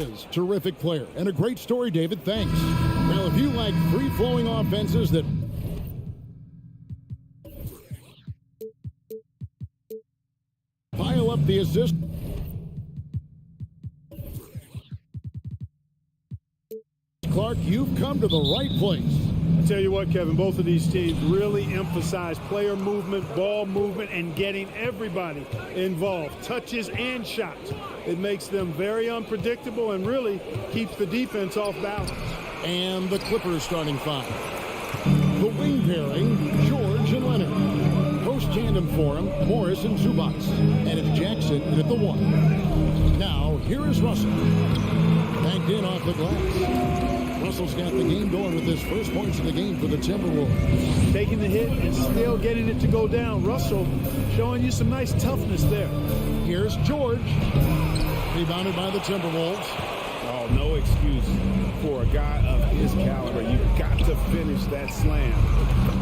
is. Terrific player and a great story, David. Thanks. Well, if you like free-flowing offenses that pile up the assist, Clark, you've come to the right place. I tell you what, Kevin, both of these teams really emphasize player movement, ball movement, and getting everybody involved, touches and shots. It makes them very unpredictable and really keeps the defense off balance. And the Clippers starting five. The wing pairing, George and Leonard. Post tandem for him, Morris and Zubac. And it's Jackson at the one. Now, here is Russell. Banked in off the glass. Russell's got the game going with his first points of the game for the Timberwolves. Taking the hit and still getting it to go down. Russell showing you some nice toughness there. Here's George. Rebounded by the Timberwolves. Oh, no excuse for a guy of his caliber. You've got to finish that slam.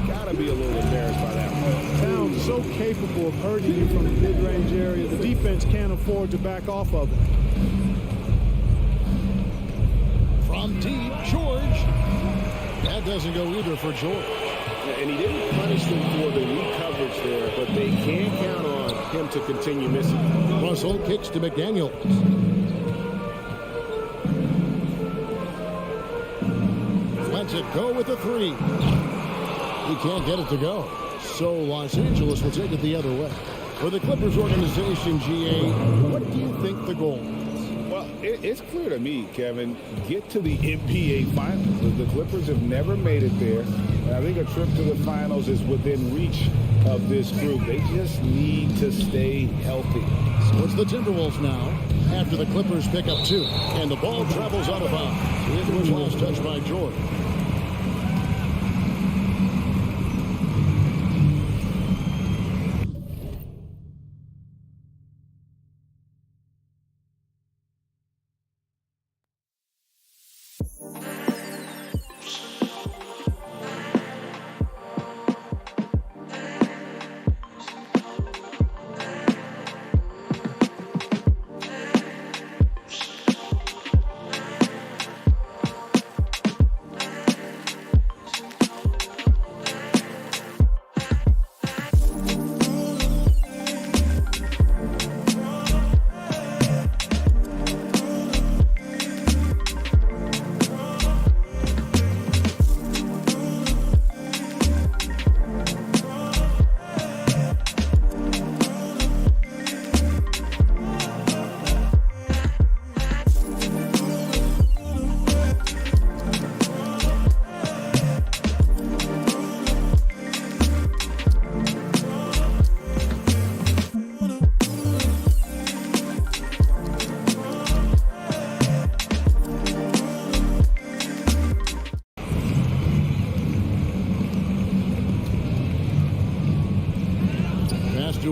Got to be a little embarrassed by that one. Towns so capable of hurting you from the mid-range area. The defense can't afford to back off of it. From deep, George. That doesn't go either for George. And he didn't punish them for the weak coverage there, but they can't count on him to continue missing. Russell kicks to McDaniels. Lets it go with the three. He can't get it to go. So Los Angeles will take it the other way. For the Clippers organization, GA, what do you think the goal is? Well, it's clear to me, Kevin, get to the NBA Finals. The Clippers have never made it there. And I think a trip to the Finals is within reach of this group. They just need to stay healthy. So it's the Timberwolves now after the Clippers pick up two. And the ball travels out of bounds. It was last touched by George.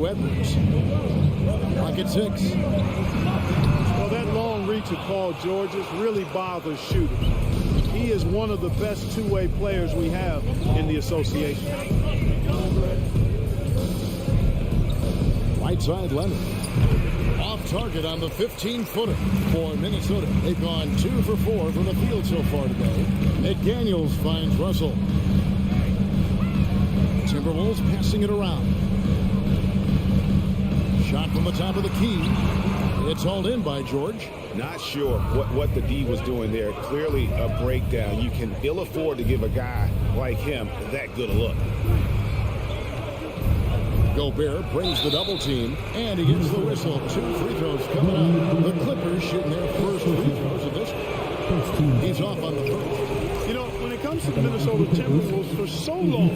Edwards. Pocket six. Well, that long reach of Paul George's really bothers shooters. He is one of the best two-way players we have in the association. Right side, Leonard. Off target on the 15-footer for Minnesota. They've gone 2 for 4 from the field so far today. McDaniels finds Russell. Timberwolves passing it around. Shot from the top of the key. It's hauled in by George. Not sure what the D was doing there. Clearly a breakdown. You can ill afford to give a guy like him that good a look. Gobert brings the double team, and he gets the whistle. 2 free throws coming up. The Clippers shooting their first free throws of this. He's off on the first. You know, when it comes to the Minnesota Timberwolves, for so long,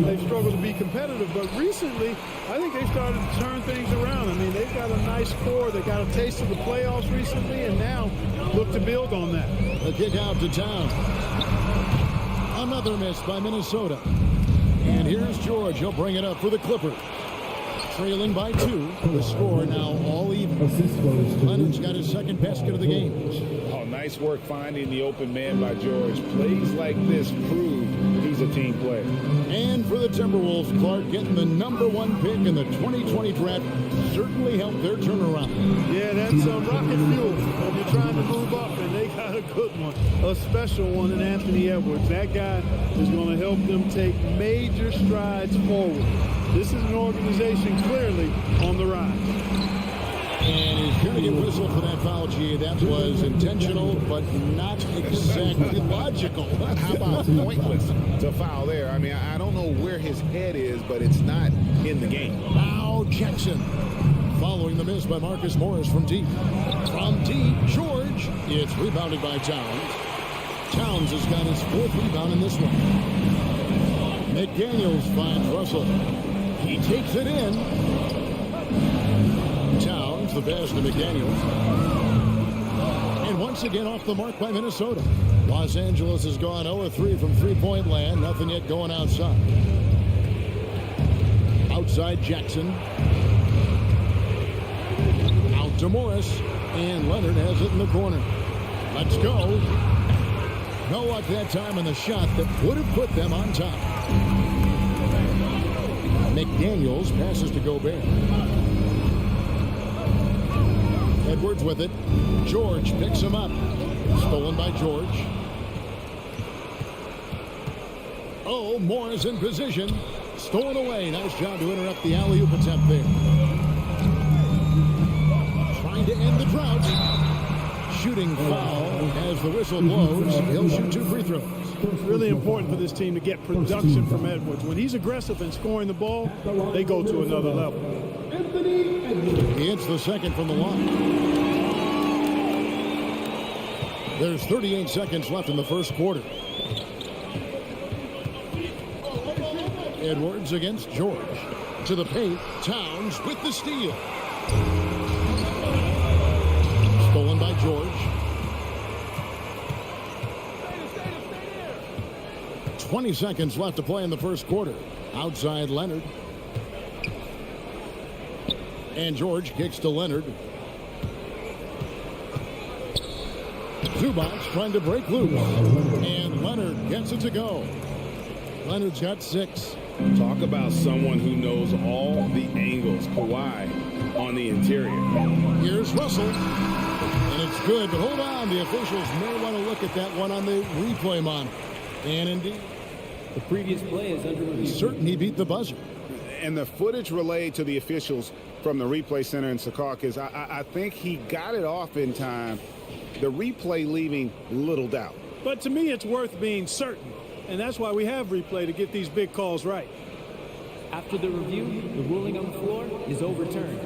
they've struggled to be competitive. But recently, I think they've started to turn things around. I mean, they've got a nice core. They got a taste of the playoffs recently, and now look to build on that. The kick out to town. Another miss by Minnesota. And here's George. He'll bring it up for the Clippers. trailing by 2. The score now all even. Leonard's got his second basket of the game. Oh, nice work finding the open man by George. Plays like this prove he's a team player. And for the Timberwolves, Clark, getting the #1 pick in the 2020 draft certainly helped their turnaround. Yeah, that's rocket fuel when you're trying to move up, and they got a good one, a special one in Anthony Edwards. That guy is going to help them take major strides forward. This is an organization clearly on the rise. And he's going to get whistled for that foul, G. That was intentional, but not exactly logical. How about pointless to foul there? I mean, I don't know where his head is, but it's not in the game. Now Jackson following the miss by Marcus Morris from deep. From deep, George. It's rebounded by Towns. Towns has got his 4th rebound in this one. McDaniels finds Russell. He takes it in. Towns, the pass to McDaniels. And once again off the mark by Minnesota. Los Angeles has gone 0-3 from three-point land. Nothing yet going outside. Outside Jackson. Out to Morris. And Leonard has it in the corner. Let's go. No luck that time in the shot that would have put them on top. McDaniels passes to Gobert. Edwards with it. George picks him up. Stolen by George. Oh, Morris in position. Stolen away. Nice job to interrupt the alley-oop attempt there. Trying to end the drought. Shooting foul as the whistle blows. He'll shoot 2 free throws. It's really important for this team to get production from Edwards. When he's aggressive and scoring the ball, they go to another level. It's the second from the line. There's 38 seconds left in the first quarter. Edwards against George. To the paint. Towns with the steal. Stolen by George. 20 seconds left to play in the first quarter. Outside Leonard. And George kicks to Leonard. Zubac trying to break loose. And Leonard gets it to go. Leonard's got 6. Talk about someone who knows all the angles. Kawhi on the interior. Here's Russell. And it's good, but hold on. The officials may want to look at that one on the replay monitor. And indeed, the previous play is under review. Certain he beat the buzzer. And the footage relayed to the officials from the replay center in Secaucus, I think he got it off in time. The replay leaving little doubt. But to me, it's worth being certain. And that's why we have replay, to get these big calls right. After the review, the ruling on the floor is overturned.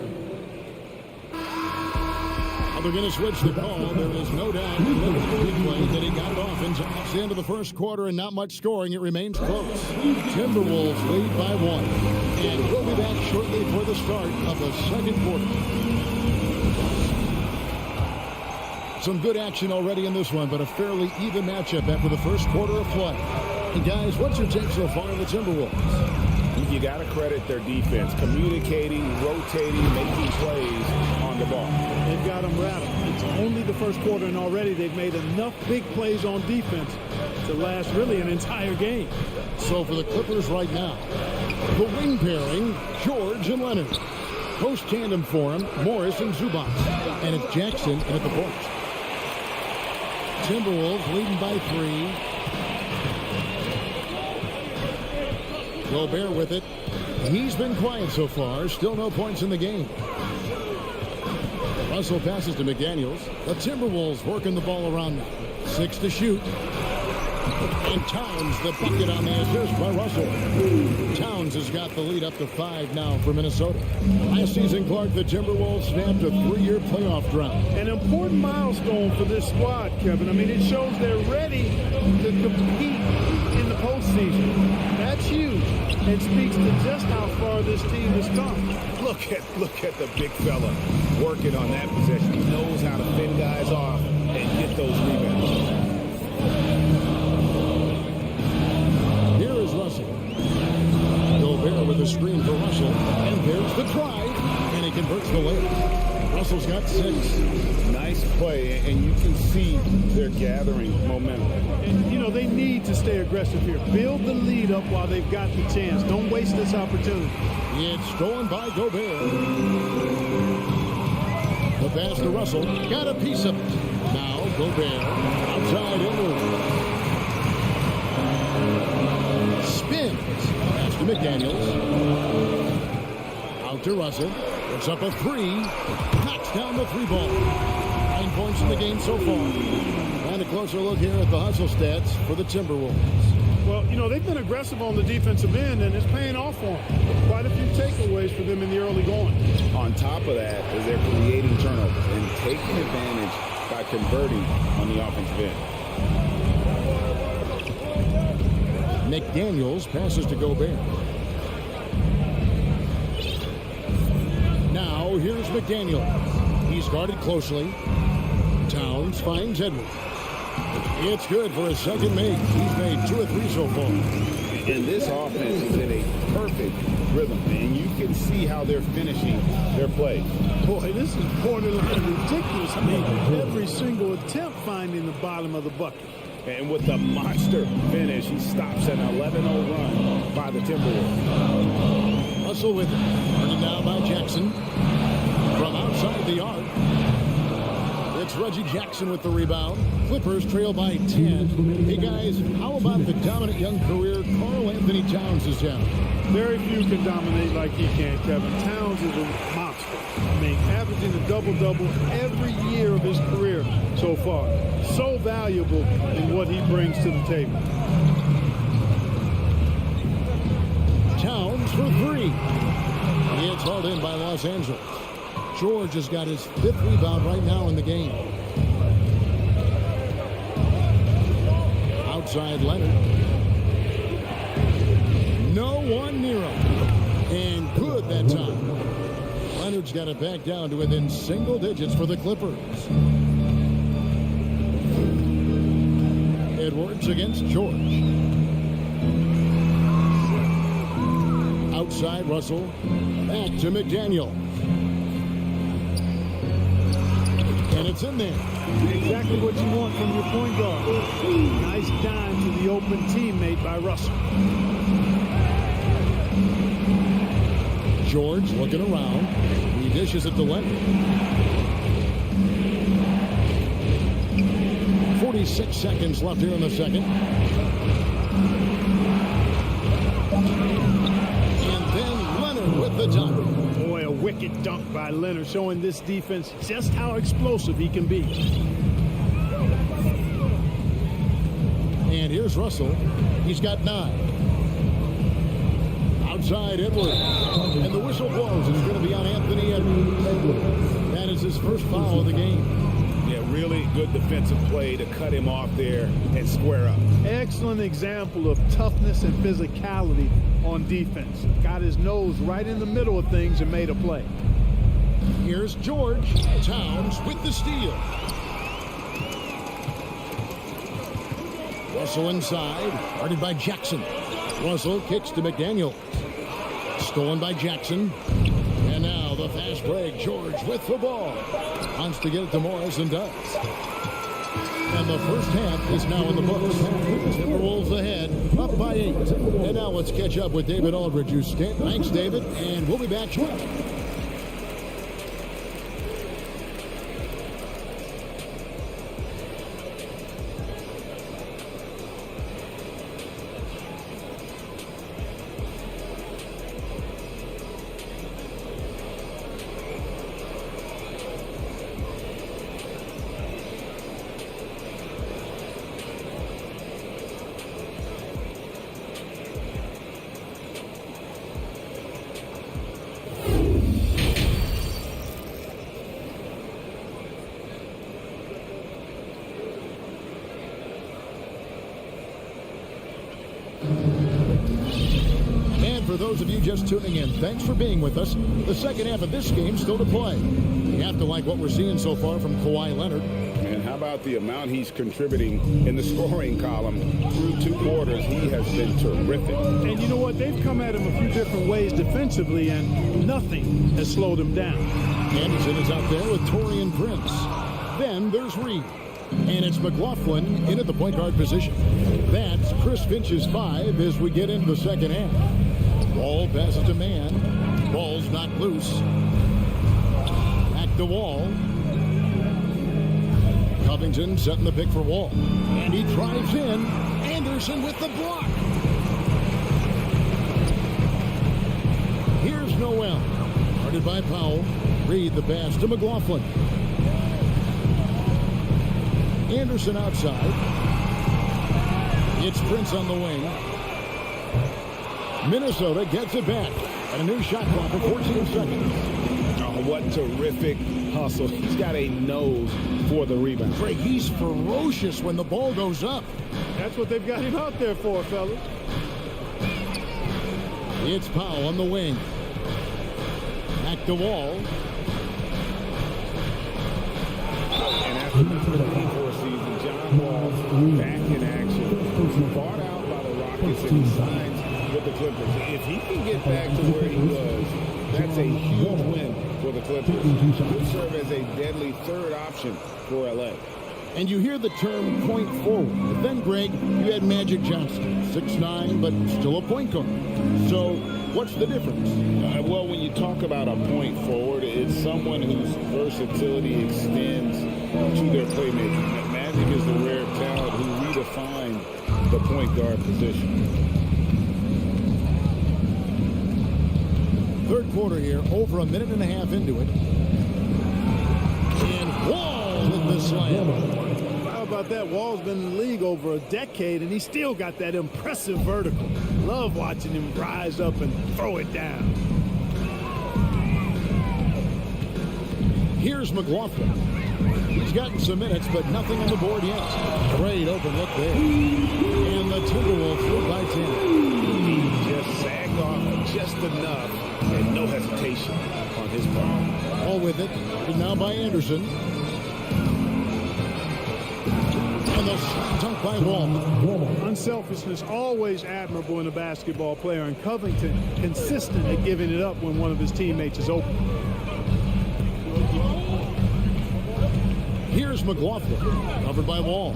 They're going to switch the call. There is no doubt in the replay that he got it off in time. It's the end of the first quarter and not much scoring. It remains close. Timberwolves lead by 1. And we'll be back shortly for the start of the second quarter. Some good action already in this one, but a fairly even matchup after the first quarter of play. And guys, what's your take so far on the Timberwolves? You got to credit their defense, communicating, rotating, making plays on the ball. They've got them rattled. It's only the first quarter, and already they've made enough big plays on defense to last really an entire game. So for the Clippers right now, the wing pairing, George and Leonard. Post tandem for him, Morris and Zubac. And it's Jackson at the post. Timberwolves leading by 3. Gobert with it. He's been quiet so far. Still no points in the game. Russell passes to McDaniels. The Timberwolves working the ball around now. 6 to shoot. And Towns the bucket on the assist by Russell. Towns has got the lead up to 5 now for Minnesota. Last season, Clark, the Timberwolves snapped a 3-year playoff drought. An important milestone for this squad, Kevin. I mean, it shows they're ready to compete in the postseason. That's huge, and speaks to just how far this team has come. Look at the big fella working on that possession. He knows how to fend guys off and get those rebounds. Russell. Gobert with a screen for Russell. And there's the drive, and he converts the layup. Russell's got 6. Nice play, and you can see they're gathering momentum. And, you know, they need to stay aggressive here. Build the lead up while they've got the chance. Don't waste this opportunity. It's stolen by Gobert. The pass to Russell. Got a piece of it. Now Gobert outside inward. Spins. Pass to McDaniels. Out to Russell. It's up a 3. Knocks down the 3 ball. 9 points in the game so far. And a closer look here at the hustle stats for the Timberwolves. Well, you know, they've been aggressive on the defensive end, and it's paying off for them. Quite a few takeaways for them in the early going. On top of that is they're creating turnovers and taking advantage by converting on the offensive end. McDaniels passes to Gobert. Now here's McDaniels. He's guarded closely. Towns finds Edwards. It's good for a second make. He's made 2 or 3 so far. And this offense is in a perfect rhythm, and you can see how they're finishing their play. Boy, this is borderline ridiculous. I mean, every single attempt finding the bottom of the bucket. And with the monster finish, he stops an 11-0 run by the Timberwolves. Russell with it. Running down by Jackson. From outside the arc. It's Reggie Jackson with the rebound. Clippers trail by 10. Hey, guys, how about the dominant young career Karl Anthony Towns has had? Very few can dominate like he can, Kevin. Towns is a monster. I mean, averaging a double-double every year of his career so far. So valuable in what he brings to the table. Towns for 3. It's hauled in by Los Angeles. George has got his 5th rebound right now in the game. Outside Leonard. No one near him. And good that time. Leonard's got it back down to within single digits for the Clippers. Edwards against George. Outside Russell. Back to McDaniel. And it's in there. Exactly what you want from your point guard. Nice dime to the open teammate by Russell. George looking around. He dishes it to Leonard. 46 seconds left here in the second. And then Leonard with the dunk. Boy, a wicked dunk by Leonard, showing this defense just how explosive he can be. And here's Russell. He's got 9. Outside Edwards. And the whistle blows. It's going to be on Anthony Edwards. That is his first foul of the game. Yeah, really good defensive play to cut him off there and square up. Excellent example of toughness and physicality on defense. Got his nose right in the middle of things and made a play. Here's George. Towns with the steal. Russell inside. Guarded by Jackson. Russell kicks to McDaniel. Stolen by Jackson. And now the fast break. George with the ball. Wants to get it to Morris and does. And the first half is now in the books. Timberwolves ahead, up by 8. And now let's catch up with David Aldridge. Thanks, David, and we'll be back shortly. For those of you just tuning in, thanks for being with us. The second half of this game still to play. You have to like what we're seeing so far from Kawhi Leonard. And how about the amount he's contributing in the scoring column through 2 quarters, he has been terrific. And you know what? They've come at him a few different ways defensively, and nothing has slowed him down. Anderson is out there with Torian Prince. Then there's Reed. And it's McLaughlin in at the point guard position. That's Chris Finch's 5 as we get into the second half. Wall passes to man. Ball's not loose. Back to Wall. Covington setting the pick for Wall. And he drives in. Anderson with the block. Here's Noel. Guarded by Powell. Reed the pass to McLaughlin. Anderson outside. It's Prince on the wing. Minnesota gets it back. And a new shot clock of 14 seconds. Oh, what terrific hustle. He's got a nose for the rebound. Craig, he's ferocious when the ball goes up. That's what they've got him out there for, fellas. It's Powell on the wing. Back to Wall. And after the 24 season, John Wall back in action. Bought out by the Rockets and he signs with the Clippers. If he can get back to where he was, that's a huge win for the Clippers. Could serve as a deadly third option for LA. And you hear the term point forward. But then, Greg, you had Magic Johnson. 6'9", but still a point guard. So what's the difference? Well, when you talk about a point forward, it's someone whose versatility extends to their playmaking. Magic is the rare talent who redefined the point guard position. Third quarter here, over a minute and a half into it. And Wall hit the slam. How about that? Wall's been in the league over a decade, and he's still got that impressive vertical. Love watching him rise up and throw it down. Here's McLaughlin. He's gotten some minutes, but nothing on the board yet. Great open look there. And the Timberwolves through by 10. He just sagged off just enough and no hesitation on his part. All with it. And now by Anderson. And the dunk by Wall. Unselfishness always admirable in a basketball player, and Covington consistent at giving it up when one of his teammates is open. Here's McLaughlin, covered by Wall.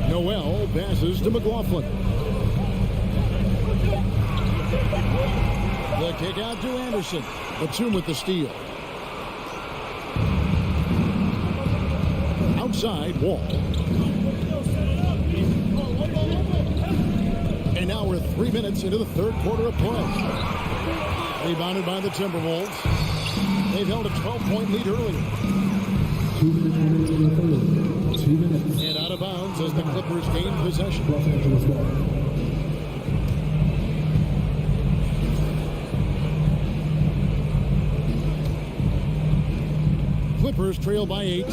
Noel passes to McLaughlin. The kick out to Anderson. Batum with the steal. Outside, Wall. And now we're 3 minutes into the third quarter of play. Rebounded by the Timberwolves. They've held a 12-point lead earlier. 2 minutes in the third. 2 minutes. And out of bounds as the Clippers gain possession. Los Angeles ball. Clippers trail by 8.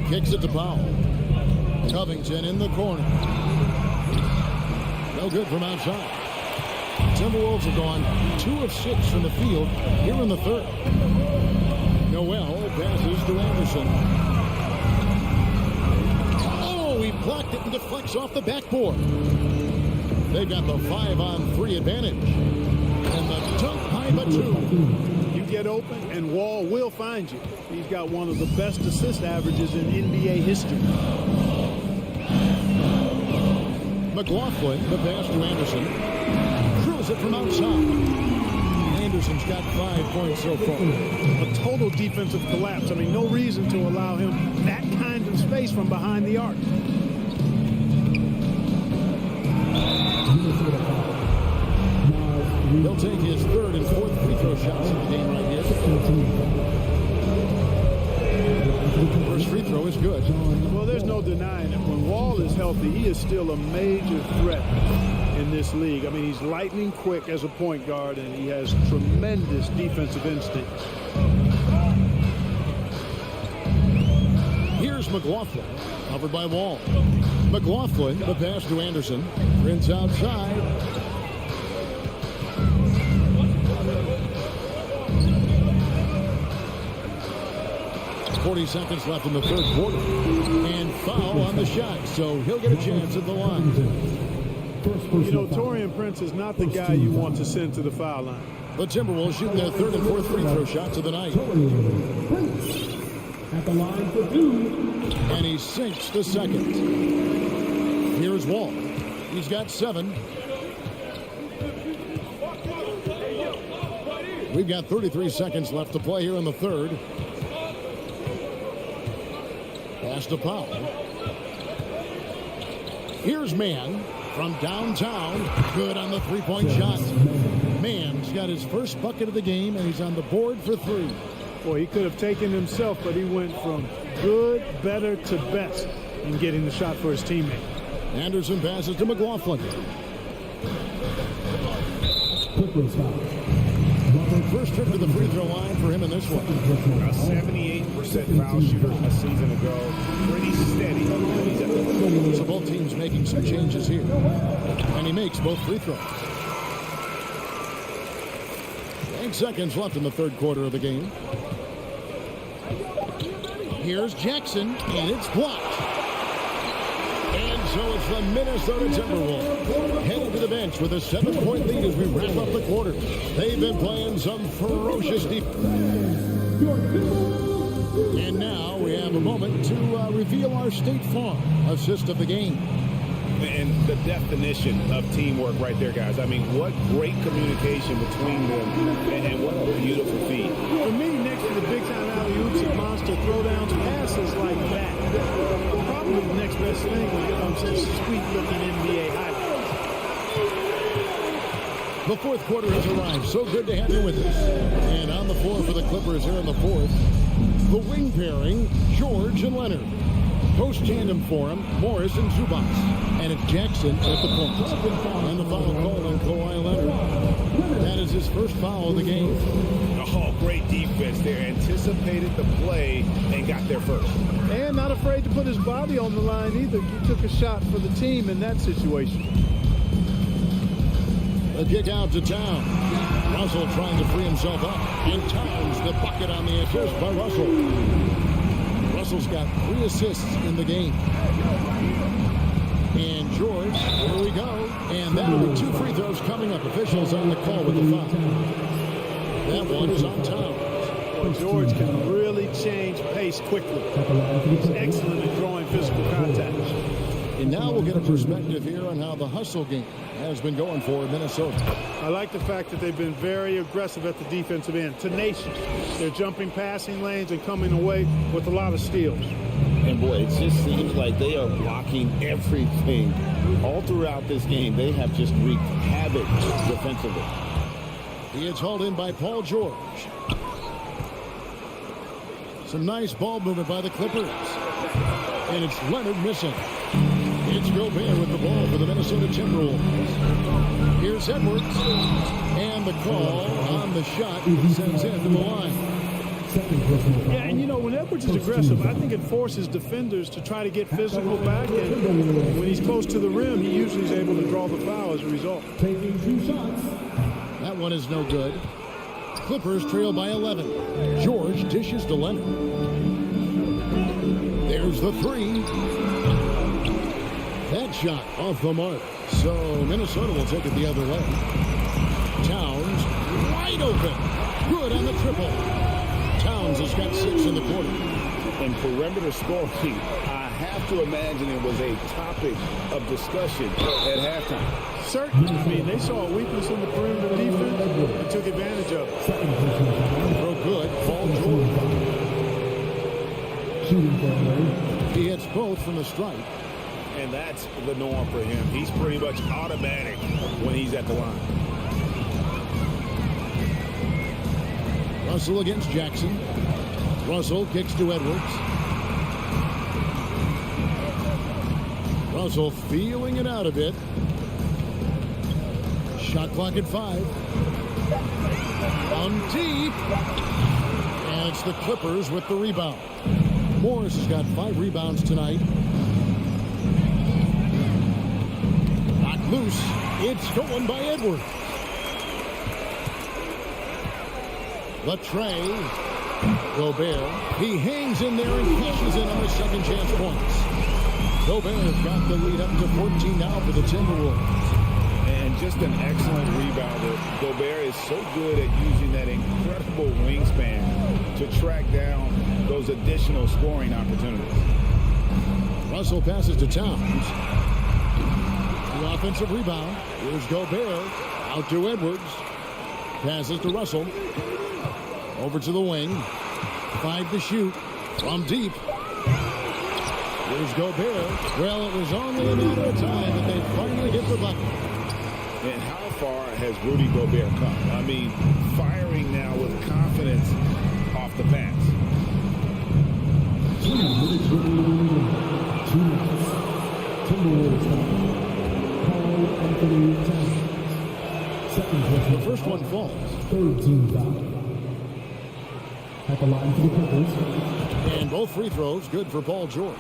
Kicks it to Powell. Covington in the corner. No good from outside. Timberwolves have gone 2 of 6 from the field here in the third. Noel passes to Anderson. Oh, he blocked it and deflects off the backboard. They've got the 5-on-3 advantage. And the dunk by Batum. You get open, and Wall will find you. He's got one of the best assist averages in NBA history. McLaughlin, the pass to Anderson. Drills it from outside. Anderson's got 5 points so far. A total defensive collapse. I mean, no reason to allow him that kind of space from behind the arc. He'll take his 3rd and 4th free throw shots in the game right here. First free throw is good. Well, there's no denying it. When Wall is healthy, he is still a major threat in this league. I mean, he's lightning quick as a point guard, and he has tremendous defensive instincts. Here's McLaughlin, covered by Wall. McLaughlin, the pass to Anderson. Prince outside. 40 seconds left in the third quarter. And foul on the shot, so he'll get a chance at the line. You know, Taurean Prince is not the guy you want to send to the foul line. The Timberwolves shooting their third and fourth free throw shots of the night. At the line for two. And he sinks the second. Here's Wall. He's got 7. We've got 33 seconds left to play here in the third. Pass to Powell. Here's Mann from downtown. Good on the three-point shot. Mann's got his first bucket of the game, and he's on the board for 3. Boy, he could have taken himself, but he went from good, better to best in getting the shot for his teammate. Anderson passes to McLaughlin. Clippers foul. First trip to the free throw line for him in this one. A 78% foul shooter a season ago. Pretty steady when he's at the line. So both teams making some changes here. And he makes both free throws. 8 seconds left in the third quarter of the game. Here's Jackson, and it's blocked. And so it's the Minnesota Timberwolves heading to the bench with a 7-point lead as we wrap up the quarter. They've been playing some ferocious defense. And now we have a moment to reveal our State Farm assist of the game. And the definition of teamwork right there, guys. I mean, what great communication between them, and what a beautiful feat. For me, next to the big-time alley-oops and monster throwdowns, passes like that. Probably the next best thing when it comes to sweet-looking NBA highlights. The fourth quarter has arrived. So good to have you with us. And on the floor for the Clippers here in the fourth, the wing pairing, George and Leonard. Post tandem for him, Morris and Zubac. And it's Jackson at the point. And the foul called on Kawhi Leonard. That is his first foul of the game. Oh, great defense there. Anticipated the play and got there first. And not afraid to put his body on the line either. He took a shot for the team in that situation. The kick out to Towns. Russell trying to free himself up. And Towns the bucket on the assist by Russell. Russell's got 3 assists in the game. And George, here we go. And that'll be 2 free throws coming up. Officials on the call with the foul. That one is on Towns. Well, George can really change pace quickly. He's excellent at drawing physical contact. And now we'll get a perspective here on how the hustle game has been going for Minnesota. I like the fact that they've been very aggressive at the defensive end. Tenacious. They're jumping passing lanes and coming away with a lot of steals. And boy, it just seems like they are blocking everything. All throughout this game, they have just wreaked havoc defensively. He is hauled in by Paul George. Some nice ball movement by the Clippers. And it's Leonard missing. It's Gobert with the ball for the Minnesota Timberwolves. Here's Edwards. And the call on the shot sends him to the line. Yeah, and you know, when Edwards is aggressive, I think it forces defenders to try to get physical back. And when he's close to the rim, he usually is able to draw the foul as a result. Taking 2 shots. That one is no good. Clippers trail by 11. George dishes to Leonard. There's the 3. That shot off the mark. So Minnesota will take it the other way. Towns wide open. Good on the triple. Towns has got 6 in the quarter. And perimeter scoring, I have to imagine it was a topic of discussion at halftime. Certainly. I mean, they saw a weakness in the perimeter defense and took advantage of it. Throw good. Paul George. Shooting for Larry. He hits both from the stripe. And that's the norm for him. He's pretty much automatic when he's at the line. Russell against Jackson. Russell kicks to Edwards. Russell feeling it out a bit. Shot clock at 5. On deep. And it's the Clippers with the rebound. Morris has got 5 rebounds tonight. Knocked loose. It's stolen by Edwards. Latrey Gobert, he hangs in there and cashes in on the second chance points. Gobert has got the lead up to 14 now for the Timberwolves. And just an excellent rebounder. Gobert is so good at using that incredible wingspan to track down those additional scoring opportunities. Russell passes to Towns. The offensive rebound. Here's Gobert. Out to Edwards. Passes to Russell. Over to the wing. 5 to shoot. From deep. Here's Gobert. Well, it was only a matter of time that they finally hit the bucket. And how far has Rudy Gobert come? I mean, firing now with confidence off the pass. 2 minutes remaining. 2 minutes. Timberwolves foul. Carl Anthony Towns. Second The first one falls. Third team foul. At the line for the Clippers. And both free throws good for Paul George.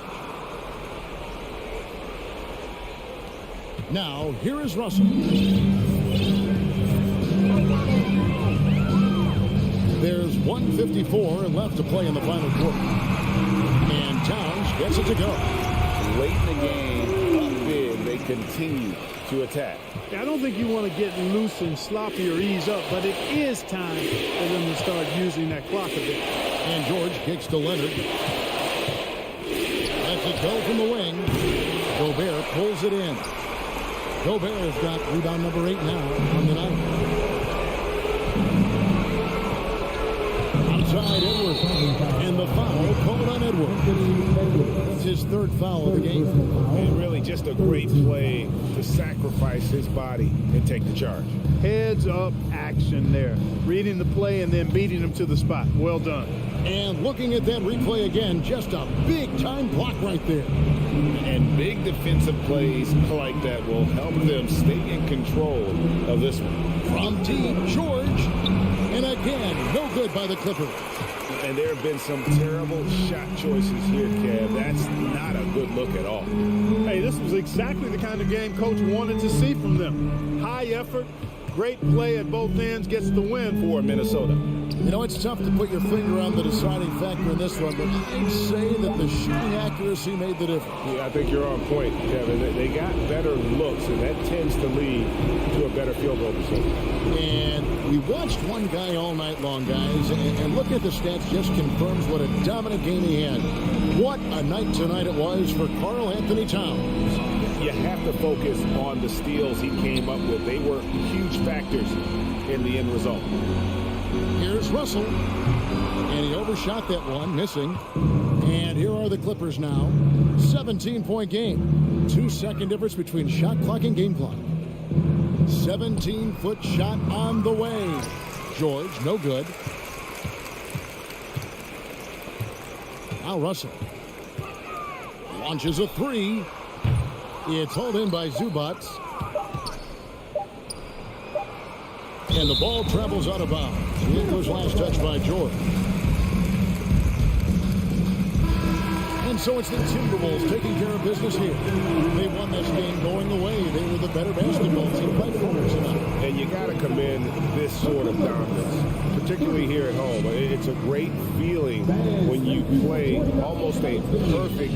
Now, here is Russell. There's 1:54 left to play in the final quarter. And Towns gets it to go. Late in the game, up big, they continue to attack. I don't think you want to get loose and sloppy or ease up, but it is time for them to start using that clock a bit. And George kicks to Leonard. Lets it go from the wing. Gobert pulls it in. Gobert has got rebound number 8 now on the night. Outside Edwards. And the foul called on Edwards. That's his third foul of the game. And really just a great play to sacrifice his body and take the charge. Heads up action there. Reading the play and then beating him to the spot. Well done. And looking at that replay again, just a big-time block right there. And big defensive plays like that will help them stay in control of this one. From deep, George. And again, no good by the Clippers. And there have been some terrible shot choices here, Kev. That's not a good look at all. Hey, this was exactly the kind of game Coach wanted to see from them. High effort, great play at both ends, gets the win for Minnesota. You know, it's tough to put your finger on the deciding factor in this one, but I'd say that the shooting accuracy made the difference. Yeah, I think you're on point, Kevin. They got better looks, and that tends to lead to a better field goal percentage. And we watched one guy all night long, guys, and look at the stats, just confirms what a dominant game he had. What a night tonight it was for Karl Anthony Towns. You have to focus on the steals he came up with. They were huge factors in the end result. Here's Russell, and he overshot that one, missing. And here are the Clippers now. 17-point game. 2-second difference between shot clock and game clock. 17-foot shot on the way. George, no good. Now Russell launches a 3. It's hauled in by Zubats. And the ball travels out of bounds. It was last touched by George. And so it's the Timberwolves taking care of business here. They won this game going away. They were the better basketball team by 4 tonight. And you got to commend this sort of dominance, particularly here at home. It's a great feeling when you play almost a perfect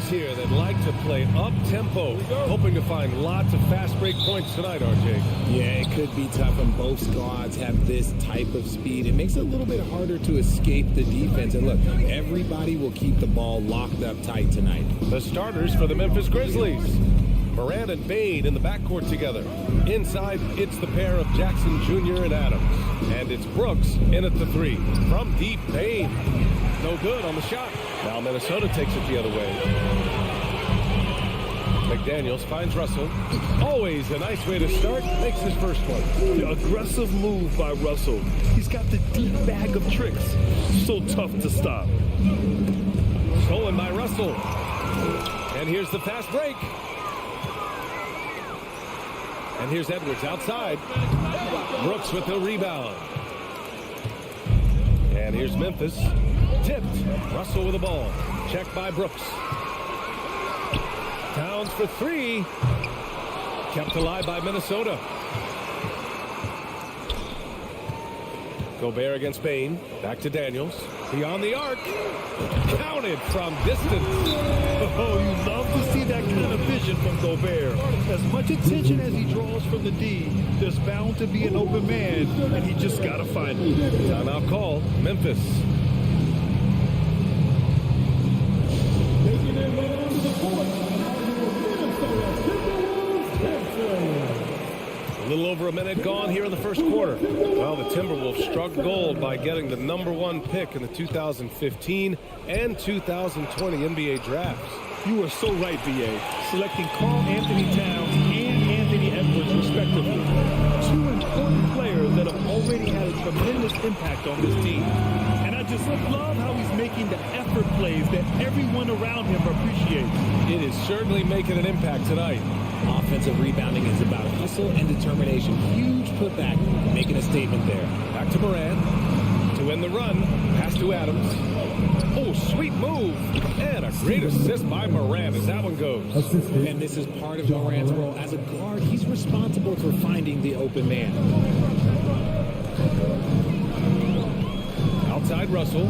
Here that like to play up-tempo, hoping to find lots of fast break points tonight, RJ. Yeah, it could be tough, and both squads have this type of speed. It makes it a little bit harder to escape the defense. And look, everybody will keep the ball locked up tight tonight. The starters for the Memphis Grizzlies. Moran and Bain in the backcourt together. Inside, it's the pair of Jackson Jr. and Adams. And it's Brooks in at the three. From deep, Bain. No good on the shot. Now Minnesota takes it the other way. McDaniels finds Russell. Always a nice way to start. Makes his first one. The aggressive move by Russell. He's got the deep bag of tricks. So tough to stop. Stolen by Russell. And here's the fast break. And here's Edwards outside. Brooks with the rebound. And here's Memphis. Tipped. Russell with the ball. Checked by Brooks. Towns for three. Kept alive by Minnesota. Gobert against Bain. Back to Daniels. Beyond the arc. Counted from distance. Oh, you love to see that kind of vision from Gobert. As much attention as he draws from the D, there's bound to be an open man, and he just got to find him. Timeout call. Memphis. A little over a minute gone here in the first quarter. Well, the Timberwolves struck gold by getting the #1 pick in the 2015 and 2020 NBA drafts. You are so right, B.A. Selecting Karl Anthony Towns and Anthony Edwards, respectively. Two important players that have already had a tremendous impact on this team. And I just love how he's making the effort plays that everyone around him appreciates. It is certainly making an impact tonight. Offensive rebounding is about hustle and determination. Huge putback, making a statement there. Back to Moran. To end the run. Pass to Adams. Oh, sweet move. And a great assist by Moran as that one goes. And this is part of Moran's role. As a guard, he's responsible for finding the open man. Outside Russell.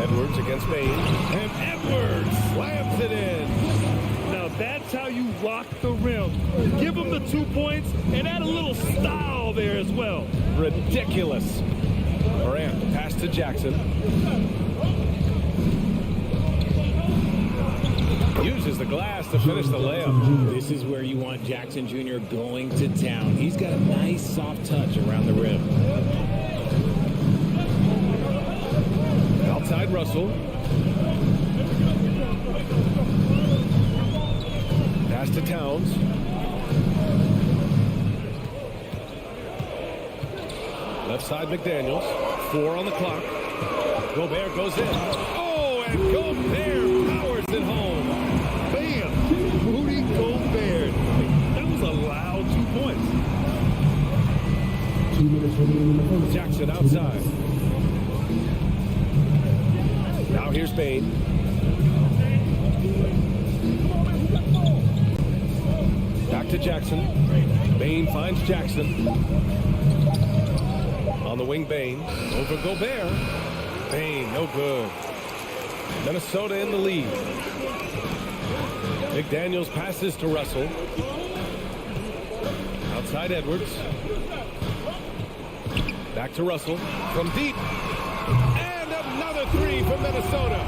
Edwards against Bain. And Edwards slams it in. Now that's how you rock the rim. Give him the 2 points and add a little style there as well. Ridiculous. Moran, pass to Jackson. Uses the glass to finish the layup. This is where you want Jackson Jr. going to town. He's got a nice soft touch around the rim. Outside Russell. Pass to Towns. Left side McDaniels. 4 on the clock. Gobert goes in. Oh, and Gobert powers it home. Bam! Rudy Gobert. That was a loud 2 points. 2 minutes remaining in the first. Jackson outside. Now here's Bain. Back to Jackson. Bain finds Jackson. On the wing, Bain. Over Gobert. Bain, no good. Minnesota in the lead. McDaniels passes to Russell. Outside Edwards. Back to Russell. From deep. And another three from Minnesota.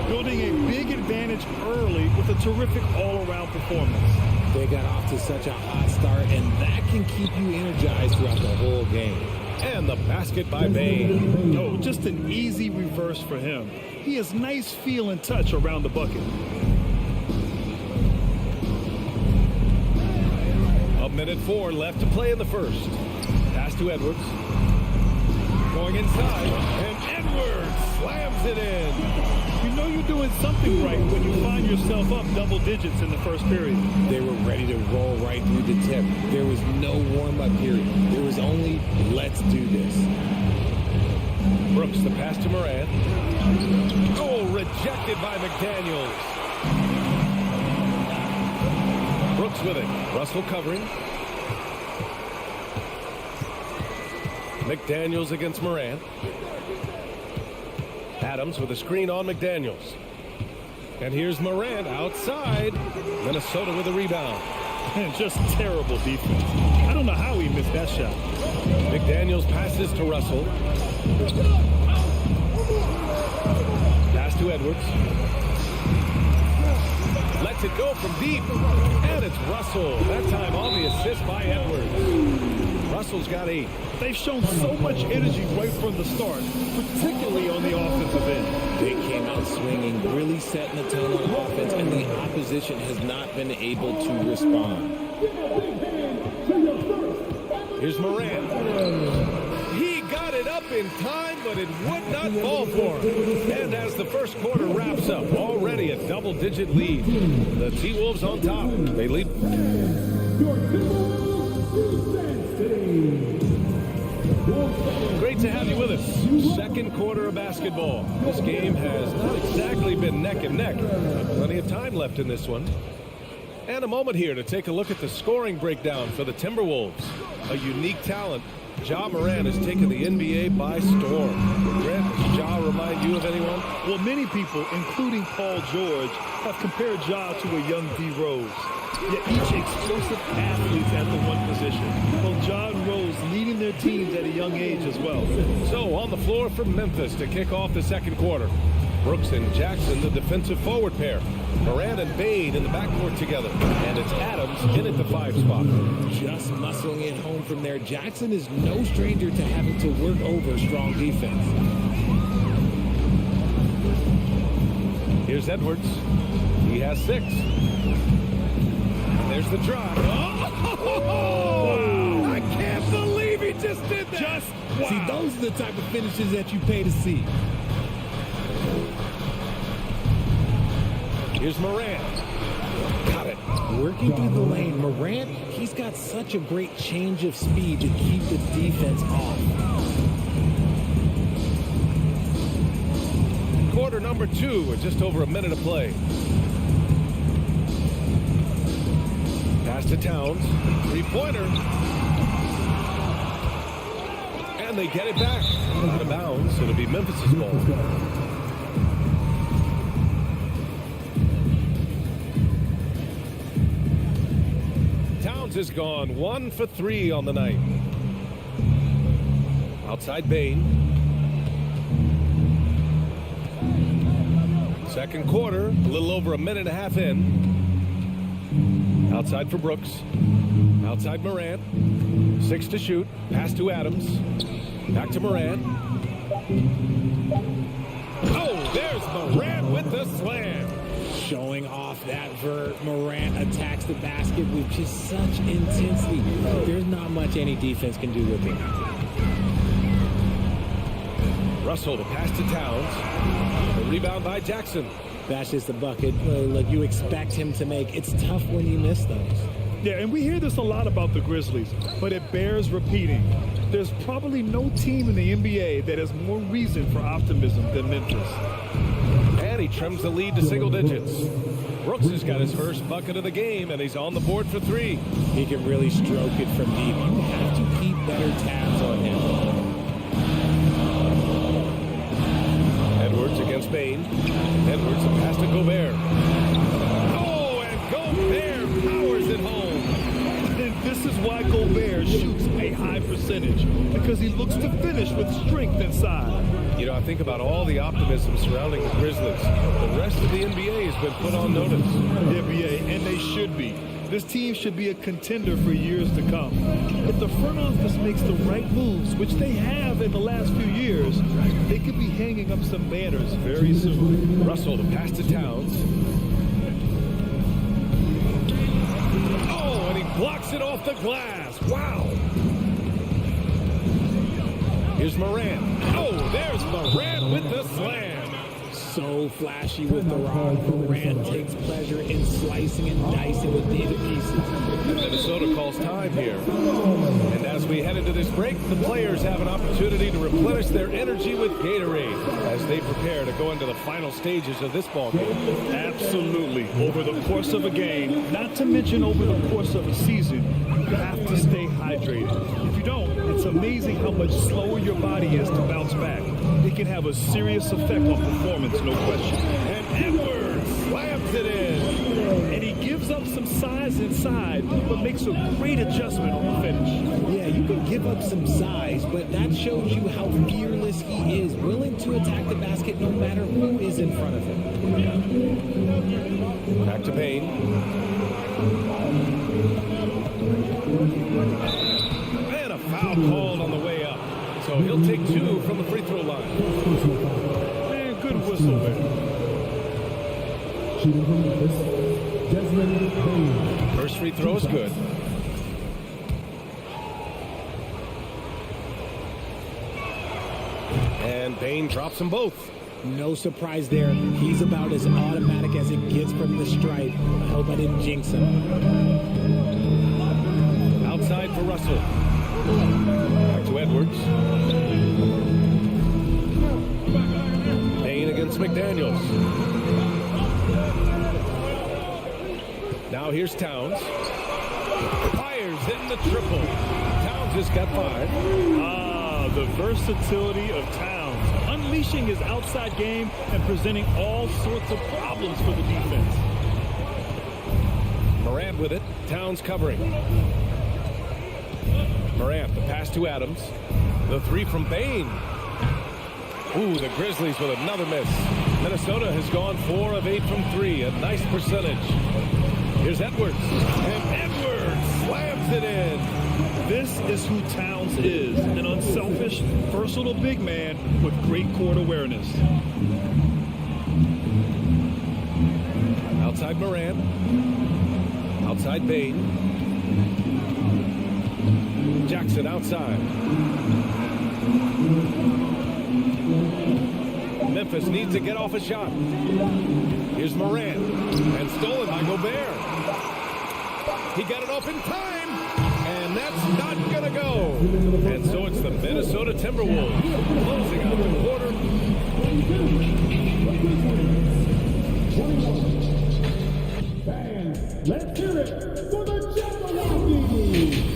Building a big advantage early with a terrific all-around performance. They got off to such a hot start, and that can keep you energized throughout the whole game. And the basket by Bain. No, just an easy reverse for him. He has nice feel and touch around the bucket. A minute 4 left to play in the first. Pass to Edwards. Going inside, and Edwards slams it in. You know you're doing something right when you find yourself up double digits in the first period. They were ready to roll right through the tip. There was no warm-up period. There was only, let's do this. Brooks, the pass to Moran. Oh, rejected by McDaniels. Brooks with it. Russell covering. McDaniels against Moran. Adams with a screen on McDaniels. And here's Moran outside. Minnesota with a rebound. And just terrible defense. I don't know how he missed that shot. McDaniels passes to Russell. Pass to Edwards. lets it go from deep. And it's Russell. That time on the assist by Edwards. Russell's got 8. They've shown so much energy right from the start, particularly on the offensive end. They came out swinging, really setting the tone on offense, and the opposition has not been able to respond. Here's Morant. He got it up in time, but it would not fall for him. And as the first quarter wraps up, already a double-digit lead. The T-Wolves on top. They lead. Great to have you with us. Second quarter of basketball. This game has not exactly been neck and neck. Plenty of time left in this one. And a moment here to take a look at the scoring breakdown for the Timberwolves. A unique talent. Ja Morant has taken the NBA by storm. Grant, does Ja remind you of anyone? Well, many people, including Paul George, have compared Ja to a young D. Rose. Yet each explosive athletes at the one position. Well, Ja and Rose leading their teams at a young age as well. So on the floor for Memphis to kick off the second quarter. Brooks and Jackson, the defensive forward pair. Morant and Bain in the backcourt together. And it's Adams in at the 5 spot. Just muscling it home from there. Jackson is no stranger to having to work over strong defense. Here's Edwards. He has 6. And there's the drive. Oh! I can't believe he just did that. Wow. See, those are the type of finishes that you pay to see. Here's Morant. Got it. Working through the lane, Morant, he's got such a great change of speed to keep the defense off. Quarter number 2 with just over a minute of play. Pass to Towns. 3-pointer. And they get it back. Out of bounds. It'll be Memphis' ball. Has gone 1 for 3 on the night. Outside Bain. Second quarter, a little over a minute and a half in. Outside for Brooks. Outside Morant. 6 to shoot. Pass to Adams. Back to Morant. Oh, there's Morant with the slam. Showing off that vert. Morant attacks the basket with just such intensity. There's not much any defense can do with him. Russell, the pass to Towns. The rebound by Jackson. That's just a bucket like you expect him to make. It's tough when you miss those. Yeah, and we hear this a lot about the Grizzlies, but it bears repeating. There's probably no team in the NBA that has more reason for optimism than Memphis. And he trims the lead to single digits. Brooks has got his first bucket of the game, and he's on the board for 3. He can really stroke it from deep. You have to keep better tabs on him. Edwards against Bain. Edwards, a pass to Gobert. Oh, and Gobert powers it home. And this is why Gobert shoots a high percentage, because he looks to finish with strength inside. You know, I think about all the optimism surrounding the Grizzlies. The rest of the NBA has been put on notice. The NBA, and they should be. This team should be a contender for years to come. If the front office makes the right moves, which they have in the last few years, they could be hanging up some banners very soon. Russell, the pass to Towns. Oh, and he blocks it off the glass. Wow. Here's Morant. Oh, there's Morant with the slam. So flashy with the rock. Morant takes pleasure in slicing and dicing with the pieces. And Minnesota calls time here. And as we head into this break, the players have an opportunity to replenish their energy with Gatorade as they prepare to go into the final stages of this ball game. Absolutely. Over the course of a game, not to mention over the course of a season, you have to stay hydrated. If you don't, it's amazing how much slower your body is to bounce back. It can have a serious effect on performance, no question. And Edwards slams it in. And he gives up some size inside, but makes a great adjustment on the finish. Yeah, you can give up some size, but that shows you how fearless he is, willing to attack the basket no matter who is in front of him. Back to Payne. And a foul called on the way up. So he'll take 2 from the free throw line. Man, good whistle there. Shooting from Memphis, Payne. First free throw is good. And Payne drops them both. No surprise there. He's about as automatic as it gets from the stripe. I hope I didn't jinx him. Outside for Russell. Back to Edwards. Payne against McDaniels. Now here's Towns. Fires in the triple. Towns just got 5. The versatility of Towns, unleashing his outside game and presenting all sorts of problems for the defense. Morant with it. Towns covering. Morant, the pass to Adams. The 3 from Payne. Ooh, the Grizzlies with another miss. Minnesota has gone 4 of 8 from 3. A nice percentage. Here's Edwards. And Edwards slams it in. This is who Towns is, an unselfish, versatile big man with great court awareness. Outside Morant. Outside Payne. Jackson outside. Memphis needs to get off a shot. Here's Morant. And stolen by Gobert. He got it off in time. And that's not going to go. And so it's the Minnesota Timberwolves closing out the quarter. Fans, let's hear it for the Jabberwockies!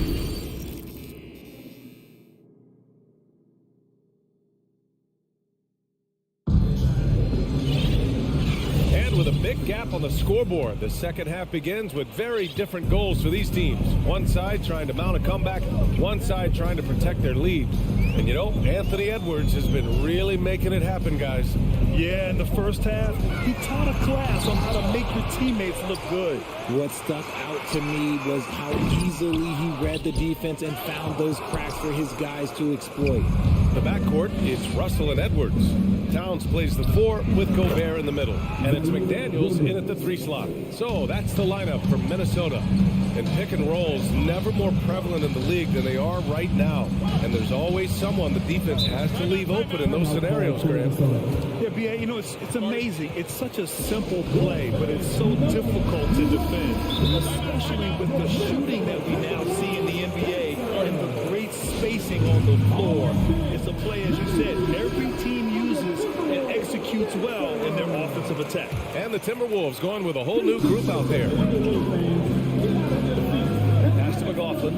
With a big gap on the scoreboard, the second half begins with very different goals for these teams. One side trying to mount a comeback, one side trying to protect their lead. And you know, Anthony Edwards has been really making it happen, guys. Yeah, in the first half, he taught a class on how to make your teammates look good. What stuck out to me was how easily he read the defense and found those cracks for his guys to exploit. The backcourt is Russell and Edwards. Towns plays the 4 with Gobert in the middle. And it's McDaniels in at the 3 slot. So that's the lineup for Minnesota. And pick and rolls never more prevalent in the league than they are right now. And there's always someone the defense has to leave open in those scenarios, Graham. Yeah, B.A., you know, it's amazing. It's such a simple play, but it's so difficult to defend, especially with the shooting that we now see in the NBA and the great spacing on the floor. It's a play, as you said, every team uses and executes well in their offensive attack. And the Timberwolves going with a whole new group out there. Pass to McLaughlin.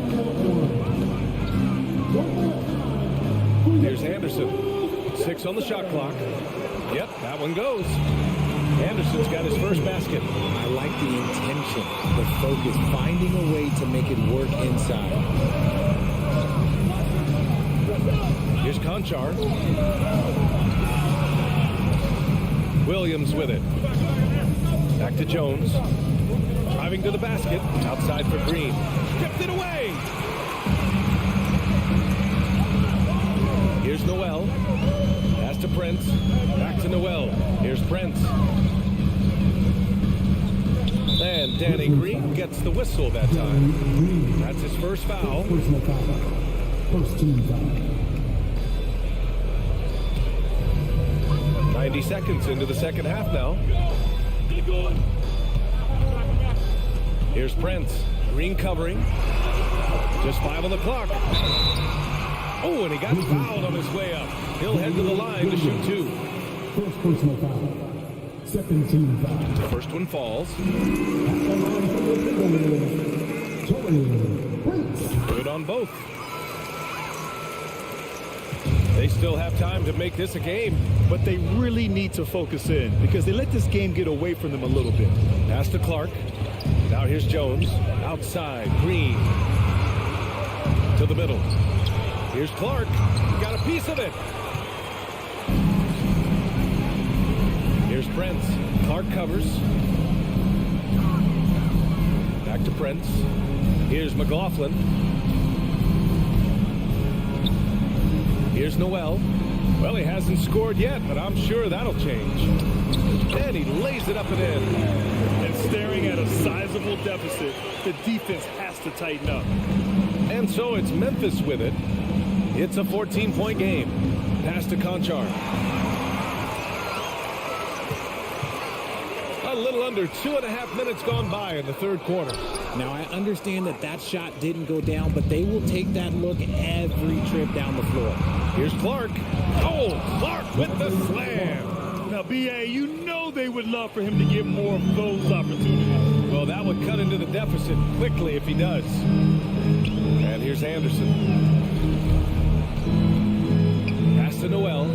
Here's Anderson. 6 on the shot clock. Yep, that one goes. Anderson's got his first basket. I like the intention, the focus, finding a way to make it work inside. Here's Conchar. Williams with it. Back to Jones. Driving to the basket. Outside for Green. Stripped it away. Here's Noel. Pass to Prince. Back to Noel. Here's Prince. And Danny Green gets the whistle that time. That's his first foul. Personal foul. First team foul. 90 seconds into the second half now. Here's Prince. Green covering. Just 5 on the clock. Oh, and he got fouled on his way up. He'll head to the line to shoot 2. First personal foul. Second team foul. First one falls. Good on both. They still have time to make this a game. But they really need to focus in because they let this game get away from them a little bit. Pass to Clark. Now here's Jones. Outside. Green. To the middle. Here's Clark. Got a piece of it. Here's Prince. Clark covers. Back to Prince. Here's McLaughlin. Here's Noel. Well, he hasn't scored yet, but I'm sure that'll change. And he lays it up and in. And staring at a sizable deficit, the defense has to tighten up. And so it's Memphis with it. It's a 14-point game. Pass to Conchar. A little under 2.5 minutes gone by in the third quarter. Now, I understand that shot didn't go down, but they will take that look every trip down the floor. Here's Clark. Oh, Clark with the slam. Now, B.A., you know they would love for him to get more of those opportunities. Well, that would cut into the deficit quickly if he does. And here's Anderson. Pass to Noel.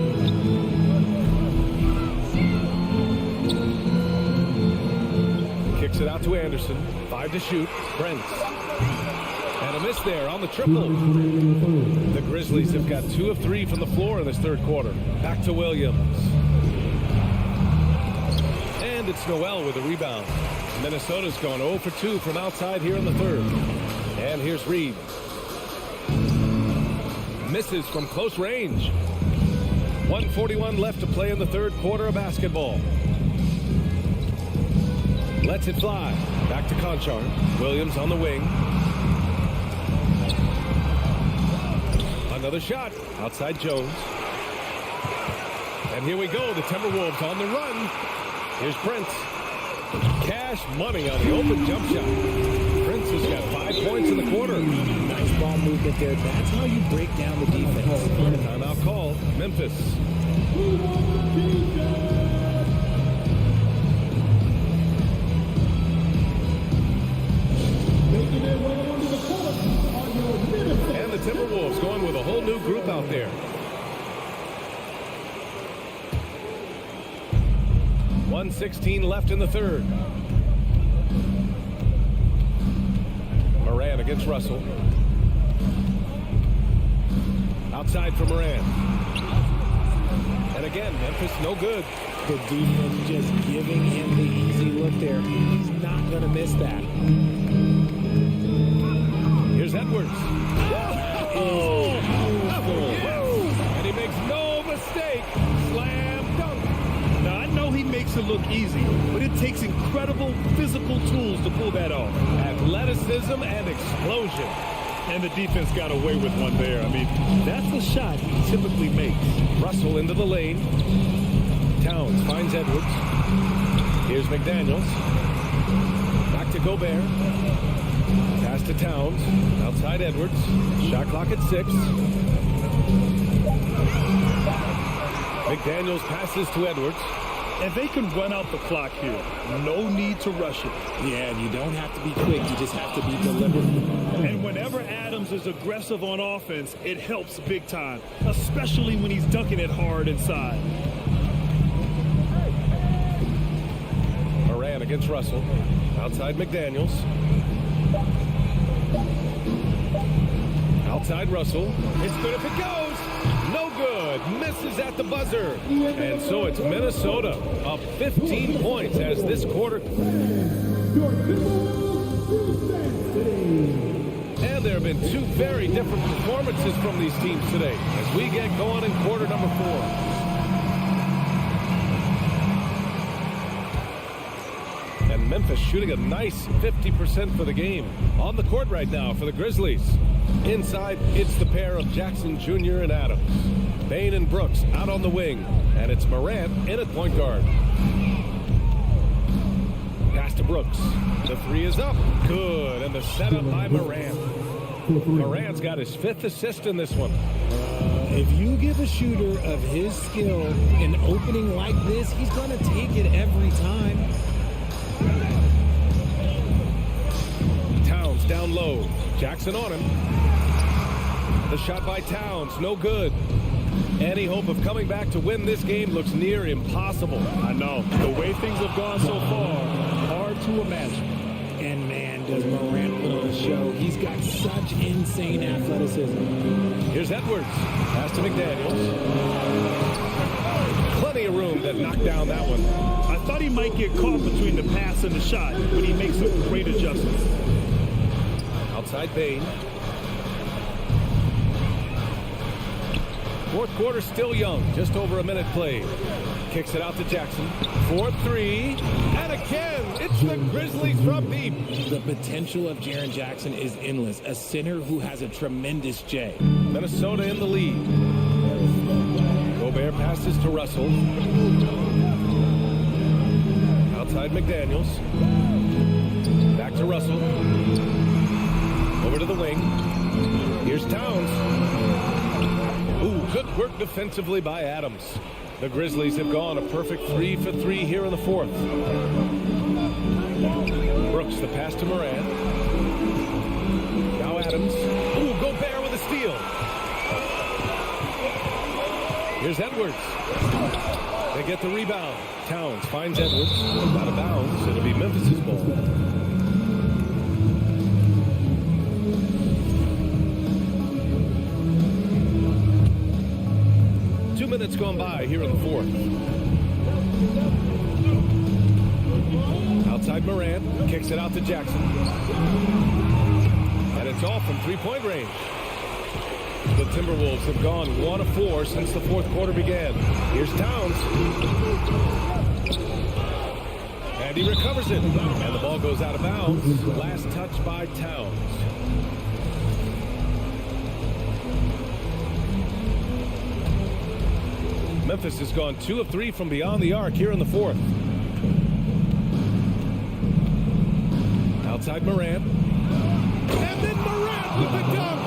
Kicks it out to Anderson. 5 to shoot. Prince. And a miss there on the triple. The Grizzlies have got 2 of 3 from the floor in this third quarter. Back to Williams. And it's Noel with a rebound. Minnesota's gone 0 for 2 from outside here in the third. And here's Reed. Misses from close range. 1:41 left to play in the third quarter of basketball. Lets it fly. Back to Conchar. Williams on the wing. Another shot. Outside Jones. And here we go. The Timberwolves on the run. Here's Prince. Cash money on the open jump shot. Prince has got 5 points in the quarter. Nice ball movement there. That's how you break down the defense. Timeout call. Memphis. And the Timberwolves going with a whole new group out there. 1:16 left in the third. Moran against Russell. Outside for Moran. And again, Memphis no good. The defense just giving him the easy look there. He's not going to miss that. Here's Edwards. Oh! And he makes no mistake. Slam dunk. Now, I know he makes it look easy, but it takes incredible physical tools to pull that off. Athleticism and explosion. And the defense got away with one there. I mean, that's the shot he typically makes. Russell into the lane. Towns finds Edwards. Here's McDaniels. Back to Gobert. Pass to Towns. Outside Edwards. Shot clock at 6. McDaniels passes to Edwards. And they can run out the clock here. No need to rush it. Yeah, and you don't have to be quick. You just have to be deliberate. And whenever Adams is aggressive on offense, it helps big time, especially when he's dunking it hard inside. Moran against Russell. Outside McDaniels. Outside Russell. It's good if it goes. No good. Misses at the buzzer. And so it's Minnesota up 15 points as this quarter. And there have been 2 very different performances from these teams today as we get going in quarter number 4. And Memphis shooting a nice 50% for the game. On the court right now for the Grizzlies. Inside, it's the pair of Jackson Jr. and Adams. Bain and Brooks out on the wing. And it's Morant in at point guard. Pass to Brooks. The 3 is up. Good. And the setup by Morant. Morant's got his 5th assist in this one. If you give a shooter of his skill an opening like this, he's going to take it every time. Towns down low. Jackson on him. The shot by Towns, no good. Any hope of coming back to win this game looks near impossible. I know. The way things have gone so far, hard to imagine. And man, does Morant put on a show. He's got such insane athleticism. Here's Edwards. Pass to McDaniels. Plenty of room to knock down that one. I thought he might get caught between the pass and the shot, but he makes a great adjustment. Outside Bain. Fourth quarter still young, just over a minute played. Kicks it out to Jackson. 4-3, and again, it's the Grizzlies from deep. The potential of Jaren Jackson is endless. A center who has a tremendous J. Minnesota in the lead. Gobert passes to Russell. Outside McDaniels. Back to Russell. Over to the wing. Here's Towns. Ooh, good work defensively by Adams. The Grizzlies have gone a perfect 3 for 3 here in the fourth. Brooks, the pass to Morant. Now Adams. Ooh, Gobert with a steal. Here's Edwards. They get the rebound. Towns finds Edwards. Out of bounds. It'll be Memphis' ball. Minutes gone by here in the fourth. Outside Morant, kicks it out to Jackson. And it's off from three-point range. The Timberwolves have gone 1 of 4 since the fourth quarter began. Here's Towns. And he recovers it. And the ball goes out of bounds. Last touch by Towns. Memphis has gone 2 of 3 from beyond the arc here in the fourth. Outside Morant. And then Morant with the dunk.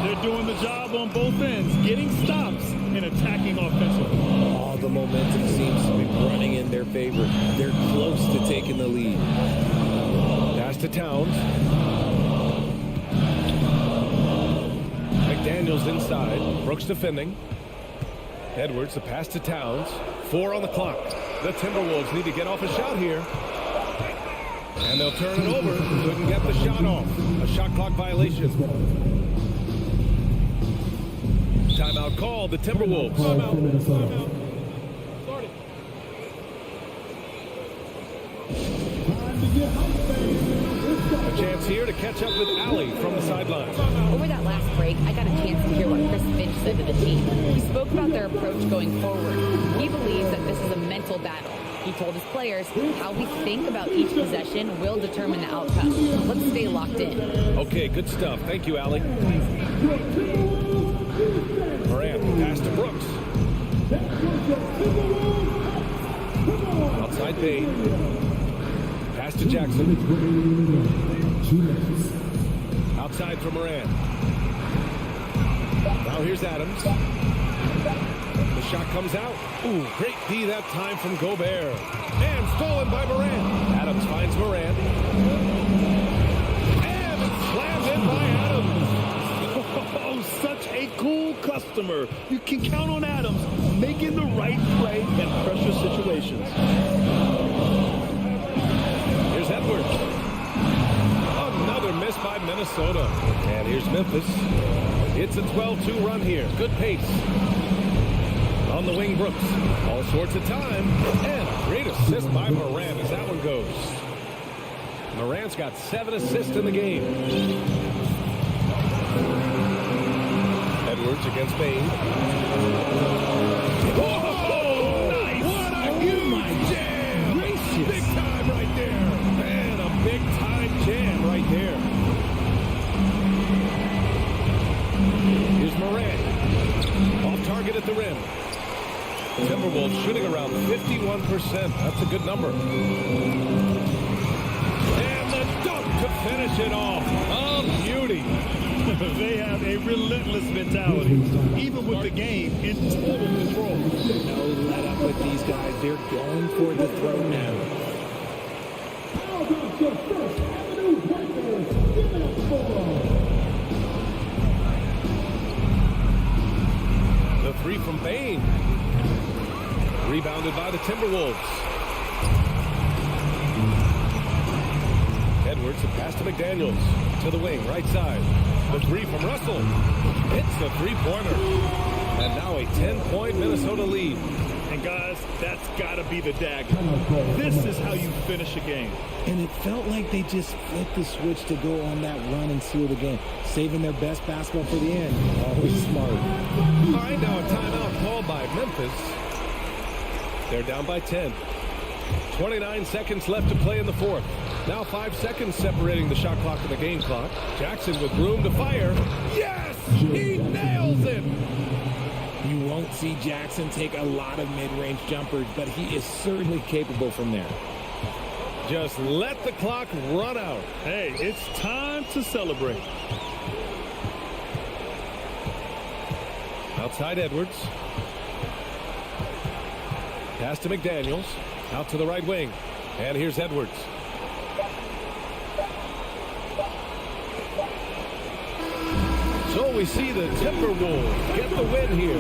They're doing the job on both ends, getting stops and attacking offensively. All the momentum seems to be running in their favor. They're close to taking the lead. Pass to Towns. McDaniels inside. Brooks defending. Edwards, the pass to Towns. 4 on the clock. The Timberwolves need to get off a shot here. And they'll turn it over. Couldn't get the shot off. A shot clock violation. Timeout called. The Timberwolves. Timeout. A chance here to catch up with Allie from the sideline. Over that last break, I got a chance to hear what Chris Finch said to the team. He spoke about their approach going forward. He believes that this is a mental battle. He told his players how we think about each possession will determine the outcome. Let's stay locked in. Okay, good stuff. Thank you, Allie. Morant, pass to Brooks. Outside Bain. Pass to Jackson. Outside for Morant. Now here's Adams. The shot comes out. Ooh, great D that time from Gobert. And stolen by Morant. Adams finds Morant. And it's slammed in by Adams. Oh, such a cool customer. You can count on Adams making the right play in pressure situations. Here's Edwards. Another miss by Minnesota. And here's Memphis. It's a 12-2 run here. Good pace. On the wing, Brooks. All sorts of time. And a great assist by Morant as that one goes. Morant's got 7 assists in the game. Edwards against Bain. Whoa! Nice! What a huge jam! Gracious. Big time right there. And a big time jam right there. Here's Morant. Off target at the rim. Timberwolves shooting around 51%. That's a good number. And the dunk to finish it off. A beauty. They have a relentless mentality, even with the game in total control. No let up with these guys. They're going for the throw now. The three from Bain. Rebounded by the Timberwolves. Edwards Works it past to McDaniels. To the wing, right side. The three from Russell. Hits the three-pointer. And now a 10-point Minnesota lead. And guys, that's got to be the dagger. This is how you finish a game. And it felt like they just flipped the switch to go on that run and seal the game, saving their best basketball for the end. Always smart. All right, now a timeout called by Memphis. They're down by 10. 29 seconds left to play in the fourth. Now 5 seconds separating the shot clock and the game clock. Jackson with room to fire. Yes! He nails it! You won't see Jackson take a lot of mid-range jumpers, but he is certainly capable from there. Just let the clock run out. Hey, it's time to celebrate. Outside Edwards. Pass to McDaniels. Out to the right wing. And here's Edwards. So we see the Timberwolves get the win here.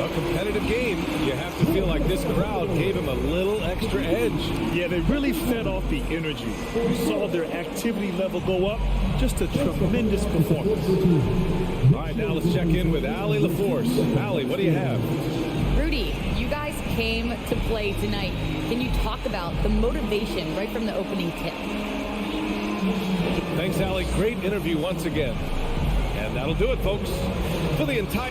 A competitive game. You have to feel like this crowd gave him a little extra edge. Yeah, they really fed off the energy. You saw their activity level go up. Just a tremendous performance. All right, now let's check in with Allie LaForce. Allie, what do you have? Rudy, you guys came to play tonight. Can you talk about the motivation right from the opening tip? Thanks, Allie. Great interview once again. And that'll do it, folks. For the entire...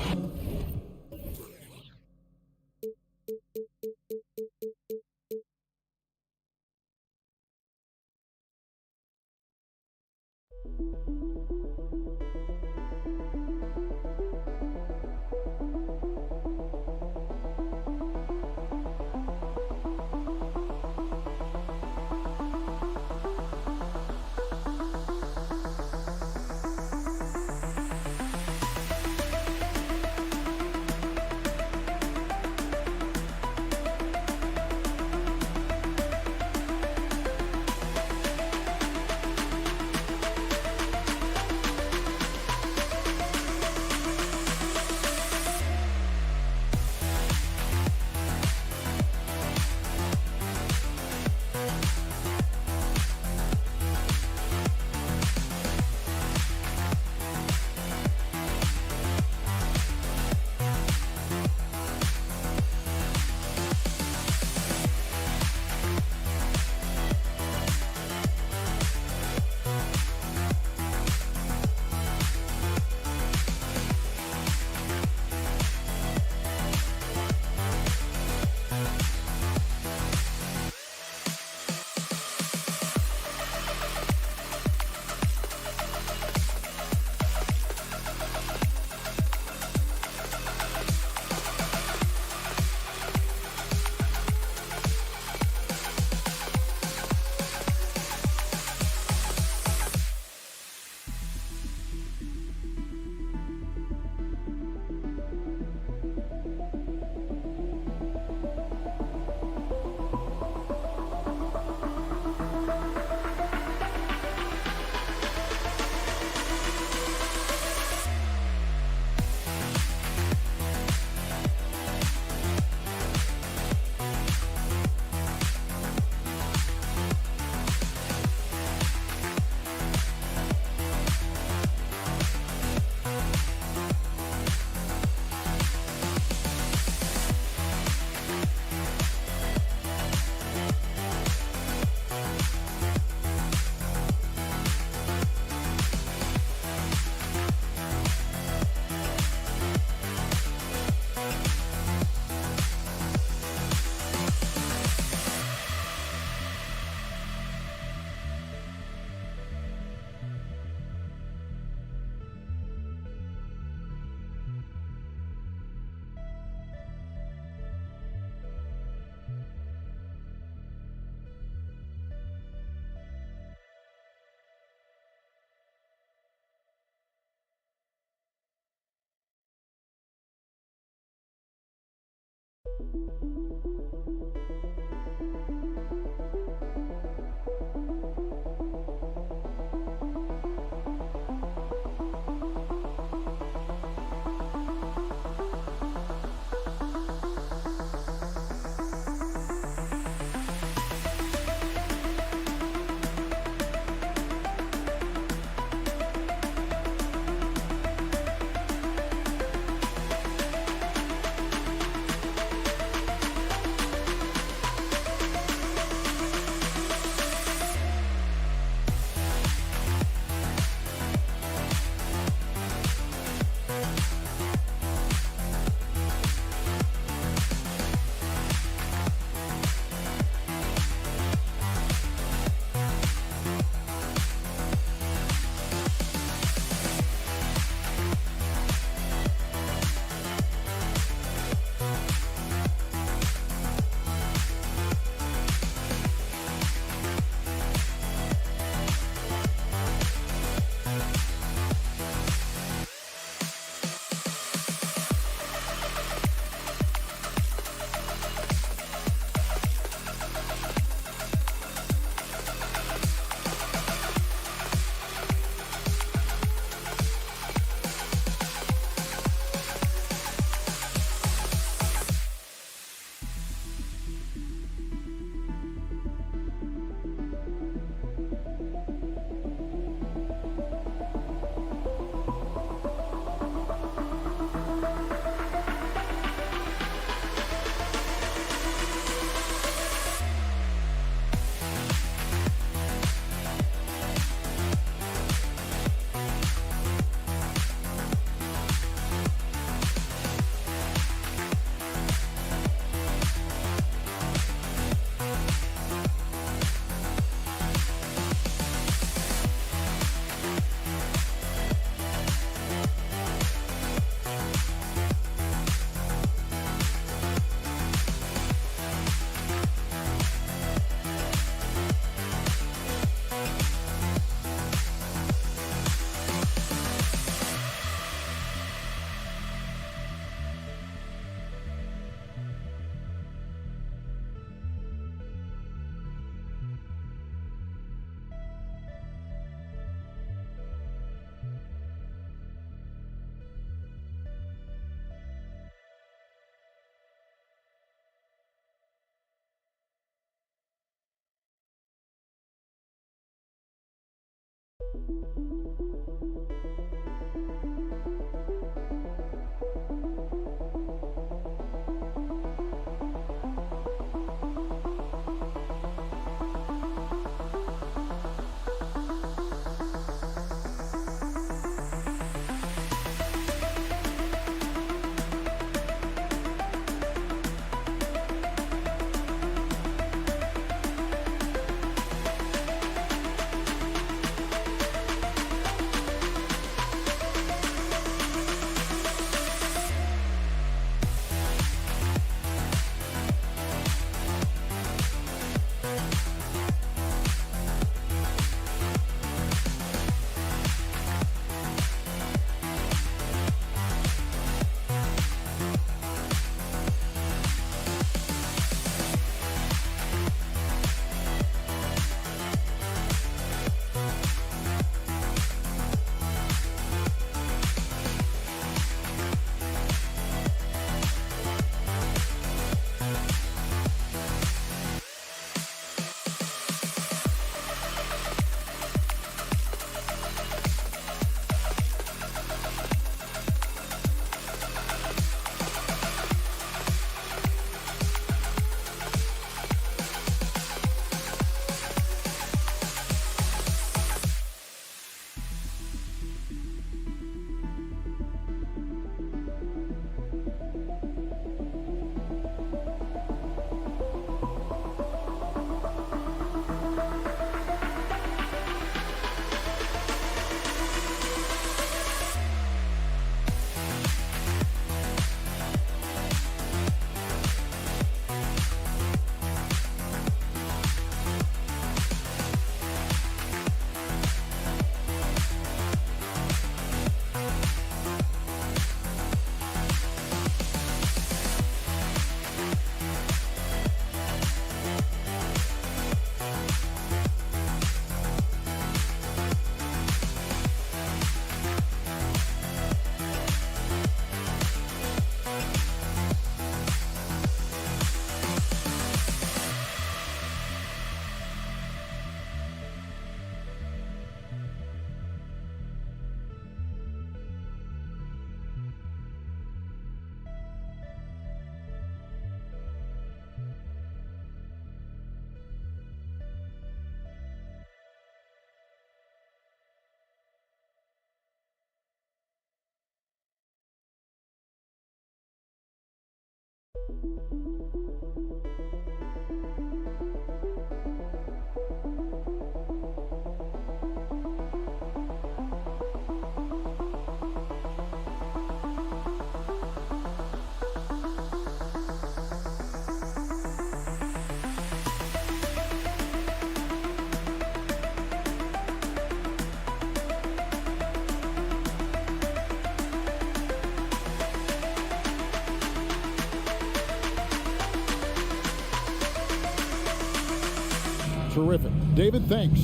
Terrific. David, thanks.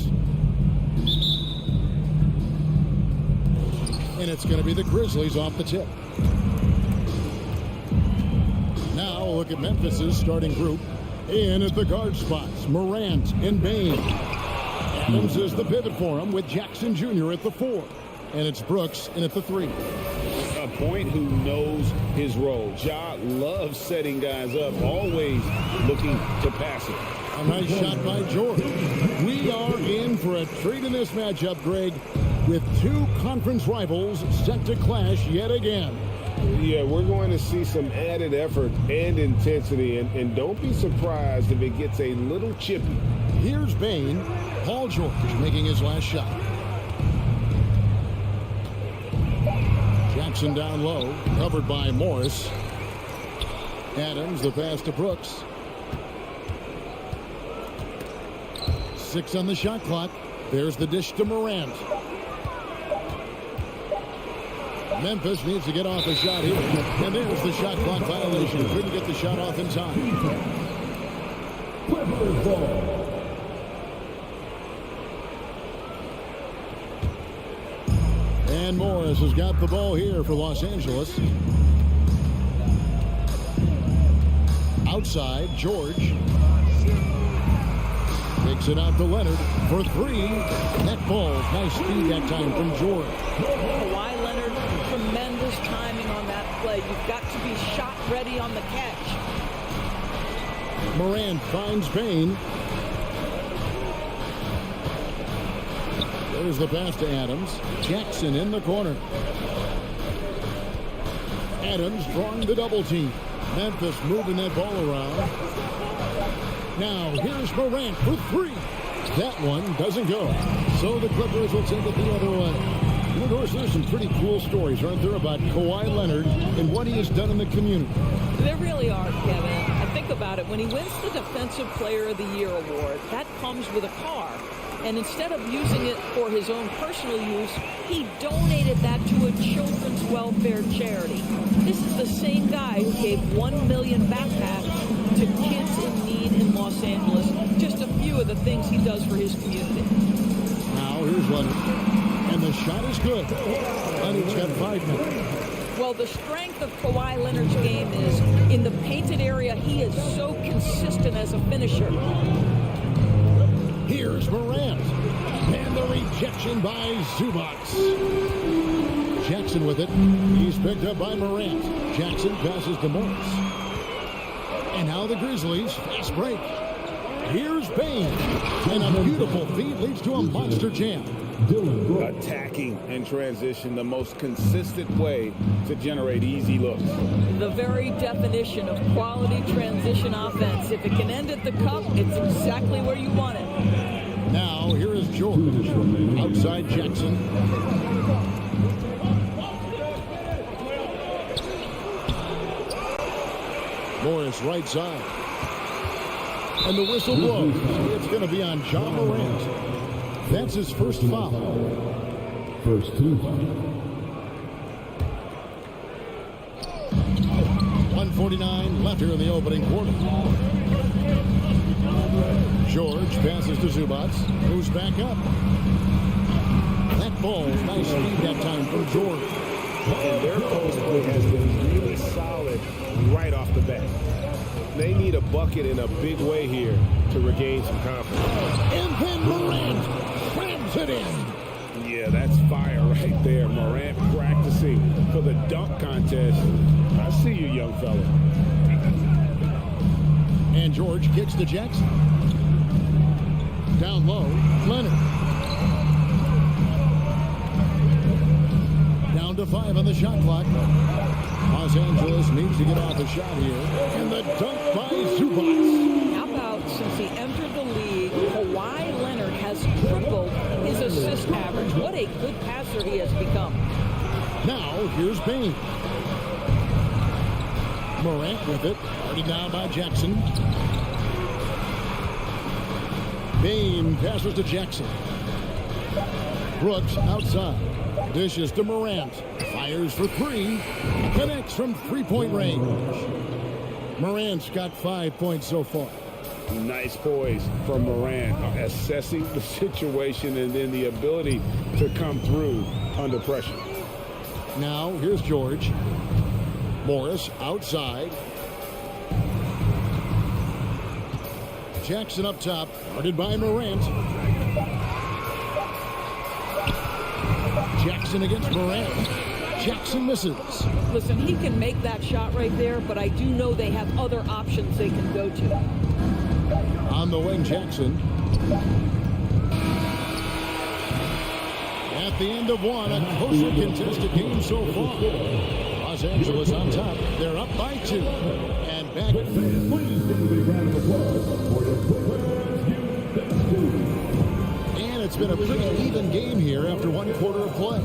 And it's going to be the Grizzlies off the tip. Now look at Memphis's starting group. In at the guard spots, Morant and Bain. Adams is the pivot for him with Jackson Jr. at the 4. And it's Brooks in at the 3. A point who knows his role. Ja loves setting guys up, always looking to pass it. A nice shot by George. We are in for a treat in this matchup, Greg, with two conference rivals set to clash yet again. Yeah, we're going to see some added effort and intensity, and don't be surprised if it gets a little chippy. Here's Bain. Paul George making his last shot. Jackson down low, covered by Morris. Adams, the pass to Brooks. 6 on the shot clock. There's the dish to Morant. Memphis needs to get off a shot here. And there's the shot clock violation. Couldn't get the shot off in time. And Morris has got the ball here for Los Angeles. Outside, George. Takes it out to Leonard for three. That ball, nice speed that time from George. Kawhi Leonard, tremendous timing on that play. You've got to be shot ready on the catch. Morant finds Payne. There's the pass to Adams. Jackson in the corner. Adams drawing the double team. Memphis moving that ball around. Now here's Morant for three. That one doesn't go. So the Clippers will take it the other way. Of course, there's some pretty cool stories, aren't there, about Kawhi Leonard and what he has done in the community. There really are, Kevin. I think about it. When he wins the Defensive Player of the Year award, that comes with a car. And instead of using it for his own personal use, he donated that to a children's welfare charity. This is the same guy who gave 1 million backpacks to kids in need in Los Angeles. Just a few of the things he does for his community. Now here's Leonard. And the shot is good. Leonard's got 5 minutes. Well, the strength of Kawhi Leonard's game is in the painted area. He is so consistent as a finisher. Here's Morant. And the rejection by Zubac. Jackson with it. He's picked up by Morant. Jackson passes to Morris. And now the Grizzlies. Fast break. Here's Payne. And a beautiful feed leads to a monster jam. Attacking and transition, the most consistent way to generate easy looks. The very definition of quality transition offense. If it can end at the cup, it's exactly where you want it. Now, here is George. Outside Jackson. Morris right side. And the whistle blows. It's going to be on John Morant. That's his first foul. First team. 1:49 left here in the opening quarter. George passes to Zubac, moves back up. That ball, nice speed that time from George. And their post play has been really solid right off the bat. They need a bucket in a big way here to regain some confidence. And then Morant slams it in. Yeah, that's fire right there. Morant practicing for the dunk contest. I see you, young fella. And George kicks to Jackson. Down low, Leonard. Down to 5 on the shot clock. Los Angeles needs to get off a shot here. And the dunk by Zubac. How about since he entered the league, Kawhi Leonard has tripled his assist average. What a good passer he has become. Now, here's Payne. Morant with it. Already down by Jackson. Payne passes to Jackson. Brooks outside. Dishes to Morant. Fires for three. Connects from three-point range. Morant's got 5 points so far. Nice poise from Morant, assessing the situation and then the ability to come through under pressure. Now, here's George. Morris outside. Jackson up top, guarded by Morant. Jackson against Morant. Jackson misses. Listen, he can make that shot right there, but I do know they have other options they can go to. On the wing, Jackson. At the end of one, a closer contested game so far. Los Angeles on top. They're up by 2. And back. And it's been a pretty even game here after 1 quarter of play.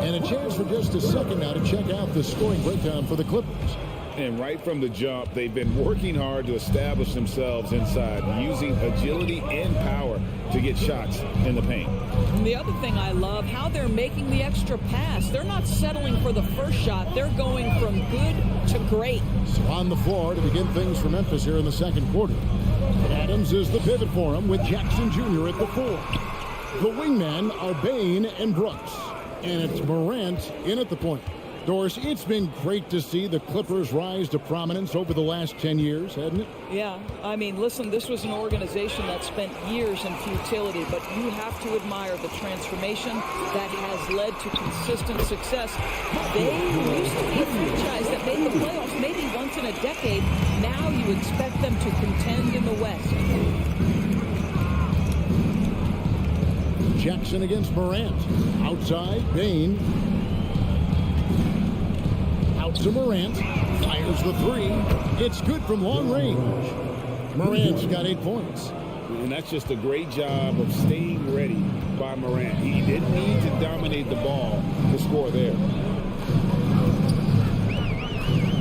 And a chance for just a second now to check out the scoring breakdown for the Clippers. And right from the jump, they've been working hard to establish themselves inside, using agility and power to get shots in the paint. And the other thing I love, how they're making the extra pass. They're not settling for the first shot. They're going from good to great. So on the floor to begin things for Memphis here in the second quarter. Adams is the pivot for him with Jackson Jr. at the 4. The wingmen are Bain and Brooks. And it's Morant in at the point. Doris, it's been great to see the Clippers rise to prominence over the last 10 years, hasn't it? Yeah, I mean, listen, this was an organization that spent years in futility, but you have to admire the transformation that has led to consistent success. They used to be a franchise that made the playoffs maybe once in a decade. Now you expect them to contend in the West. Jackson against Morant. Outside, Bain. Out to Morant. Fires the three. It's good from long range. Morant's got 8 points. And that's just a great job of staying ready by Morant. He didn't need to dominate the ball to score there.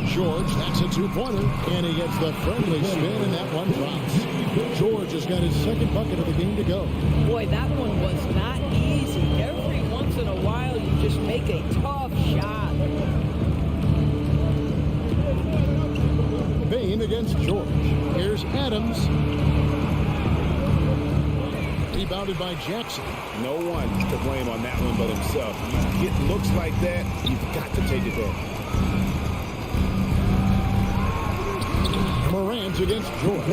George, that's a 2-pointer. And he gets the friendly spin, and that one drops. George has got his second bucket of the game to go. Boy, that one was not easy. Every once in a while, you just make a tough shot. Bain against George. Here's Adams. Rebounded by Jackson. No one to blame on that one but himself. You get looks like that, you've got to take it there. Morant against George.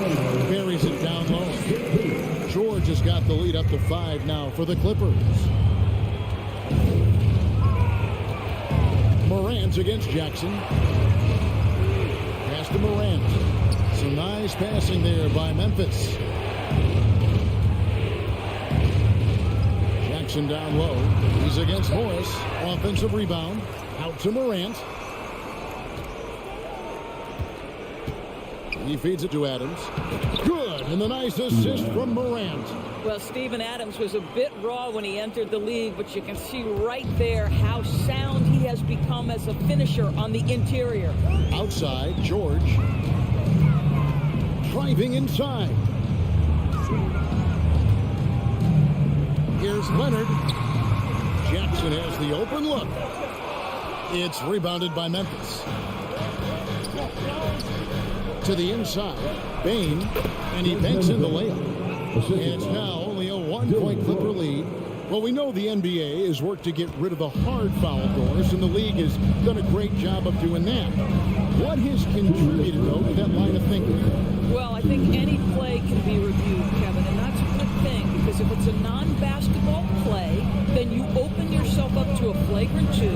Buries it down low. George has got the lead up to 5 now for the Clippers. Morant against Jackson. Pass to Morant. Some nice passing there by Memphis. Jackson down low. He's against Morris. Offensive rebound. Out to Morant. He feeds it to Adams. Good, and the nice assist from Morant. Well, Steven Adams was a bit raw when he entered the league, but you can see right there how sound he has become as a finisher on the interior. Outside, George. Driving inside. Here's Leonard. Jackson has the open look. It's rebounded by Memphis. To the inside, Bain, and he banks in the layup. And it's now only a 1-point Clipper lead. Well, we know the NBA has worked to get rid of the hard foul doors, and the league has done a great job of doing that. What has contributed, though, to that line of thinking? Well, I think any play can be reviewed, Kevin, and that's a good thing, because if it's a non-basketball play, then you open yourself up to a flagrant 2.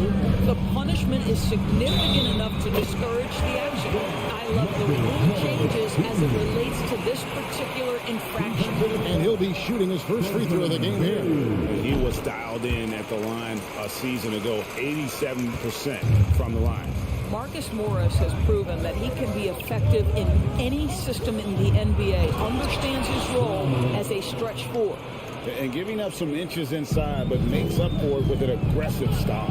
The punishment is significant enough to discourage the action. I love the rule changes as it relates to this particular infraction. And he'll be shooting his first free throw of the game here. He was dialed in at the line a season ago, 87% from the line. Marcus Morris has proven that he can be effective in any system in the NBA, understands his role as a stretch 4. And giving up some inches inside, but makes up for it with an aggressive stop.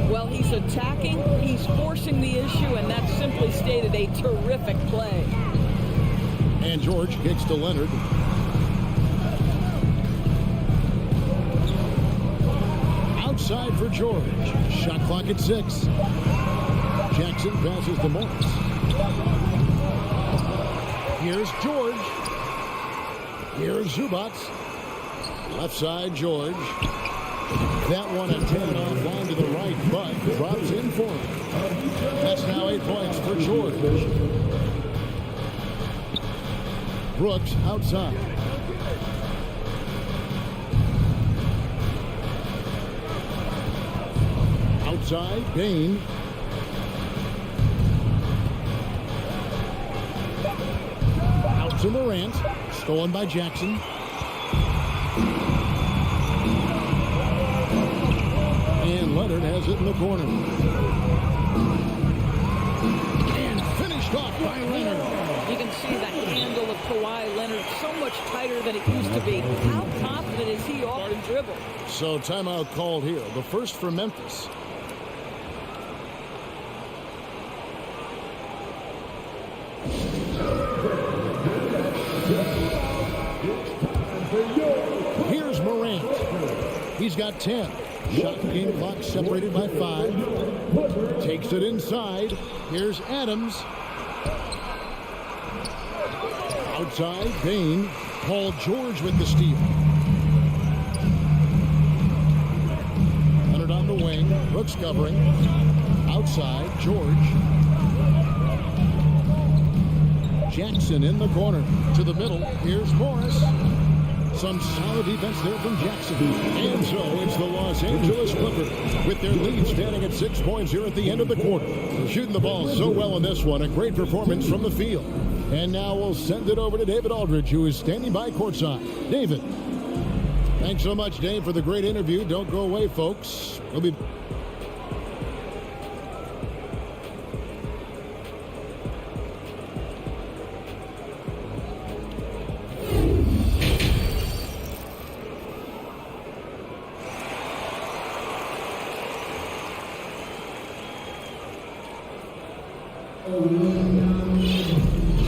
Well, he's attacking, he's forcing the issue, and that's simply stated a terrific play. And George kicks to Leonard. Outside for George. Shot clock at 6. Jackson passes to Morris. Here's George. Here's Zubats. Left side, George. That one attempted offline to the right, but drops in for him. That's now 8 points for George. Brooks outside. Outside, Bain. Out to Morant. Stolen by Jackson. And Leonard has it in the corner. And finished off by Leonard. You can see the handle of Kawhi Leonard so much tighter than it used to be. How confident is he off the dribble? So timeout called here. The first for Memphis. Here's Morant. He's got 10. Shot game clock separated by 5. Takes it inside. Here's Adams. Outside, Bain. Paul George with the steal. Leonard on the wing. Brooks covering. Outside, George. Jackson in the corner. To the middle. Here's Morris. Some solid defense there from Jackson. And so it's the Los Angeles Clippers with their lead standing at 6 points here at the end of the quarter. Shooting the ball so well in this one. A great performance from the field. And now we'll send it over to David Aldridge, who is standing by courtside. David. Thanks so much, Dave, for the great interview. Don't go away, folks. We'll be...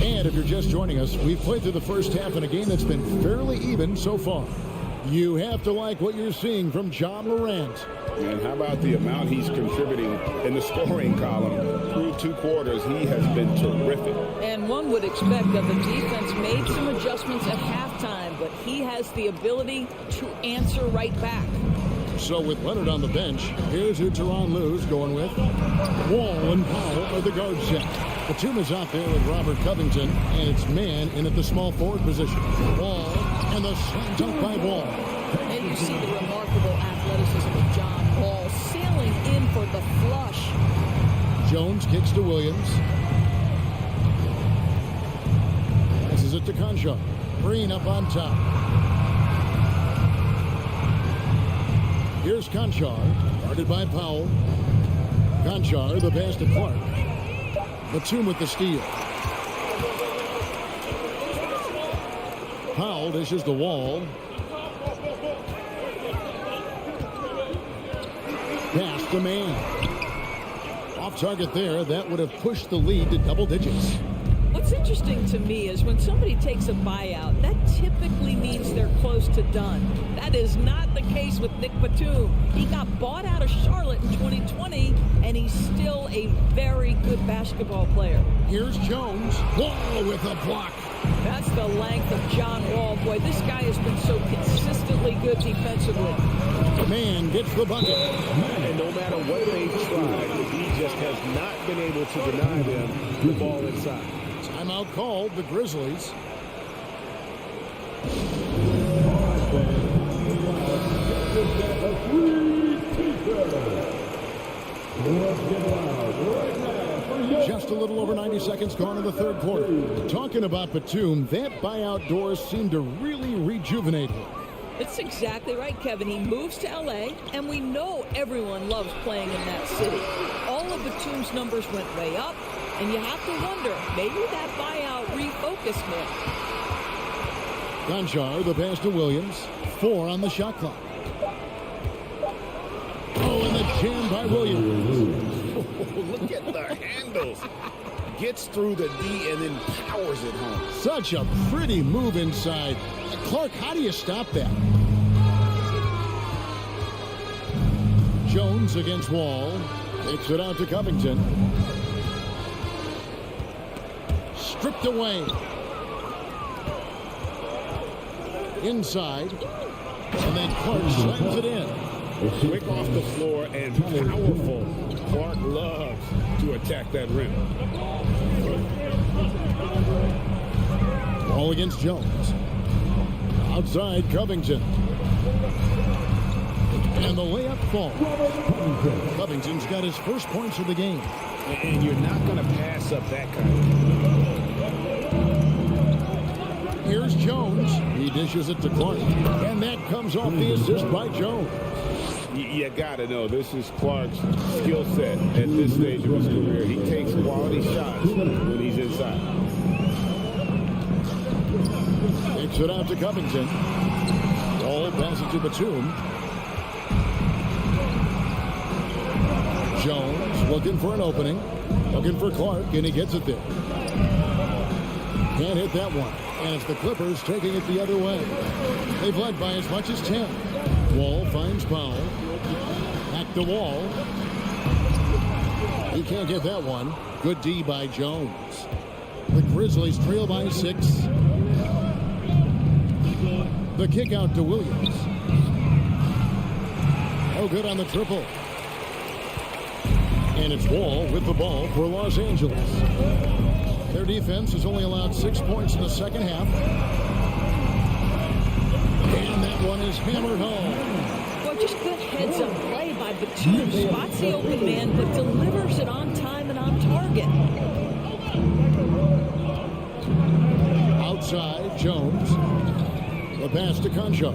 And if you're just joining us, we've played through the first half in a game that's been fairly even so far. You have to like what you're seeing from John Morant. And how about the amount he's contributing in the scoring column? Through 2 quarters, he has been terrific. And one would expect that the defense made some adjustments at halftime, but he has the ability to answer right back. So with Leonard on the bench, here's who Lu's going with. Wall and Powell are the guard set. Batum is out there with Robert Covington, and it's man in at the small forward position. Wall, and the slam dunk by Wall. And you see the remarkable athleticism of John Wall sailing in for the flush. Jones kicks to Williams. Passes it to Conchar. Green up on top. Here's Conchar, guarded by Powell. Conchar, the pass to Clark. Batum with the steal. Powell dishes the Wall. Pass to man. Off target there. That would have pushed the lead to double digits. What's interesting to me is when somebody takes a buyout, that typically means they're close to done. That is not the case with Nick Batum. He got bought out of Charlotte in 2020, and he's still a very good basketball player. Here's Jones. Wall with a block. That's the length of John Wall. Boy, this guy has been so consistently good defensively. Man gets the bucket. And no matter what they've tried, he just has not been able to deny them the ball inside. Timeout called, the Grizzlies. Just a little over 90 seconds gone in the third quarter. Talking about Batum, that buyout doors seem to really rejuvenate him. That's exactly right, Kevin. He moves to L.A., and we know everyone loves playing in that city. All of Batum's numbers went way up, and you have to wonder, maybe that buyout refocused him. Conchar, the pass to Williams. 4 on the shot clock. Oh, and the jam by Williams. Look at the handles. Gets through the D and then powers it home. Such a pretty move inside. Clark, how do you stop that? Jones against Wall. Takes it out to Covington. Stripped away. Inside. And then Clark slams it in. Quick off the floor and powerful. Clark loves to attack that rim. Ball against Jones. Outside, Covington. And the layup falls. Covington's got his first points of the game. And you're not going to pass up that kind of thing. Here's Jones. He dishes it to Clark. And that comes off the assist by Jones. You got to know, this is Clark's skill set at this stage of his career. He takes quality shots when he's inside. Takes it out to Covington. Ball passes to Batum. Jones looking for an opening. Looking for Clark, and he gets it there. Can't hit that one. And it's the Clippers taking it the other way. They've led by as much as 10. Wall finds Powell. Back to Wall. He can't get that one. Good D by Jones. The Grizzlies trail by 6. The kick out to Williams. Oh, good on the triple. And it's Wall with the ball for Los Angeles. Their defense has only allowed 6 points in the second half. And that one is hammered home. Well, just good heads-up play by Batum. Spots the open man, but delivers it on time and on target. Outside, Jones. The pass to Concho.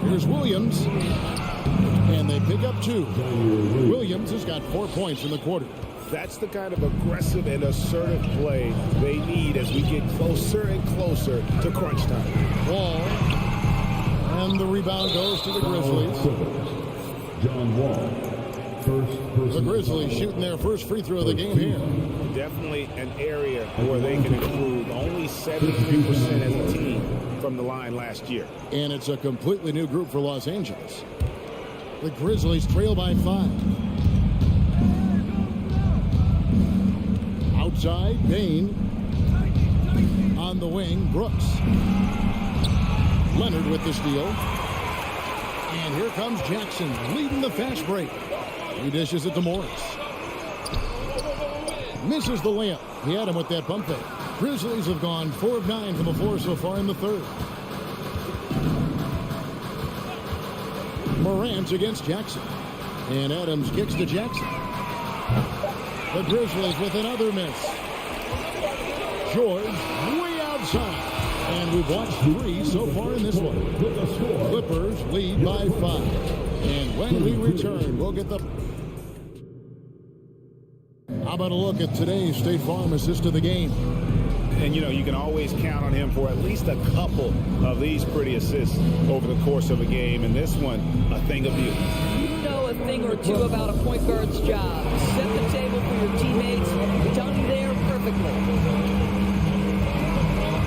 Here's Williams. And they pick up 2. Williams has got 4 points in the quarter. That's the kind of aggressive and assertive play they need as we get closer and closer to crunch time. Wall. And the rebound goes to the Grizzlies. John Wall. The Grizzlies shooting their first free throw of the game here. Definitely an area where they can improve. Only 73% as a team from the line last year. And it's a completely new group for Los Angeles. The Grizzlies trail by 5. Outside, Bain. On the wing, Brooks. Leonard with the steal. And here comes Jackson leading the fast break. He dishes it to Morris. Misses the layup. He had him with that pump fake. Grizzlies have gone 4 of 9 from the floor so far in the third. Morant against Jackson. And Adams kicks to Jackson. The Grizzlies with another miss. George way outside. And we've watched 3 so far in this one. Clippers lead by 5. And when we return, we'll get the... How about a look at today's State Farm assist of the game? And, you know, you can always count on him for at least a couple of these pretty assists over the course of a game. And this one, a thing of beauty. You know a thing or two about a point guard's job. Set the table for your teammates. Done there perfectly.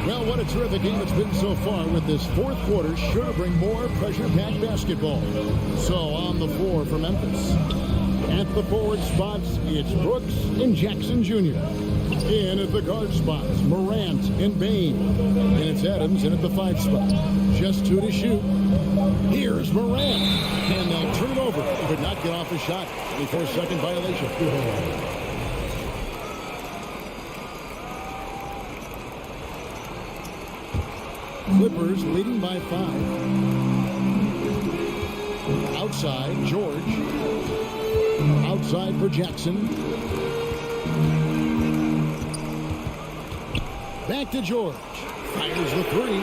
Well, what a terrific game it's been so far, with this fourth quarter sure to bring more pressure-packed basketball. So on the floor for Memphis. At the forward spots, it's Brooks and Jackson Jr. In at the guard spots, Morant and Bain. And it's Adams in at the 5 spot. Just 2 to shoot. Here's Morant. And they'll turn it over. Could not get off a shot before second violation. Clippers leading by 5. Outside, George. Outside for Jackson. Back to George. Fires the 3.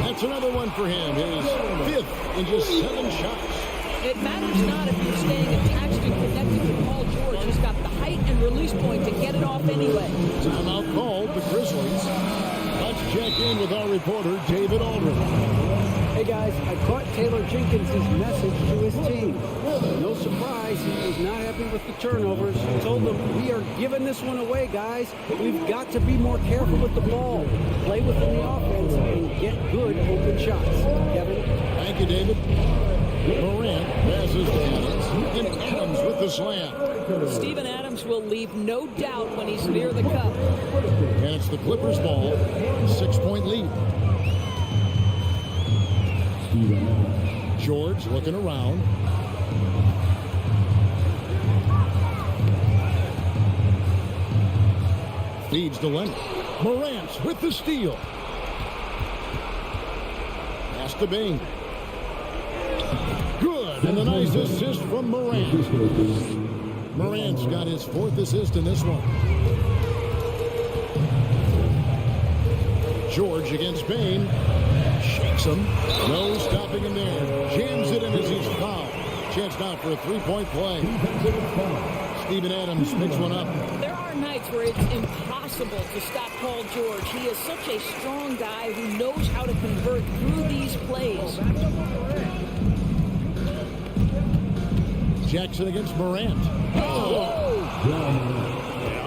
That's another one for him. His 5th in just 7 shots. It matters not if you're staying attached and connected to Paul George. He's got the height and release point to get it off anyway. Timeout called, the Grizzlies. Let's check in with our reporter, David Aldridge. Hey guys, I caught Taylor Jenkins' message to his team. No surprise, he was not happy with the turnovers. He told them, we are giving this one away, guys. We've got to be more careful with the ball. Play within the offense and get good open shots. Kevin? Thank you, David. Morant passes to Adams, and Adams with the slam. Steven Adams will leave no doubt when he's near the cup. And it's the Clippers' ball. 6-point lead. George looking around. Feeds to Leonard. Morant with the steal. Pass to Bain. Good, and a nice assist from Morant. Morant's got his 4th assist in this one. George against Bain. Shakes him. No stopping him there. Jams it in as he's fouled. Chance now for a 3-point play. Steven Adams picks one up. There are nights where it's impossible to stop Paul George. He is such a strong guy who knows how to convert through these plays. Jackson against Morant.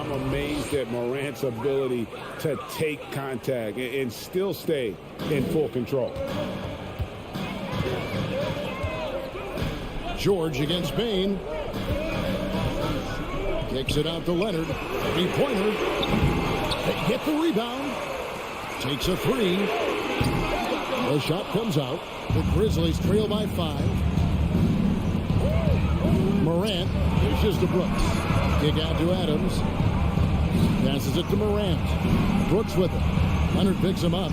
I'm amazed at Morant's ability to take contact and still stay in full control. George against Bain. Kicks it out to Leonard. 3-pointer. They get the rebound. Takes a 3. The shot comes out. The Grizzlies trail by 5. Morant dishes to Brooks. Kick out to Adams. Passes it to Morant. Brooks with it. Leonard picks him up.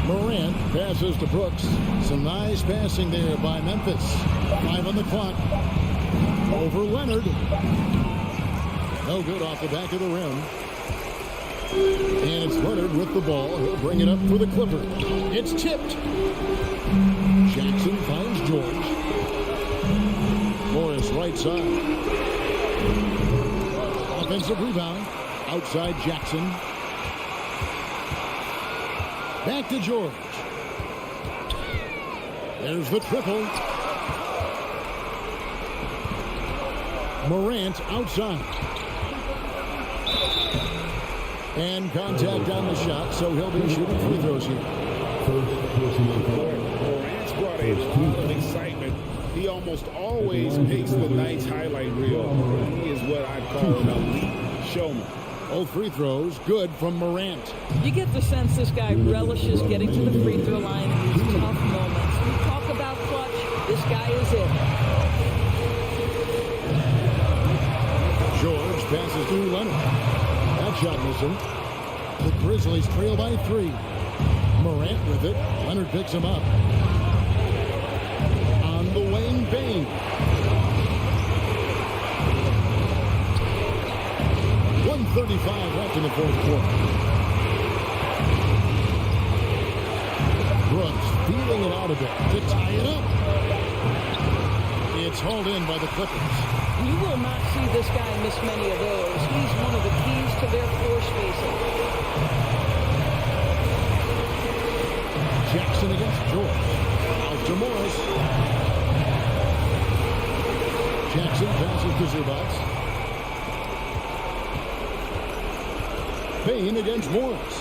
Morant passes to Brooks. Some nice passing there by Memphis. 5 on the clock. Over Leonard. No good off the back of the rim. And it's Leonard with the ball. He'll bring it up for the Clippers. It's tipped. Jackson finds George. Morris right side. Offensive rebound. Outside Jackson. Back to George. There's the triple. Morant outside. And contact on the shot, so he'll be shooting free throws here. Morant's brought a lot of excitement. He almost always makes the night's highlight reel. He is what I call an elite showman. Both free throws good from Morant. You get the sense this guy relishes getting to the free throw line in these tough moments. We talk about clutch. This guy is it. George passes to Leonard. That shot missing. The Grizzlies trail by 3. Morant with it. Leonard picks him up. On the wing, Bane. 1:35 left in the fourth quarter. Brooks feeling it out a bit to tie it up. It's hauled in by the Clippers. You will not see this guy miss many of those. He's one of the keys to their floor spacing. Jackson against George. Out to Morris. Jackson passes to Zubac. Bane against Morris.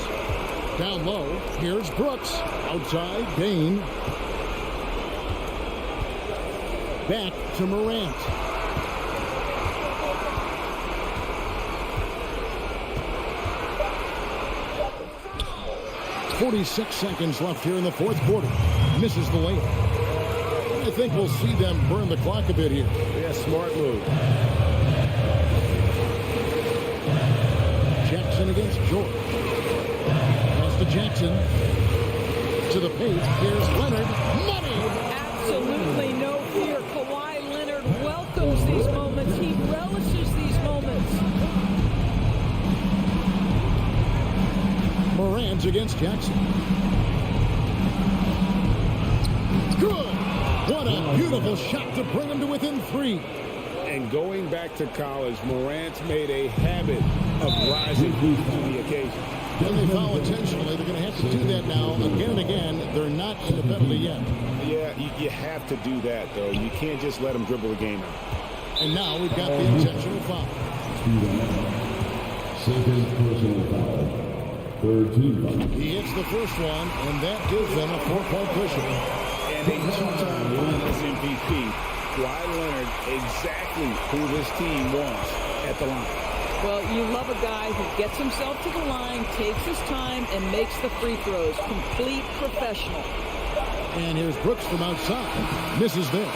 Down low, here's Brooks. Outside, Bane. Back to Morant. .46 seconds left here in the fourth quarter. Misses the layup. I think we'll see them burn the clock a bit here. Yeah, smart move. Jackson against George. Pass to Jackson. To the paint. Here's Leonard. Money! Absolutely no fear. Kawhi Leonard welcomes these moments. He relishes these moments. Morant against Jackson. Good! What a beautiful shot to bring him to within 3. And going back to college, Morant's made a habit of rising to the occasion. When they foul intentionally, they're going to have to do that now again and again. They're not in the penalty yet. Yeah, you have to do that, though. You can't just let them dribble the game out. And now we've got the intentional foul. Second personal foul. Third team foul. He hits the first one, and that gives them a 4-point cushion. And a two-time Finals MVP. Kawhi Leonard, exactly who this team wants at the line. Well, you love a guy who gets himself to the line, takes his time, and makes the free throws. Complete professional. And here's Brooks from outside. Misses there.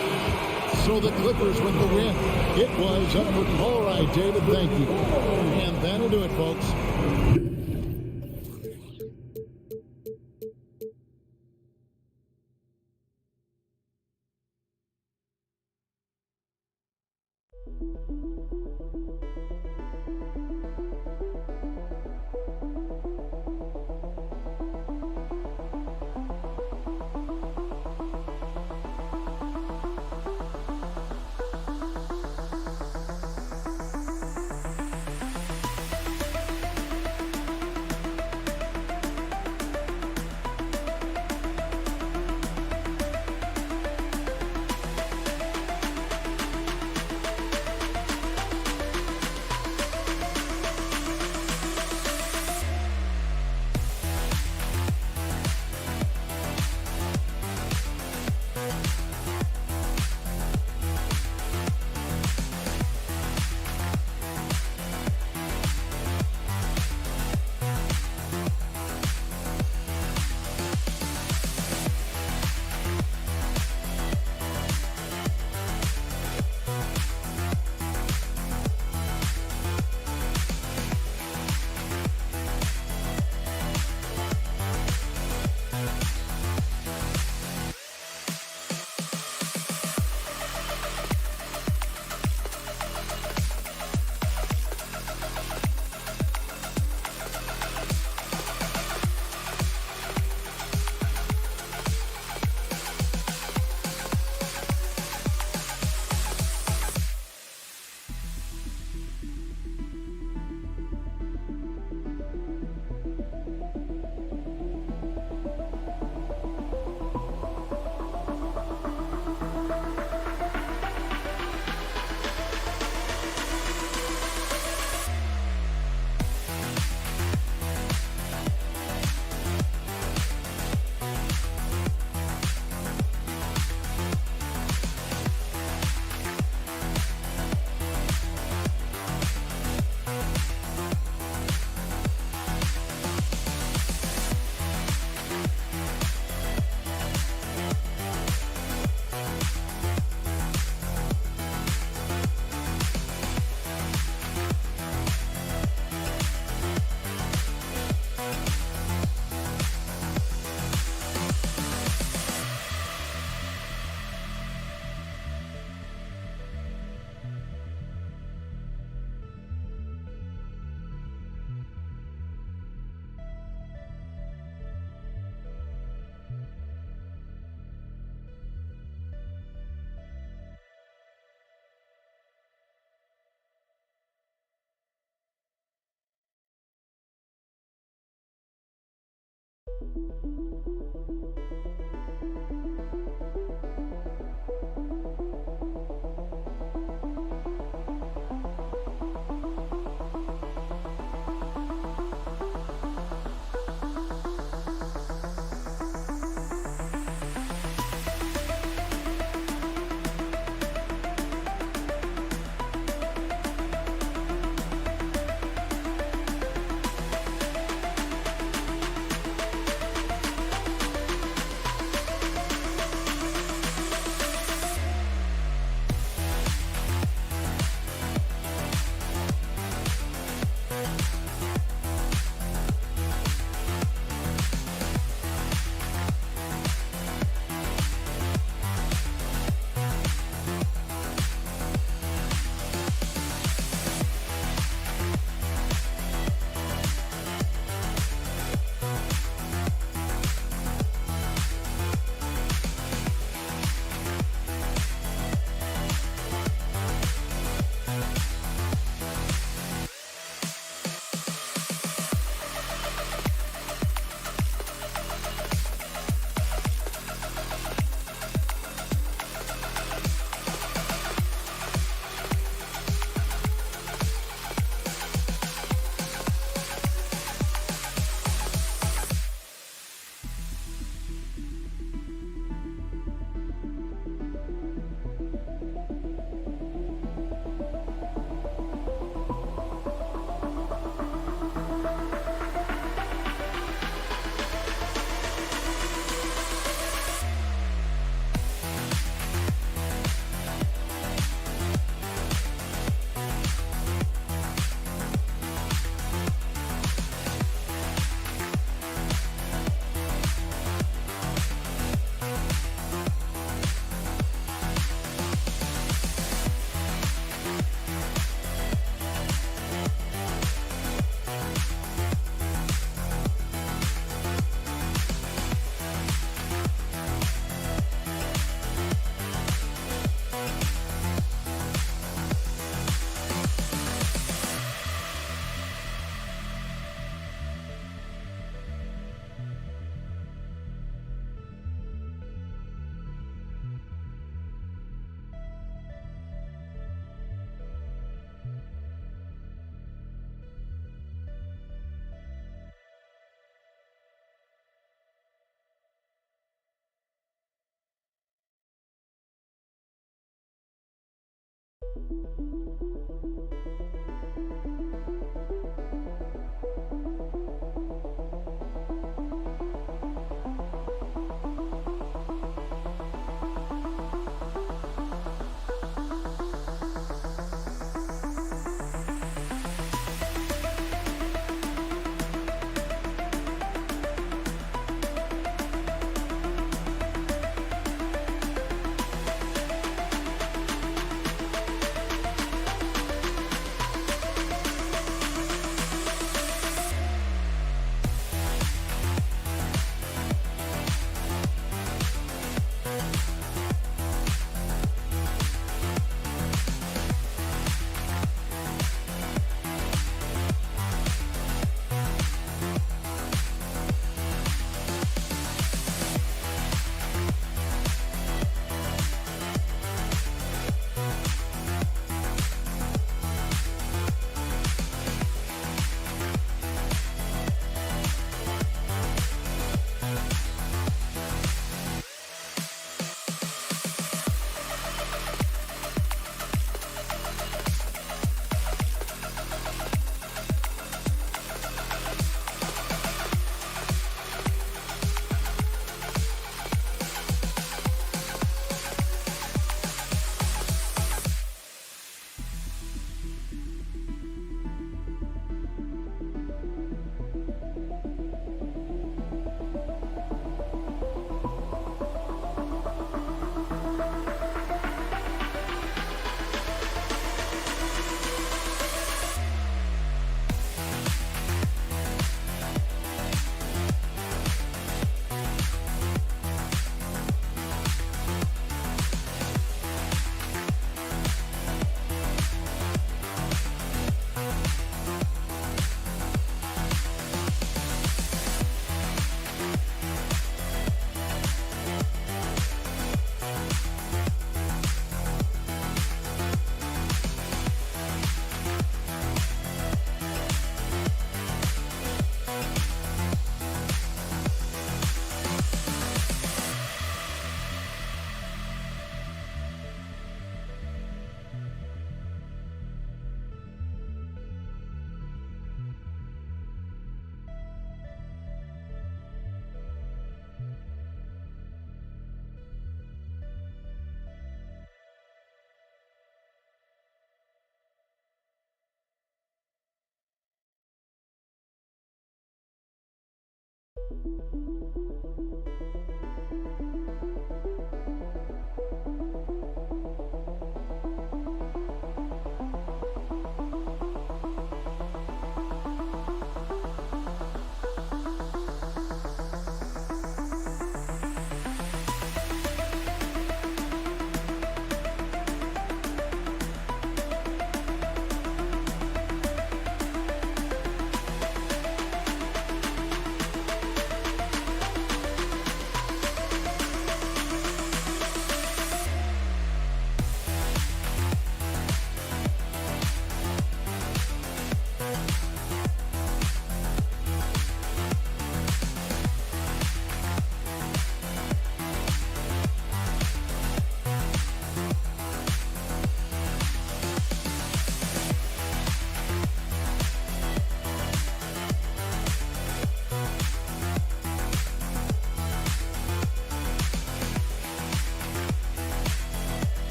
So the Clippers win the win. It was up for all right, David. Thank you. And that'll do it, folks.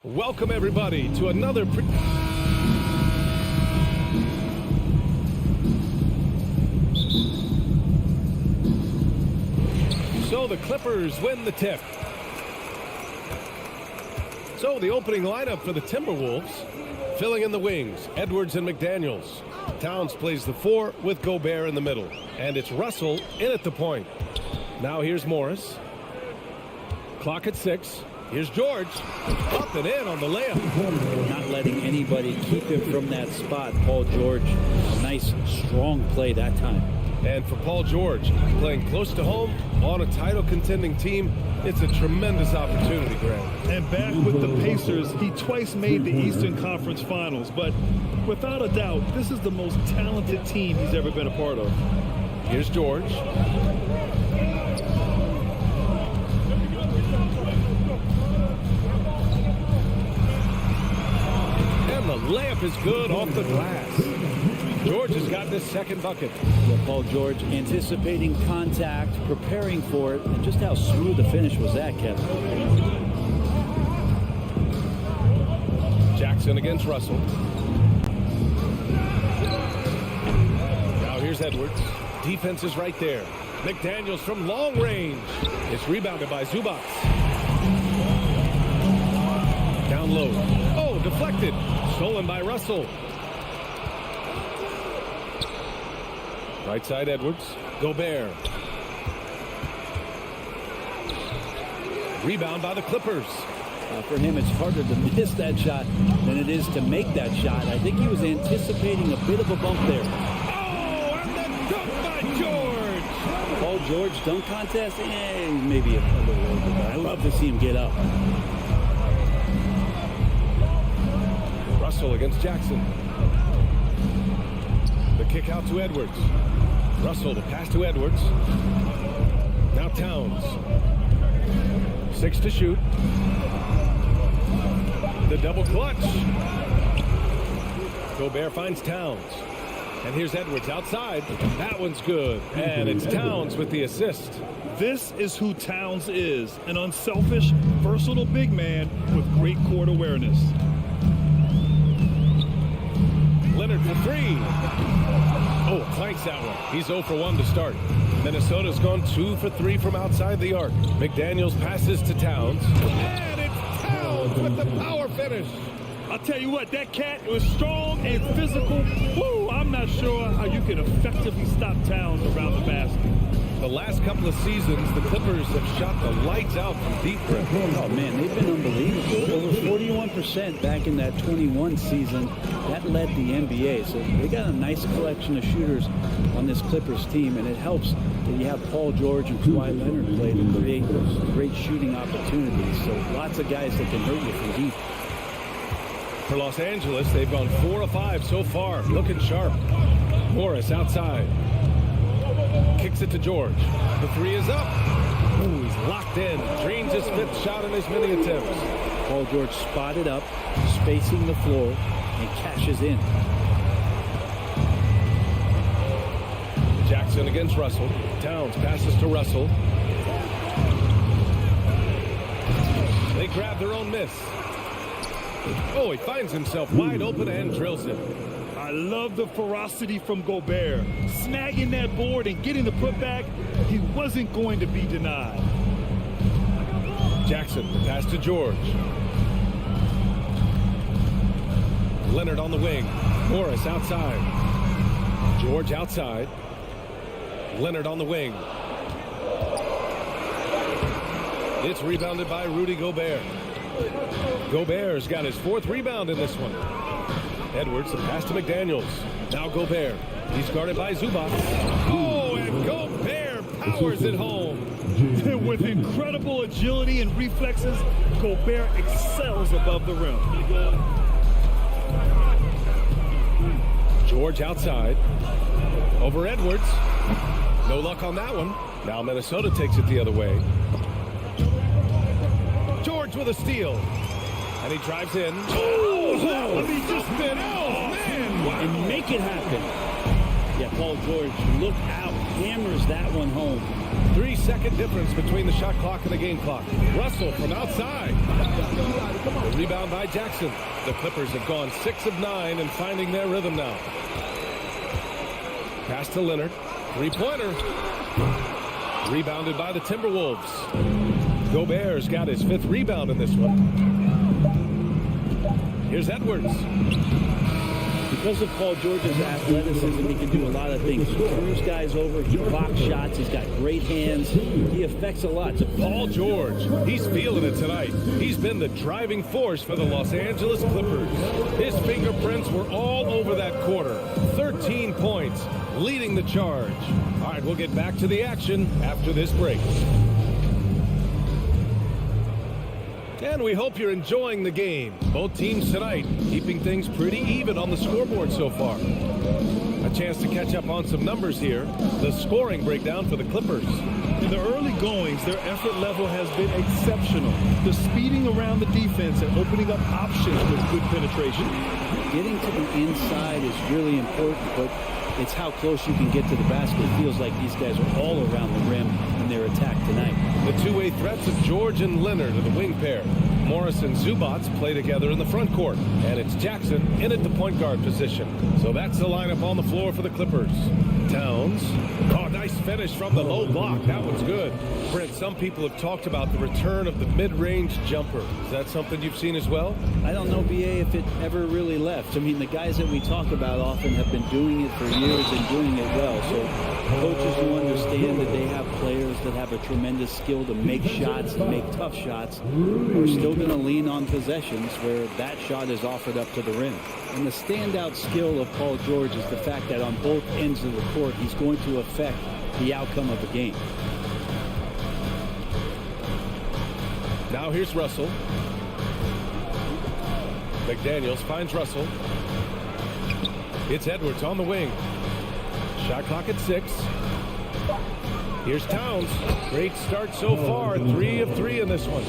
Welcome, everybody, to another... So the Clippers win the tip. So the opening lineup for the Timberwolves, filling in the wings, Edwards and McDaniels. Towns plays the 4 with Gobert in the middle. And it's Russell in at the point. Now here's Morris. Clock at 6. Here's George, up and in on the layup. Not letting anybody keep him from that spot. Paul George, a nice, strong play that time. And for Paul George, playing close to home on a title-contending team, it's a tremendous opportunity, Graham. And back with the Pacers, he twice made the Eastern Conference Finals. But without a doubt, this is the most talented team he's ever been a part of. Here's George. The layup is good off the glass. George has got this second bucket. Yeah, Paul George anticipating contact, preparing for it, and just how smooth the finish was that, Kevin. Jackson against Russell. Now here's Edwards. Defense is right there. McDaniels from long range. It's rebounded by Zubac. Down low. Oh, deflected. Stolen by Russell. Right side Edwards. Gobert. Rebound by the Clippers. For him, it's harder to miss that shot than it is to make that shot. I think he was anticipating a bit of a bump there. Oh, and the dunk by George. Paul George dunk contest? Maybe a little over, but I love to see him get up. Russell against Jackson. The kick out to Edwards. Russell, the pass to Edwards. Now Towns. 6 to shoot. The double clutch. Gobert finds Towns. And here's Edwards outside. That one's good. And it's Towns with the assist. This is who Towns is. An unselfish, versatile big man with great court awareness. Leonard for 3. Oh, clanks that one. He's 0 for 1 to start. Minnesota's gone 2 for 3 from outside the arc. McDaniels passes to Towns. And it's Towns with the power finish. I'll tell you what, that cat was strong and physical. Woo, I'm not sure how you can effectively stop Towns around the basket. The last couple of seasons, the Clippers have shot the lights out from deep, Brett. Oh, man, they've been unbelievable. Over 41% back in that 21 season. That led the NBA. So they got a nice collection of shooters on this Clippers team, and it helps that you have Paul George and Kawhi Leonard play to create great shooting opportunities. So lots of guys that can hurt you from deep. For Los Angeles, they've gone 4 of 5 so far. Looking sharp. Morris outside. Kicks it to George. The three is up. Ooh, he's locked in. Dreams his 5th shot in as many attempts. Paul George spotted up, spacing the floor, and cashes in. Jackson against Russell. Towns passes to Russell. They grab their own miss. Oh, he finds himself wide open and drills it. I love the ferocity from Gobert. Snagging that board and getting the putback, he wasn't going to be denied. Jackson, pass to George. Leonard on the wing. Morris outside. George outside. Leonard on the wing. It's rebounded by Rudy Gobert. Gobert's got his 4th rebound in this one. Edwards, the pass to McDaniels. Now Gobert. He's guarded by Zubac. Oh, and Gobert powers it home. With incredible agility and reflexes, Gobert excels above the rim. George outside. Over Edwards. No luck on that one. Now Minnesota takes it the other way. George with a steal. And he drives in. Oh, I mean, just man. Oh, man. Wow. And make it happen. Yeah, Paul George, look out. Hammers that one home. 3-second difference between the shot clock and the game clock. Russell from outside. The rebound by Jackson. The Clippers have gone 6 of 9 and finding their rhythm now. Pass to Leonard. 3-pointer. Rebounded by the Timberwolves. Gobert's got his 5th rebound in this one. Here's Edwards. Because of Paul George's athleticism, he can do a lot of things. He screws guys over. He blocks shots. He's got great hands. He affects a lot. Paul George, he's feeling it tonight. He's been the driving force for the Los Angeles Clippers. His fingerprints were all over that quarter. 13 points, leading the charge. All right, we'll get back to the action after this break. And we hope you're enjoying the game. Both teams tonight keeping things pretty even on the scoreboard so far. A chance to catch up on some numbers here. The scoring breakdown for the Clippers. In the early goings, their effort level has been exceptional. The speeding around the defense and opening up options with good penetration. Getting to the inside is really important, but it's how close you can get to the basket. It feels like these guys are all around the rim in their attack tonight. The two-way threats of George and Leonard are the wing pair. Morris and Zubac play together in the front court. And it's Jackson in at the point guard position. So that's the lineup on the floor for the Clippers. Towns. Oh, nice finish from the low block. That one's good. Brent, some people have talked about the return of the mid-range jumper. Is that something you've seen as well? I don't know, BA, if it ever really left. I mean, the guys that we talk about often have been doing it for years and doing it well. So coaches who understand that they have players that have a tremendous skill to make shots, to make tough shots, are still going to lean on possessions where that shot is offered up to the rim. And the standout skill of Paul George is the fact that on both ends of the court, he's going to affect the outcome of the game. Now here's Russell. McDaniels finds Russell. It's Edwards on the wing. Shot clock at 6. Here's Towns. Great start so far. 3 of 3 in this one.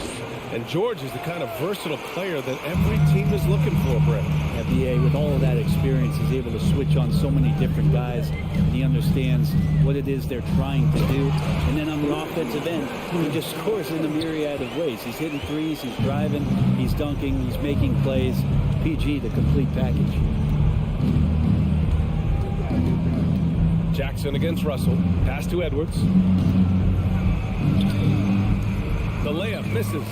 And George is the kind of versatile player that every team is looking for, Brett. FBA, with all of that experience, is able to switch on so many different guys. He understands what it is they're trying to do. And then on the offensive end, he just scores in a myriad of ways. He's hitting threes, he's driving, he's dunking, he's making plays. PG, the complete package. Jackson against Russell. Pass to Edwards. The layup misses.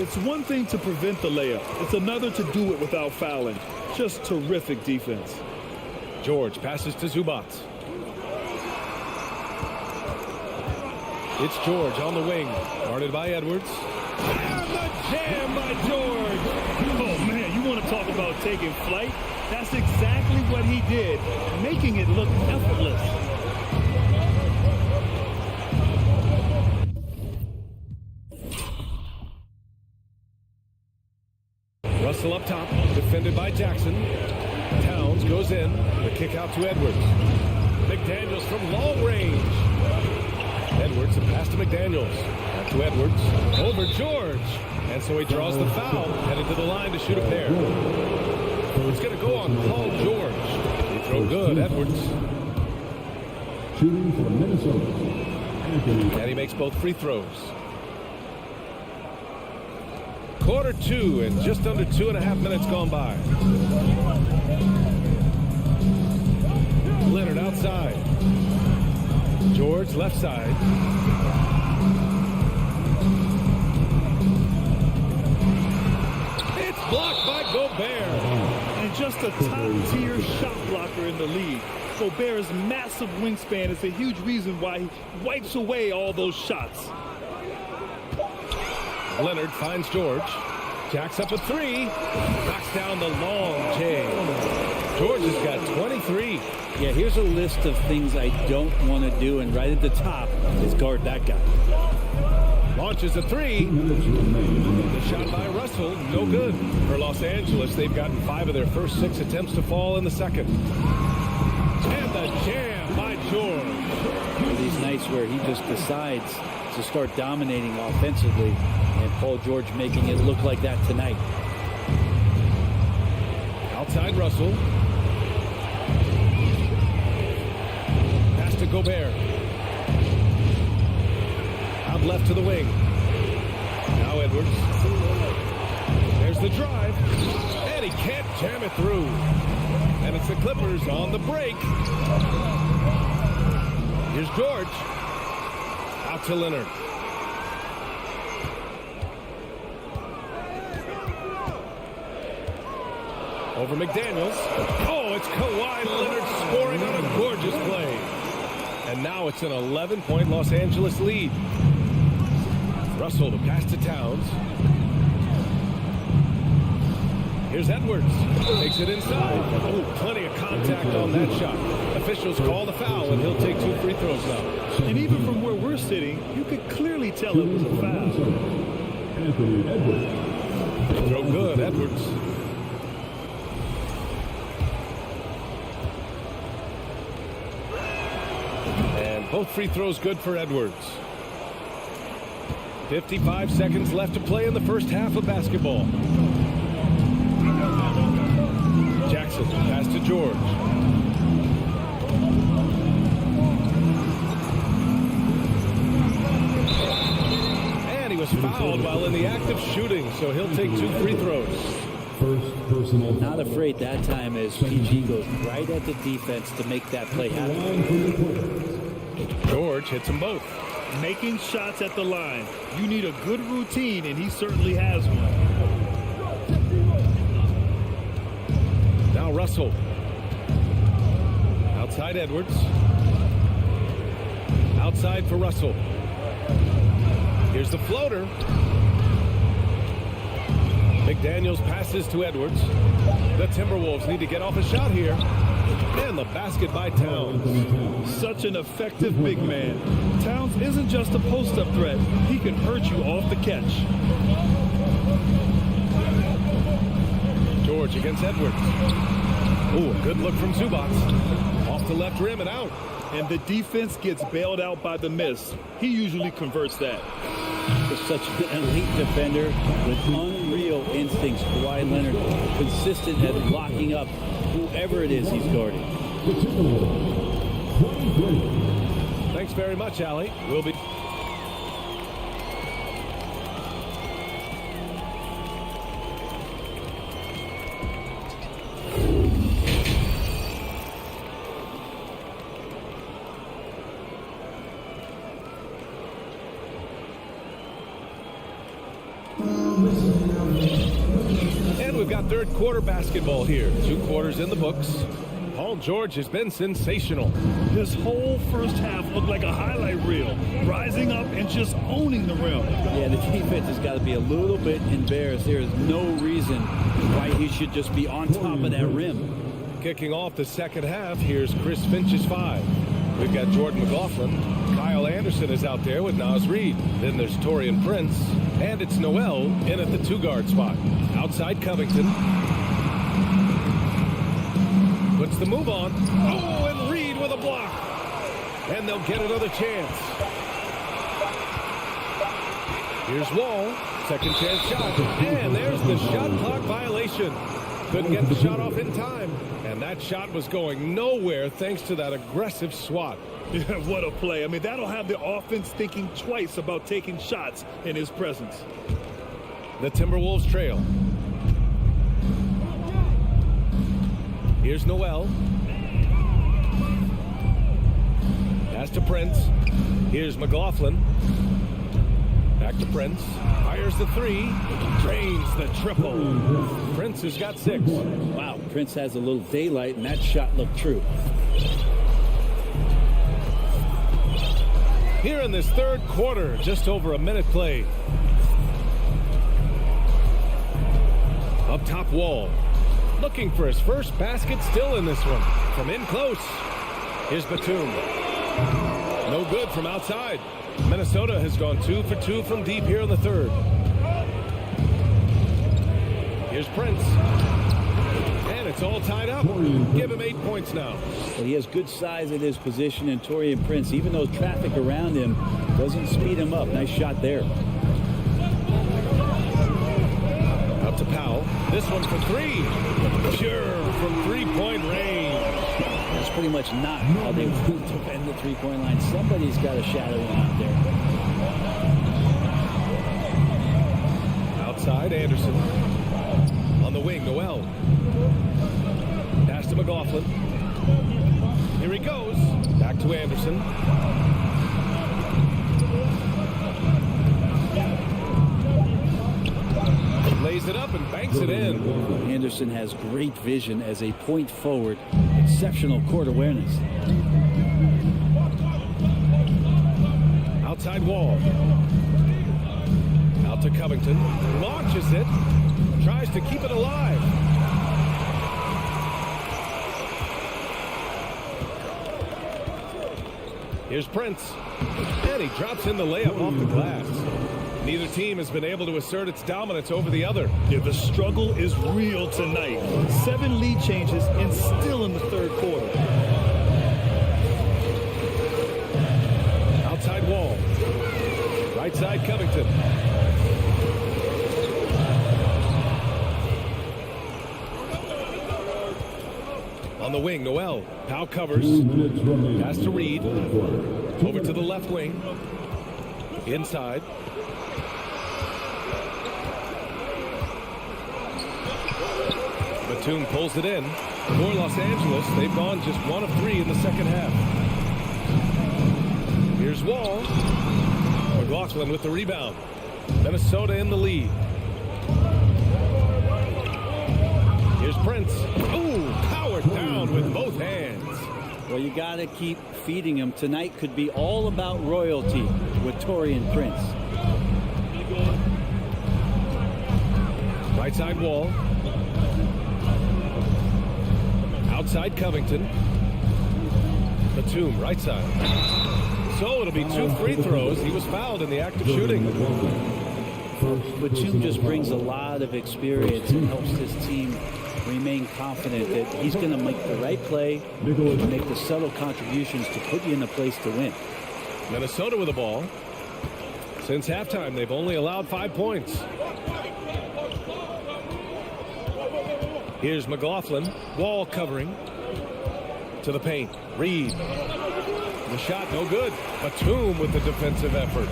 It's one thing to prevent the layup. It's another to do it without fouling. Just terrific defense. George passes to Zubac. It's George on the wing, guarded by Edwards. And the jam by George. Oh, man, you want to talk about taking flight? That's exactly what he did, making it look effortless. Russell up top, defended by Jackson. Towns goes in. The kick out to Edwards. McDaniels from long range. Edwards, a pass to McDaniels. Back to Edwards. Over George. And so he draws the foul. Headed to the line to shoot a pair. It's going to go on Paul George. He throw good, Edwards. Shooting for Minnesota. And he makes both free throws. Quarter 2 and just under 2.5 minutes gone by. Leonard outside. George left side. It's blocked by Gobert. And just a top-tier shot blocker in the league. Gobert's massive wingspan is a huge reason why he wipes away all those shots. Leonard finds George. Jacks up a 3. Knocks down the long J. George has got 23. Yeah, here's a list of things I don't want to do, and right at the top is guard that guy. Launches a 3. The shot by Russell, no good. For Los Angeles, they've gotten 5 of their first 6 attempts to fall in the second. And the jam by George. These nights where he just decides to start dominating offensively, and Paul George making it look like that tonight. Outside Russell. Pass to Gobert. Out left to the wing. Now Edwards. There's the drive. And he can't jam it through. And it's the Clippers on the break. Here's George. Out to Leonard. Over McDaniels. Oh, it's Kawhi Leonard scoring on a gorgeous play. And now it's an 11-point Los Angeles lead. Russell to pass to Towns. Here's Edwards. Takes it inside. Oh, plenty of contact on that shot. Officials call the foul, and he'll take 2 free throws now. And even from where we're sitting, you could clearly tell it was a foul. Anthony Edwards. Throw good, Edwards. And both free throws good for Edwards. 55 seconds left to play in the first half of basketball. Jackson, pass to George. And he was fouled while in the act of shooting, so he'll take 2 free throws. First personal. Not afraid that time as PG goes right at the defense to make that play happen. George hits them both. Making shots at the line. You need a good routine, and he certainly has one. Now Russell. Outside Edwards. Outside for Russell. Here's the floater. McDaniels passes to Edwards. The Timberwolves need to get off a shot here. And the basket by Towns. Such an effective big man. Towns isn't just a post-up threat. He can hurt you off the catch. George against Edwards. Oh, a good look from Zubac. Off the left rim and out. And the defense gets bailed out by the miss. He usually converts that. For such an elite defender with unreal instincts, Kawhi Leonard consistent at locking up whoever it is he's guarding. Thanks very much, Allie. We'll be... And we've got third quarter basketball here. 2 quarters in the books. Paul George has been sensational. This whole first half looked like a highlight reel, rising up and just owning the rim. Yeah, the defense has got to be a little bit embarrassed. There is no reason why he should just be on top of that rim. Kicking off the second half, here's Chris Finch's 5. We've got Jordan McLaughlin. Kyle Anderson is out there with Naz Reid. Then there's Taurean Prince. And it's Noel in at the 2-guard spot. Outside Covington. Puts the move on. Oh, and Reid with a block. And they'll get another chance. Here's Wall. Second chance shot. And there's the shot clock violation. Couldn't get the shot off in time. And that shot was going nowhere thanks to that aggressive swat. Yeah, what a play. I mean, that'll have the offense thinking twice about taking shots in his presence. The Timberwolves trail. Here's Noel. Pass to Prince. Here's McLaughlin. Back to Prince. Fires the 3. Drains the triple. Prince has got 6. Wow, Prince has a little daylight, and that shot looked true. Here in this third quarter, just over a minute played. Up top, Wall. Looking for his first basket, still in this one. From in close. Here's Batum. No good from outside. Minnesota has gone 2 for 2 from deep here in the third. Here's Prince. And it's all tied up. Give him 8 points now. Well, he has good size at his position, and Taurean Prince, even though traffic around him doesn't speed him up. Nice shot there. Out to Powell. This one for 3. Pure from 3-point range. That's pretty much not how they would defend the 3-point line. Somebody's got to shadow him out there. Outside, Anderson. On the wing, Noel. Pass to McLaughlin. Here he goes. Back to Anderson. Lays it up and banks it in. Anderson has great vision as a point forward. Exceptional court awareness. Outside Wall. Out to Covington. Launches it. Tries to keep it alive. Here's Prince. And he drops in the layup off the glass. Neither team has been able to assert its dominance over the other. Yeah, the struggle is real tonight. 7 lead changes and still in the third quarter. Outside Wall. Right side Covington. On the wing, Noel. Powell covers. Pass to Reid. Over to the left wing. Inside. Batum pulls it in. For Los Angeles, they've gone just 1 of 3 in the second half. Here's Wall. McLaughlin with the rebound. Minnesota in the lead. Here's Prince. Ooh, powered down with both hands. Well, you got to keep feeding him. Tonight could be all about royalty with Taurean Prince. Right side Wall. Outside Covington. Batum, right side. So it'll be 2 free throws. He was fouled in the act of shooting. Batum just brings a lot of experience and helps this team remain confident that he's going to make the right play and make the subtle contributions to put you in a place to win. Minnesota with the ball. Since halftime, they've only allowed 5 points. Here's McLaughlin. Wall covering. To the paint. Reid. The shot no good. Batum with the defensive effort.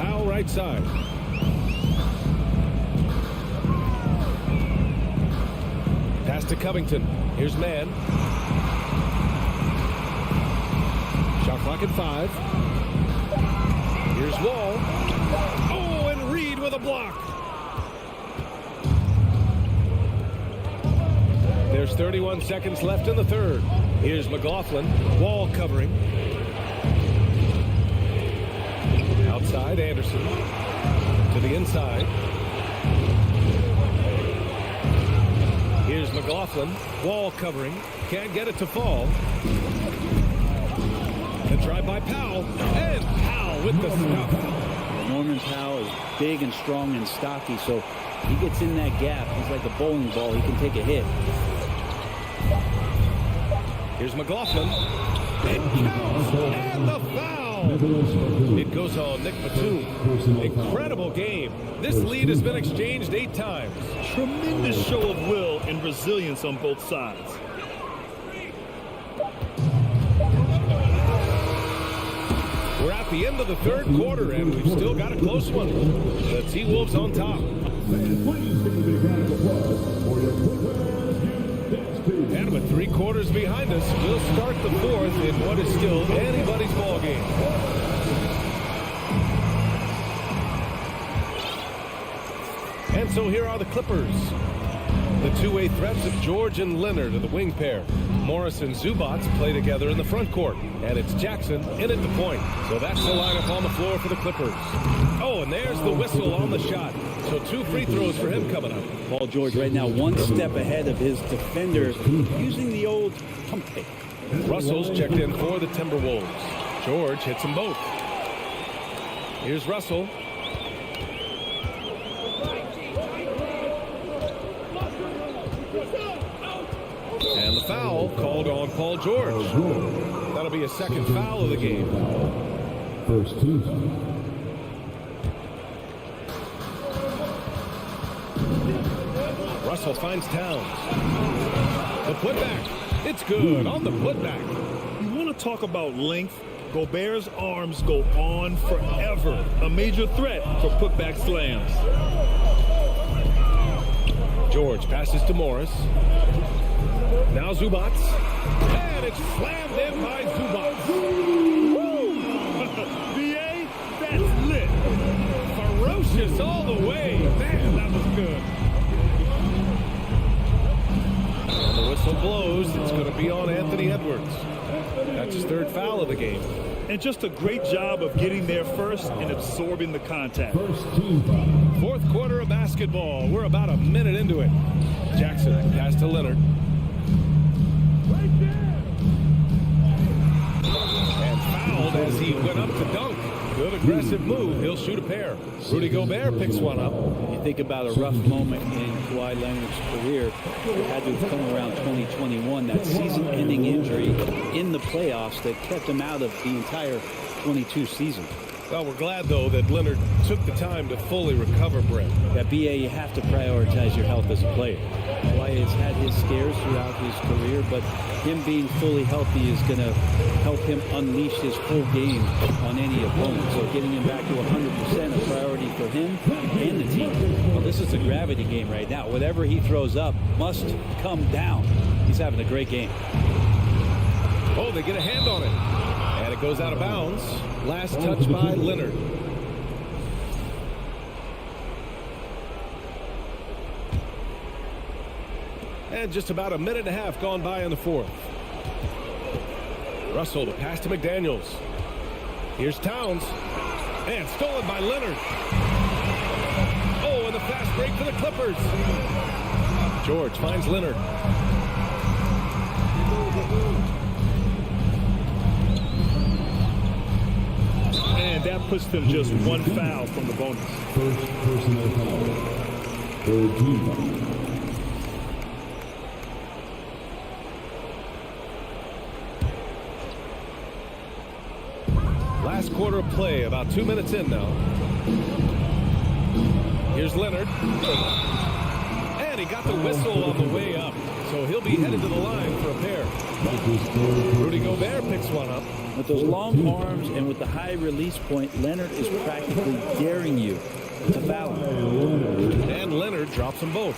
Powell right side. Pass to Covington. Here's Mann. Shot clock at 5. Here's Wall. Oh, and Reid with a block. There's 31 seconds left in the third. Here's McLaughlin, wall covering. Outside, Anderson to the inside. Here's McLaughlin, wall covering. Can't get it to fall. The drive by Powell, and Powell with the stuff. Norman Powell is big and strong and stocky, so he gets in that gap. He's like a bowling ball. He can take a hit. Here's McLaughlin. It counts, and the foul. It goes on Nick Batum. Incredible game. This lead has been exchanged 8 times. Tremendous show of will and resilience on both sides. We're at the end of the third quarter, and we've still got a close one. The T-Wolves on top. And with 3 quarters behind us, we'll start the fourth in what is still anybody's ball game. And so here are the Clippers. The two-way threats of George and Leonard are the wing pair. Morris and Zubats play together in the front court. And it's Jackson in at the point. So that's the lineup on the floor for the Clippers. Oh, and there's the whistle on the shot. So 2 free throws for him coming up. Paul George right now 1 step ahead of his defenders using the old pump fake. Russell's checked in for the Timberwolves. George hits them both. Here's Russell. And the foul called on Paul George. That'll be a second foul of the game. First team. Russell finds Towns. The putback. It's good on the putback. You want to talk about length? Gobert's arms go on forever. A major threat for putback slams. George passes to Morris. Now Zubats. And it's slammed in by Zubats. Woo! VA, that's lit. Ferocious all the way. Man, that was good. And the whistle blows. It's going to be on Anthony Edwards. That's his 3rd foul of the game. And just a great job of getting there first and absorbing the contact. Fourth quarter of basketball. We're about a minute into it. Jackson pass to Leonard. And fouled as he went up to dunk. Good aggressive move. He'll shoot a pair. Rudy Gobert picks one up. You think about a rough moment in Kawhi Leonard's career. It had to have come around 2021. That season-ending injury in the playoffs that kept him out of the entire 22 season. Well, we're glad, though, that Leonard took the time to fully recover, Brett. At BA, you have to prioritize your health as a player. Kawhi has had his scares throughout his career, but him being fully healthy is going to help him unleash his full game on any opponent. So getting him back to 100% a priority for him and the team. Well, this is a gravity game right now. Whatever he throws up must come down. He's having a great game. Oh, they get a hand on it. And it goes out of bounds. Last touch by Leonard. And just about a minute and a half gone by in the fourth. Russell to pass to McDaniels. Here's Towns. And stolen by Leonard. Oh, and the fast break for the Clippers. George finds Leonard. And that puts them just 1 foul from the bonus. First personal foul. Third team foul. Last quarter of play, about 2 minutes in now. Here's Leonard. And he got the whistle on the way up. So he'll be headed to the line for a pair. Rudy Gobert picks one up. With those long arms and with the high release point, Leonard is practically daring you to foul him. And Leonard drops them both.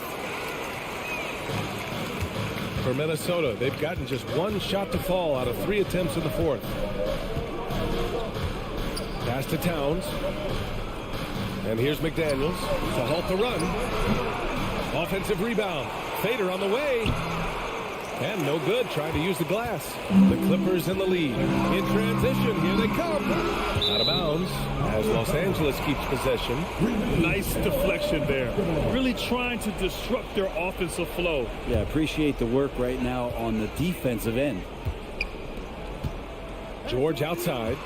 For Minnesota, they've gotten just 1 shot to fall out of 3 attempts in the fourth. Pass to Towns. And here's McDaniels to halt the run. Offensive rebound. Fader on the way. And no good, trying to use the glass. The Clippers in the lead. In transition, here they come. Out of bounds as Los Angeles keeps possession. Nice deflection there. Really trying to disrupt their offensive flow. Yeah, appreciate the work right now on the defensive end. George outside.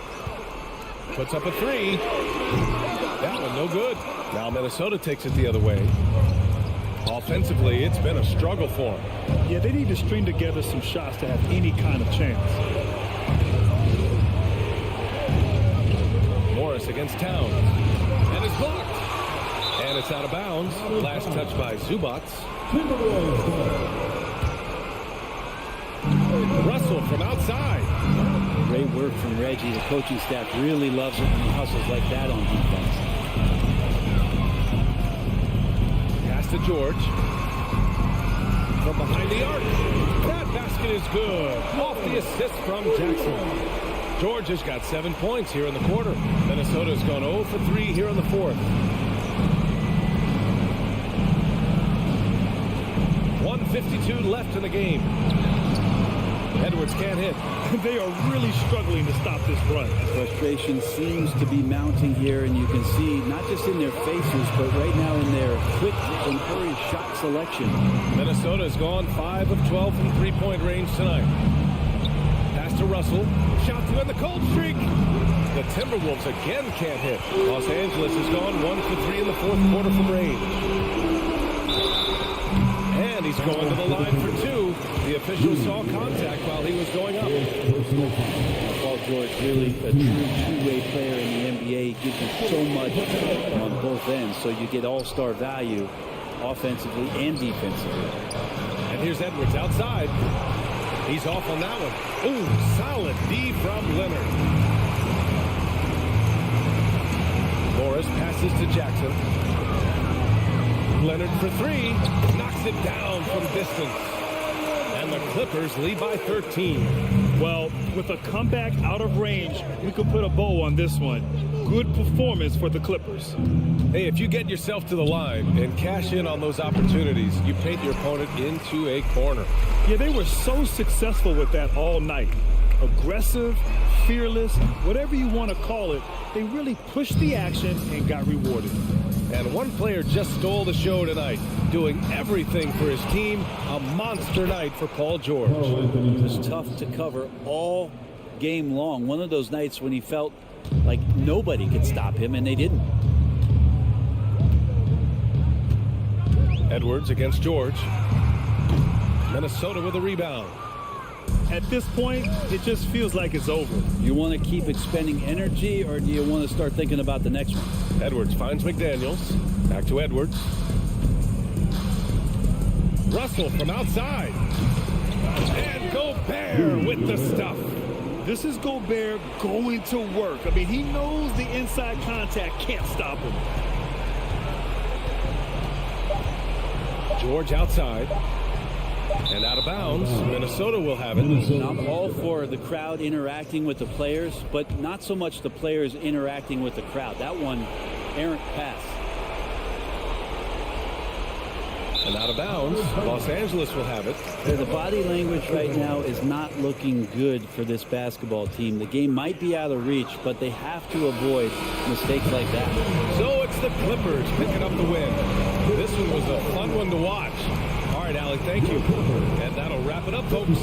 Puts up a three. That one no good. Now Minnesota takes it the other way. Offensively, it's been a struggle for them. Yeah, they need to string together some shots to have any kind of chance. Morris against Towns. And it's blocked. And it's out of bounds. Last touch by Zubats. Russell from outside. Great work from Reggie. The coaching staff really loves it when he hustles like that on defense. Pass to George. From behind the arc. That basket is good. Off the assist from Jackson. George has got 7 points here in the quarter. Minnesota's gone 0 for 3 here in the fourth. 1:52 left in the game. Edwards can't hit. They are really struggling to stop this run. Frustration seems to be mounting here, and you can see not just in their faces, but right now in their quick and hurry shot selection. Minnesota's gone 5 of 12 from three-point range tonight. Pass to Russell. Shot to end the cold streak. The Timberwolves again can't hit. Los Angeles has gone 1 for 3 in the fourth quarter from range. And he's going to the line for 2. The official saw contact while he was going up. Paul George, really a true two-way player in the NBA. Gives you so much on both ends, so you get all-star value offensively and defensively. And here's Edwards outside. He's off on that one. Ooh, solid D from Leonard. Morris passes to Jackson. Leonard for 3. Knocks it down from distance. And the Clippers lead by 13. Well, with a comeback out of range, we could put a bow on this one. Good performance for the Clippers. Hey, if you get yourself to the line and cash in on those opportunities, you paint your opponent into a corner. Yeah, they were so successful with that all night. Aggressive, fearless, whatever you want to call it, they really pushed the action and got rewarded. And one player just stole the show tonight, doing everything for his team. A monster night for Paul George. It was tough to cover all game long. One of those nights when he felt like nobody could stop him, and they didn't. Edwards against George. Minnesota with a rebound. At this point, it just feels like it's over. You want to keep expending energy, or do you want to start thinking about the next one? Edwards finds McDaniels. Back to Edwards. Russell from outside. And Gobert with the stuff. This is Gobert going to work. I mean, he knows the inside contact can't stop him. George outside. And out of bounds. Minnesota will have it. I'm all for the crowd interacting with the players, but not so much the players interacting with the crowd. That one, errant pass. And out of bounds. Los Angeles will have it. The body language right now is not looking good for this basketball team. The game might be out of reach, but they have to avoid mistakes like that. So it's the Clippers picking up the win. This one was a fun one to watch. All right, Allie, thank you. And that'll wrap it up, folks.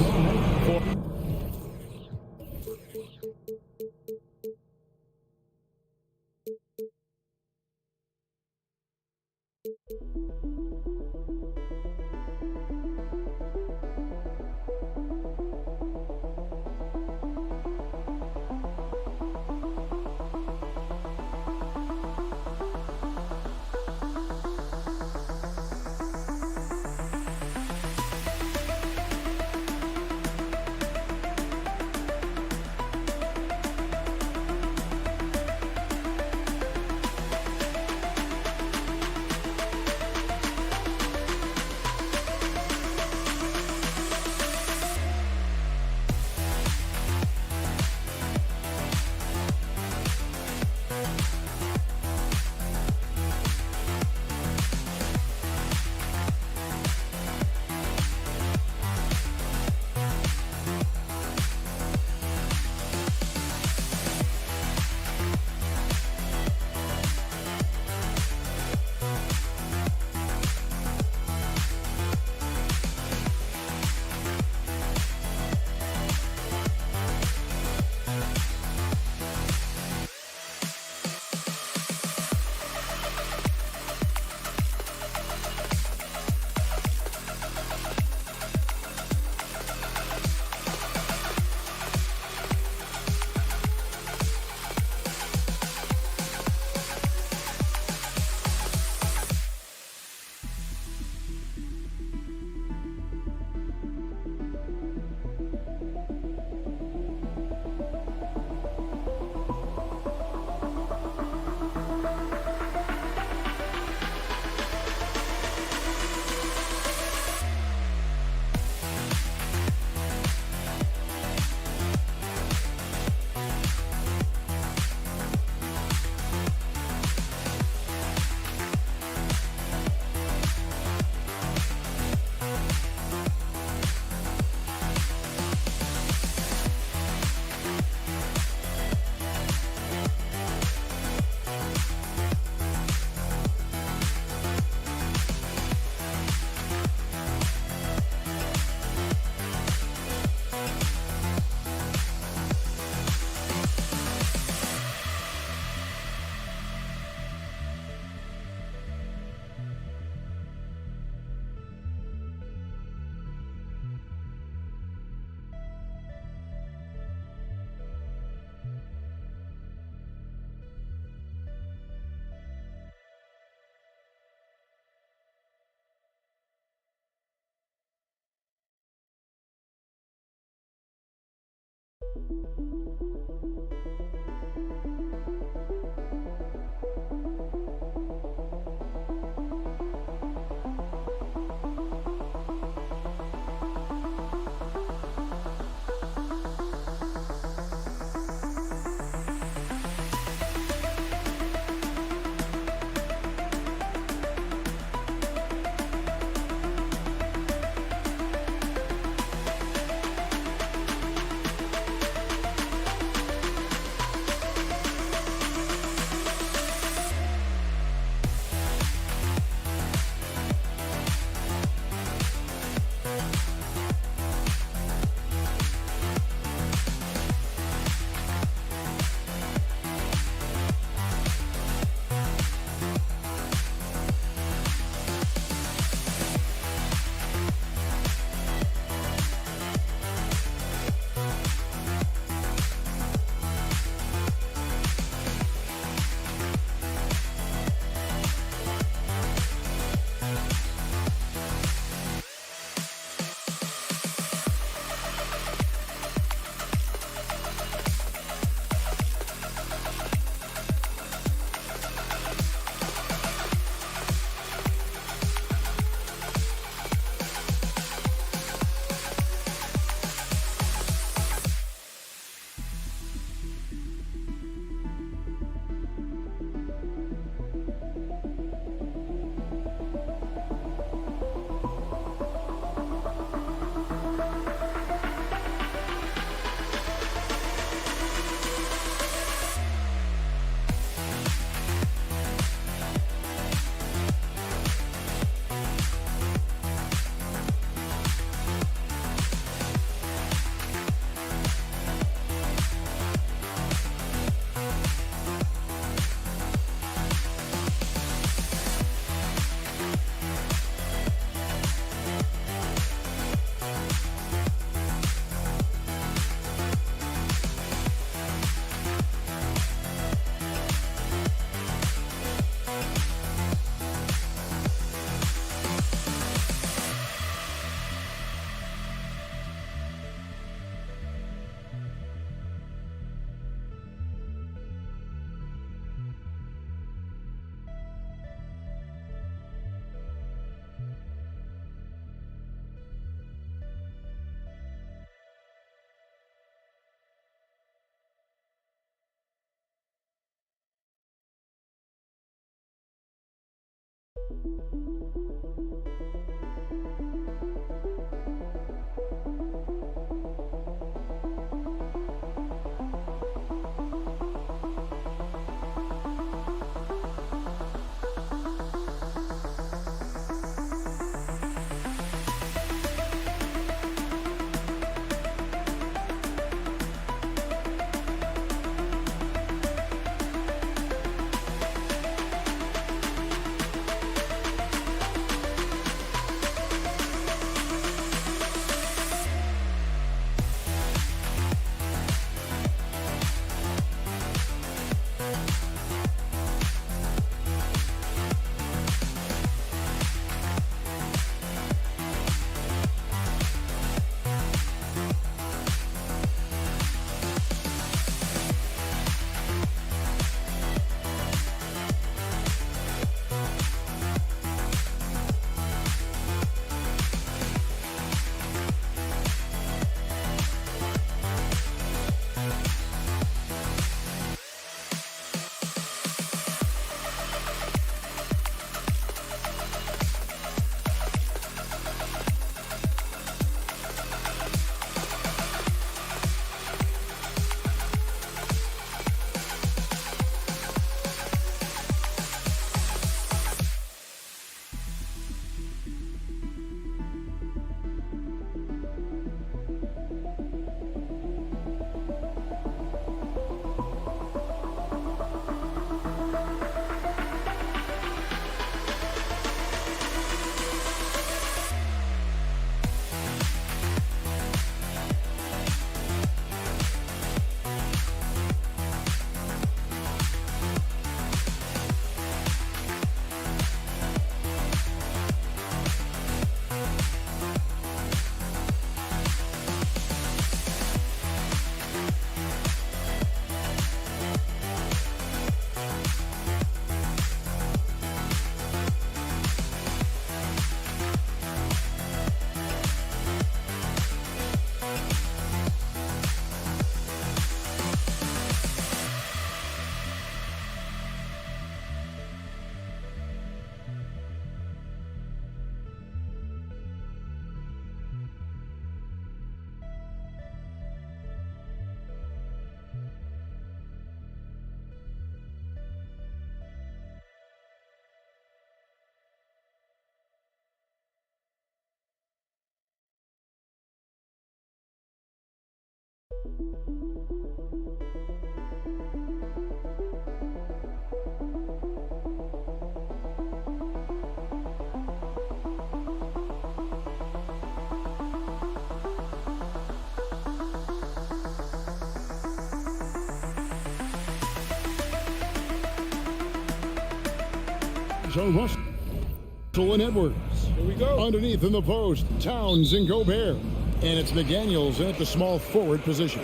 So Russell and Edwards. Here we go. Underneath in the post, Towns and Gobert. And it's McDaniels at the small forward position.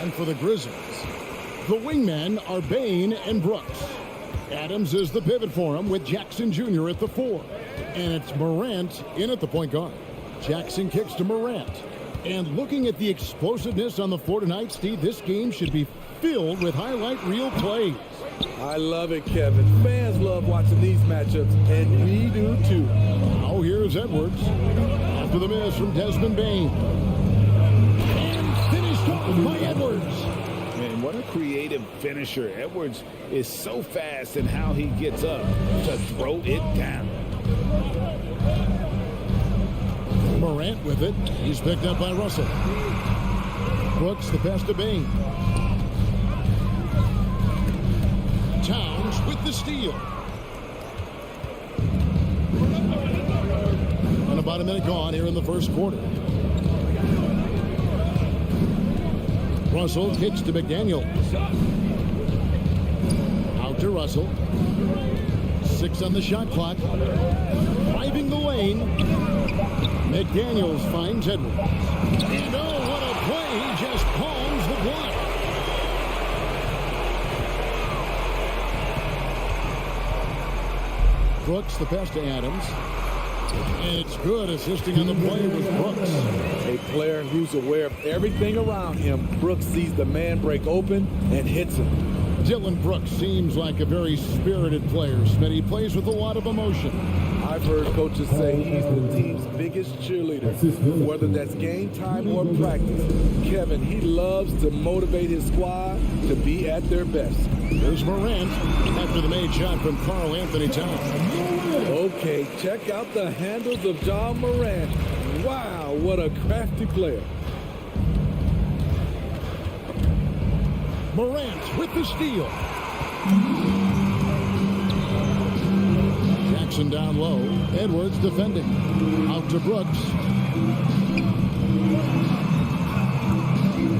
And for the Grizzlies, the wingmen are Bain and Brooks. Adams is the pivot for him with Jackson Jr. at the 4. And it's Morant in at the point guard. Jackson kicks to Morant. And looking at the explosiveness on the floor tonight, Steve, this game should be filled with highlight reel plays. I love it, Kevin. Fans love watching these matchups, and we do too. Now here's Edwards. After the miss from Desmond Bain. And finished off by Edwards. Man, what a creative finisher. Edwards is so fast in how he gets up to throw it down. Morant with it. He's picked up by Russell. Brooks the pass to Bain. Towns with the steal. And about a minute gone here in the first quarter. Russell kicks to McDaniels. Out to Russell. 6 on the shot clock. Driving the lane. McDaniels finds Edwards. And oh, what a play. He just palms the block. Brooks the pass to Adams. And it's good. Assisting on the play was Brooks. A player who's aware of everything around him. Brooks sees the man break open and hits him. Dylan Brooks seems like a very spirited player, but he plays with a lot of emotion. I've heard coaches say he's the team's biggest cheerleader, whether that's game time or practice. Kevin, he loves to motivate his squad to be at their best. There's Morant after the made shot from Karl Anthony Towns. Okay, check out the handles of John Morant. Wow, what a crafty player. Morant with the steal. Jackson down low. Edwards defending. Out to Brooks.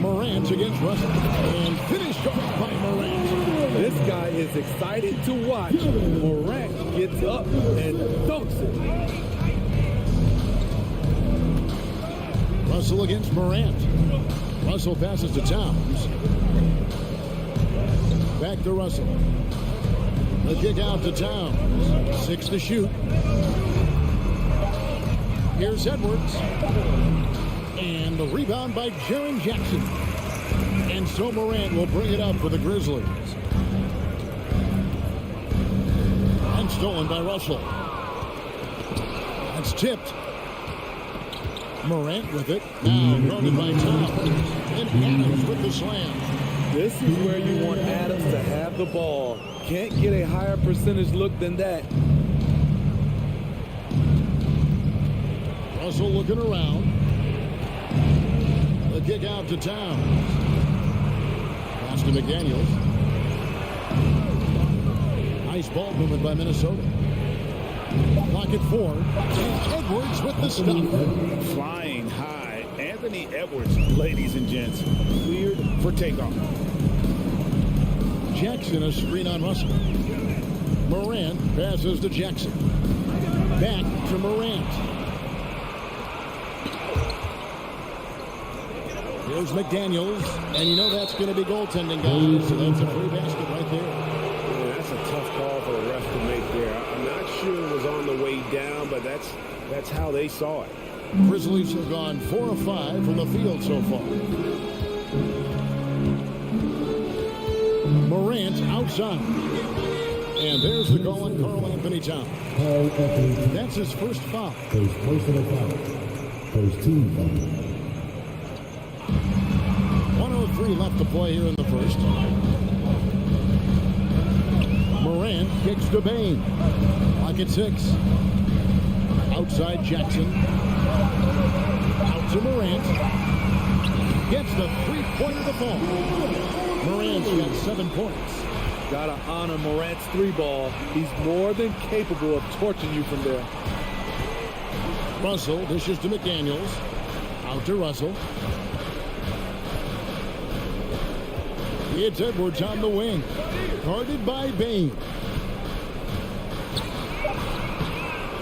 Morant against Russell. And finished off by Morant. This guy is excited to watch. Morant gets up and dunks it. Russell against Morant. Russell passes to Towns. Back to Russell. The kick out to Towns. 6 to shoot. Here's Edwards. And the rebound by Jaren Jackson. And so Morant will bring it up for the Grizzlies. And stolen by Russell. That's tipped. Morant with it. Now guarded by Towns. And Adams with the slam. This is where you want Adams to have the ball. Can't get a higher percentage look than that. Russell looking around. The kick out to Towns. Pass to McDaniels. Nice ball movement by Minnesota. Clock at 4. Edwards with the stop. Flying high. Anthony Edwards, ladies and gents, cleared for takeoff. Jackson a screen on Russell. Morant passes to Jackson. Back to Morant. Here's McDaniels. And you know that's going to be goaltending, guys. So that's a free basket right there. Yeah, that's a tough call for the ref to make there. I'm not sure it was on the way down, but that's how they saw it. Grizzlies have gone 4 of 5 from the field so far. Morant outside. And there's the call on Karl Anthony Towns. That's his first foul. First personal foul. First team foul. 1:03 left to play here in the first. Morant kicks to Bain. Clock at 6. Outside Jackson. Out to Morant. Gets the three-pointer to fall. Morant's got 7 points. Gotta honor Morant's 3-ball. He's more than capable of torching you from there. Russell dishes to McDaniels. Out to Russell. It's Edwards on the wing. Guarded by Bain.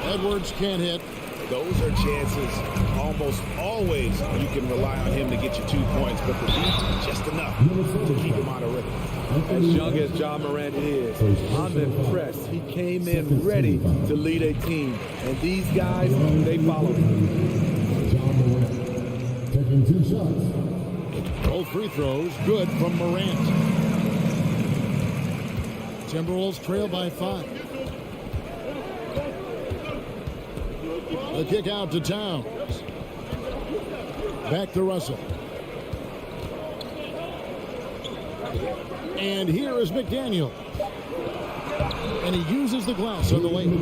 Edwards can't hit. Those are chances almost always you can rely on him to get you 2 points, but the defense just enough to keep him out of rhythm. As young as John Morant is, I'm impressed. He came in ready to lead a team, and these guys, they follow him. John Morant taking 2 shots. Both free throws good from Morant. Timberwolves trail by 5. The kick out to Towns. Back to Russell. And here is McDaniel. And he uses the glass on the lane.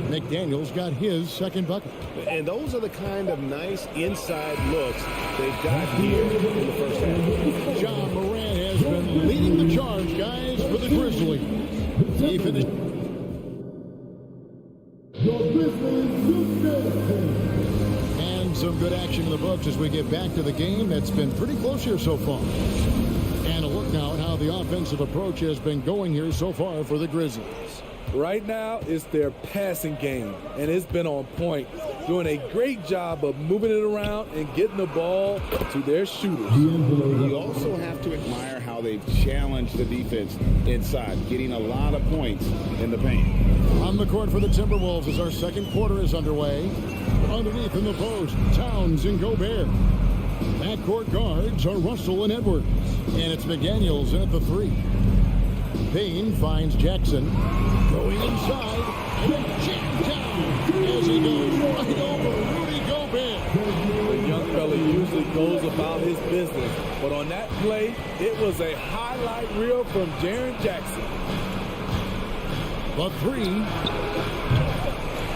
McDaniel's got his second bucket. And those are the kind of nice inside looks they've got here in the first half. John Morant has been leading the charge, guys, for the Grizzlies. He finished. And some good action in the books as we get back to the game that's been pretty close here so far. And a look now at how the offensive approach has been going here so far for the Grizzlies. Right now, it's their passing game, and it's been on point. Doing a great job of moving it around and getting the ball to their shooters. You also have to admire how they've challenged the defense inside, getting a lot of points in the paint. On the court for the Timberwolves as our second quarter is underway. Underneath in the post, Towns and Gobert. Backcourt guards are Russell and Edwards. And it's McDaniels in at the 3. Bain finds Jackson. Going inside. And then jammed down as he goes right over Rudy Gobert. The young fella usually goes about his business. But on that play, it was a highlight reel from Jaren Jackson. The 3.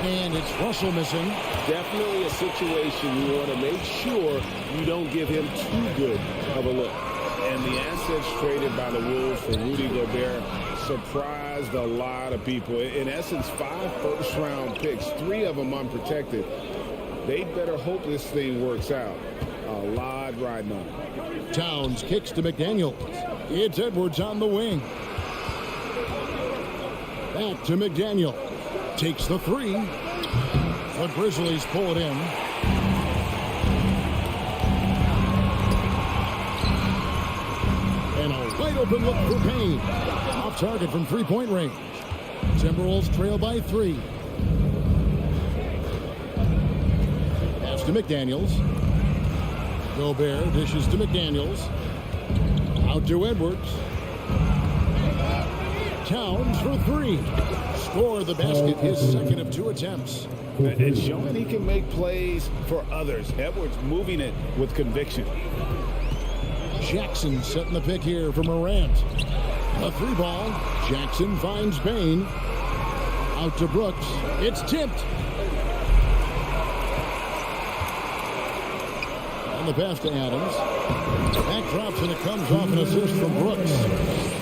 And it's Russell missing. Definitely a situation you want to make sure you don't give him too good of a look. And the assets traded by the Wolves for Rudy Gobert surprised a lot of people. In essence, 5 first-round picks, 3 of them unprotected. They better hope this thing works out. A lot riding on it. Towns kicks to McDaniels. It's Edwards on the wing. Back to McDaniel. Takes the 3. The Grizzlies pull it in. And a wide open look for Payne. Off target from 3-point range. Timberwolves trail by 3. Pass to McDaniels. Gobert dishes to McDaniels. Out to Edwards. Towns for 3. Score the basket, his second of 2 attempts. And showing he can make plays for others. Edwards moving it with conviction. Jackson setting the pick here for Morant. A 3-ball. Jackson finds Bain. Out to Brooks. It's tipped. And the pass to Adams. Back drops and it comes off an assist from Brooks.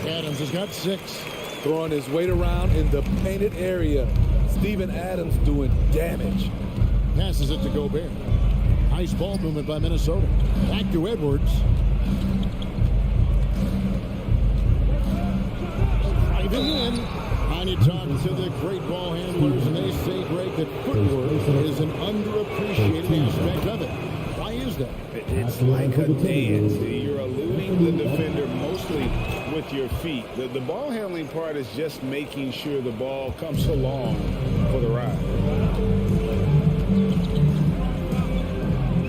Adams has got 6. Throwing his weight around in the painted area. Steven Adams doing damage. Passes it to Gobert. Nice ball movement by Minnesota. Back to Edwards. Driving in. I need to talk to the great ball handlers, and they say, Greg, that footwork is an underappreciated aspect of it. Why is that? It's like a dance. You're eluding the defender mostly with your feet. The ball handling part is just making sure the ball comes along for the ride.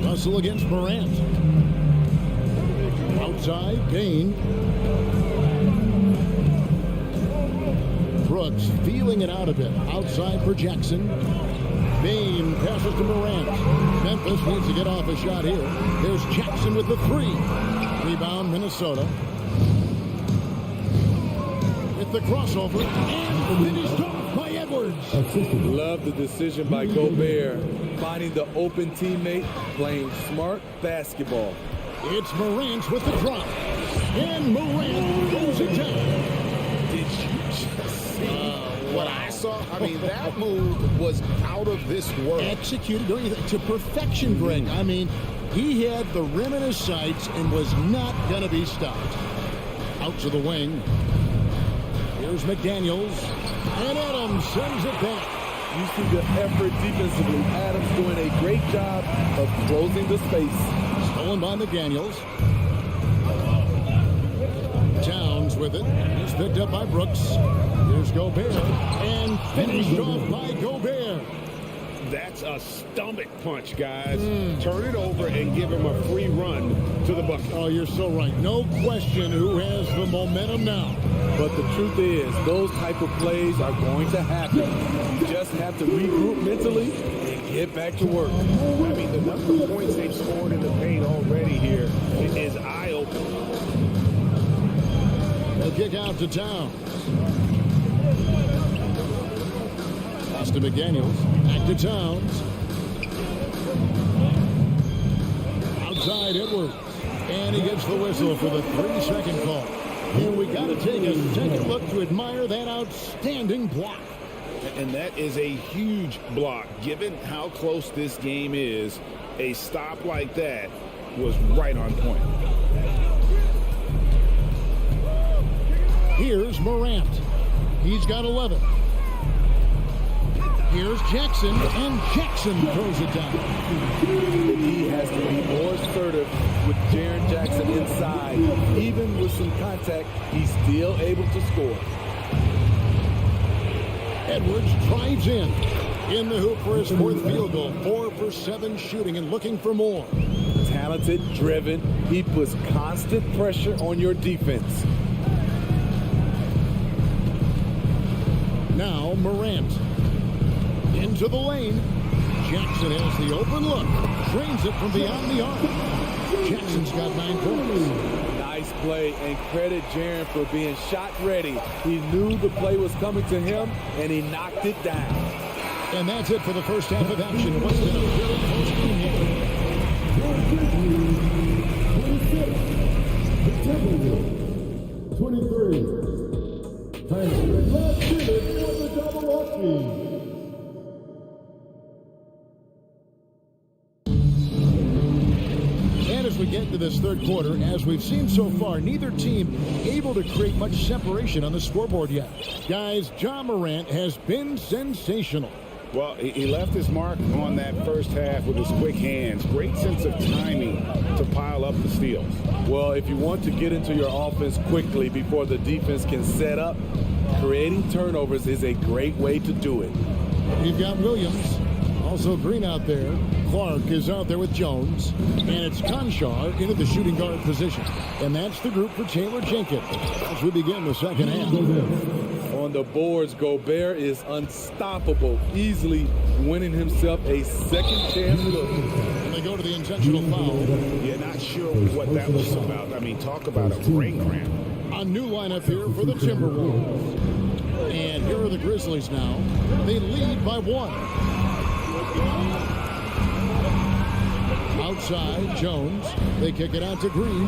Russell against Morant. Outside, Bain. Brooks feeling it out a bit. Outside for Jackson. Bain passes to Morant. Memphis needs to get off a shot here. There's Jackson with the 3. Rebound, Minnesota. With the crossover. And finished off by Edwards. Love the decision by Gobert. Finding the open teammate, playing smart basketball. It's Morant with the drop. And Morant goes it down. Did you just see what I saw? I mean, that move was out of this world. Executed, don't you think, to perfection, Greg. I mean, he had the rim in his sights and was not going to be stopped. Out to the wing. Here's McDaniels. And Adams sends it back. You see the effort defensively. Adams doing a great job of closing the space. Stolen by McDaniels. Towns with it. He's picked up by Brooks. Here's Gobert. And finished off by Gobert. That's a stomach punch, guys. Turn it over and give him a free run to the bucket. Oh, you're so right. No question who has the momentum now. But the truth is, those type of plays are going to happen. You just have to regroup mentally and get back to work. I mean, the number of points they've scored in the paint already here is eye-opening. They'll kick out to Towns. Pass to McDaniels. Back to Towns. Outside Edwards. And he gets the whistle for the 3-second call. And we got to take a second look to admire that outstanding block. And that is a huge block. Given how close this game is, a stop like that was right on point. Here's Morant. He's got 11. Here's Jackson, and Jackson throws it down. He has to be more assertive with Jaren Jackson inside. Even with some contact, he's still able to score. Edwards drives in the hoop for his 4th field goal. 4 for 7 shooting and looking for more. Talented, driven. He puts constant pressure on your defense. Now Morant. Into the lane. Jackson has the open look. Drains it from beyond the arc. Jackson's got 9 points. Nice play, and credit Jaren for being shot ready. He knew the play was coming to him, and he knocked it down. And that's it for the first half of action. What's been a very close game here. 23. Last minute for the double up. As we get into this third quarter, as we've seen so far, neither team able to create much separation on the scoreboard yet. Guys, Ja Morant has been sensational. Well, he left his mark on that first half with his quick hands. Great sense of timing to pile up the steals. Well, if you want to get into your offense quickly before the defense can set up, creating turnovers is a great way to do it. You've got Williams. Also Green out there. Clark is out there with Jones. And it's Conchar into the shooting guard position. And that's the group for Taylor Jenkins as we begin the second half. On the boards, Gobert is unstoppable, easily winning himself a second chance look. And they go to the intentional foul. Yeah, not sure what that was about. I mean, talk about a brain cramp. A new lineup here for the Timberwolves. And here are the Grizzlies now. They lead by 1. Outside, Jones. They kick it out to Green.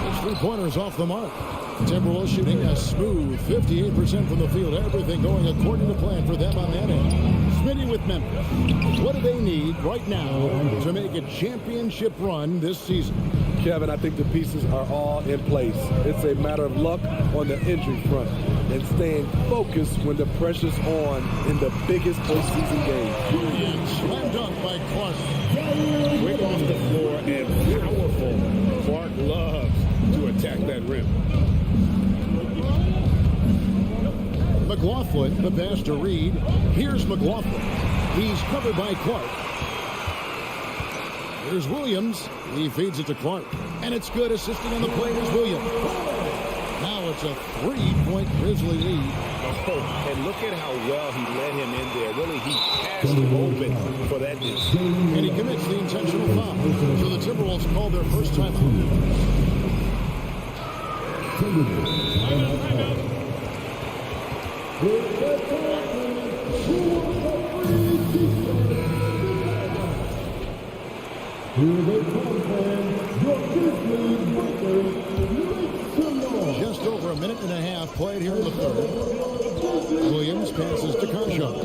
His 3-pointers off the mark. Timberwolves shooting a smooth 58% from the field. Everything going according to plan for them on that end. Spydi with Memphis. What do they need right now to make a championship run this season? Kevin, I think the pieces are all in place. It's a matter of luck on the injury front and staying focused when the pressure's on in the biggest postseason game. And slam dunk by Clark. Quick off the floor and powerful. Clark loves to attack that rim. McLaughlin, the pass to Reed. Here's McLaughlin. He's covered by Clark. Here's Williams. He feeds it to Clark. And it's good. Assisting on the play is Williams. Now it's a 3-point Grizzly lead. Oh, and look at how well he led him in there. Really, he passed him open for that distance. And he commits the intentional foul. So the Timberwolves call their first timeout. Just over a minute and a half played here in the third. Williams passes to Kershaw.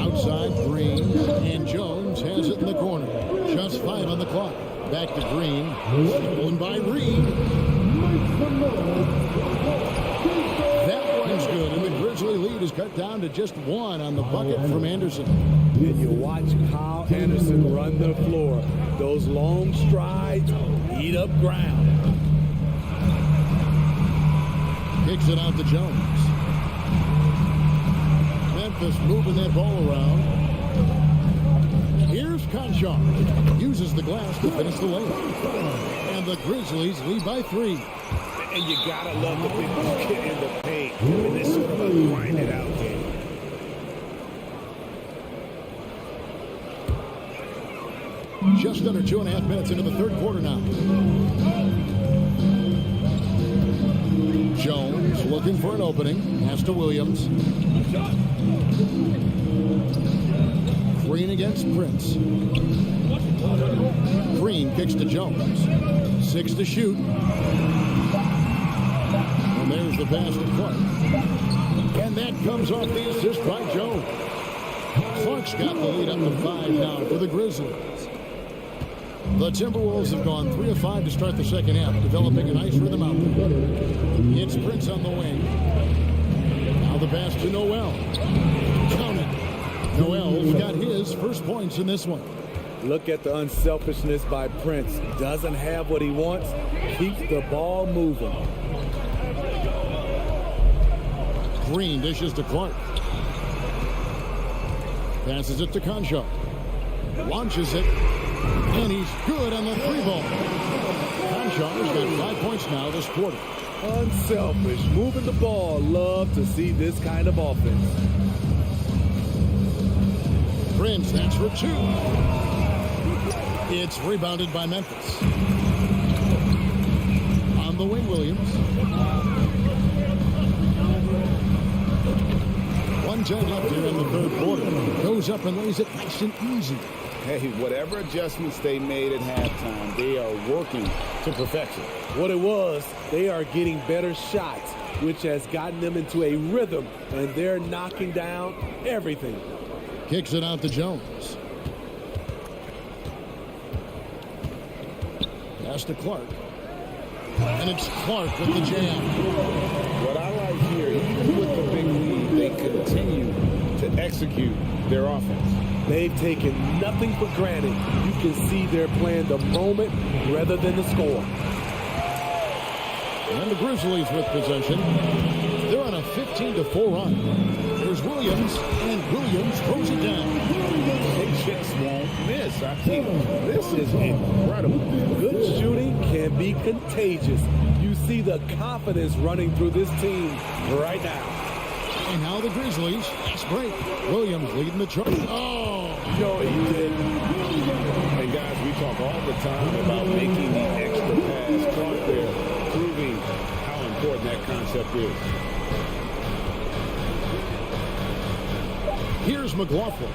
Outside, Green, and Jones has it in the corner. Just 5 on the clock. Back to Green. Stolen by Reed. That one's good, and the Grizzly lead is cut down to just 1 on the bucket from Anderson. And you watch Kyle Anderson run the floor. Those long strides eat up ground. Kicks it out to Jones. Memphis moving that ball around. Here's Kershaw. Uses the glass to finish the layup. And the Grizzlies lead by 3. And you gotta love the big bucket in the paint. And this sort of a grind it out game. Just under 2.5 minutes into the third quarter now. Jones looking for an opening. Pass to Williams. Green against Prince. Green kicks to Jones. 6 to shoot. And there's the pass to Clark. And that comes off the assist by Jones. Clark's got the lead up to 5 now for the Grizzlies. The Timberwolves have gone 3 of 5 to start the second half, developing a nice rhythm out there. It's Prince on the wing. Now the pass to Noel. Count it. Noel's got his first points in this one. Look at the unselfishness by Prince. Doesn't have what he wants. Keeps the ball moving. Green dishes to Clark. Passes it to Kershaw. Launches it. And he's good on the 3-ball. Kershaw's got 5 points now this quarter. Unselfish. Moving the ball. Love to see this kind of offense. Prince, that's for 2. It's rebounded by Memphis. On the wing, Williams. 1:10 left here in the third quarter. Goes up and lays it nice and easy. Hey, whatever adjustments they made at halftime, they are working to perfection. What it was, they are getting better shots, which has gotten them into a rhythm, and they're knocking down everything. Kicks it out to Jones. Pass to Clark. And it's Clark with the jam. What I like here, even with the big lead, they continue to execute their offense. They've taken nothing for granted. You can see they're playing the moment rather than the score. And the Grizzlies with possession. They're on a 15-4 run. There's Williams, and Williams throws it down. They just won't miss. I think this is incredible. Good shooting can be contagious. You see the confidence running through this team right now. And now the Grizzlies, fast break. Williams leading the charge. Oh, no, he did. And guys, we talk all the time about making the extra pass. Clark there, proving how important that concept is. Here's McLaughlin.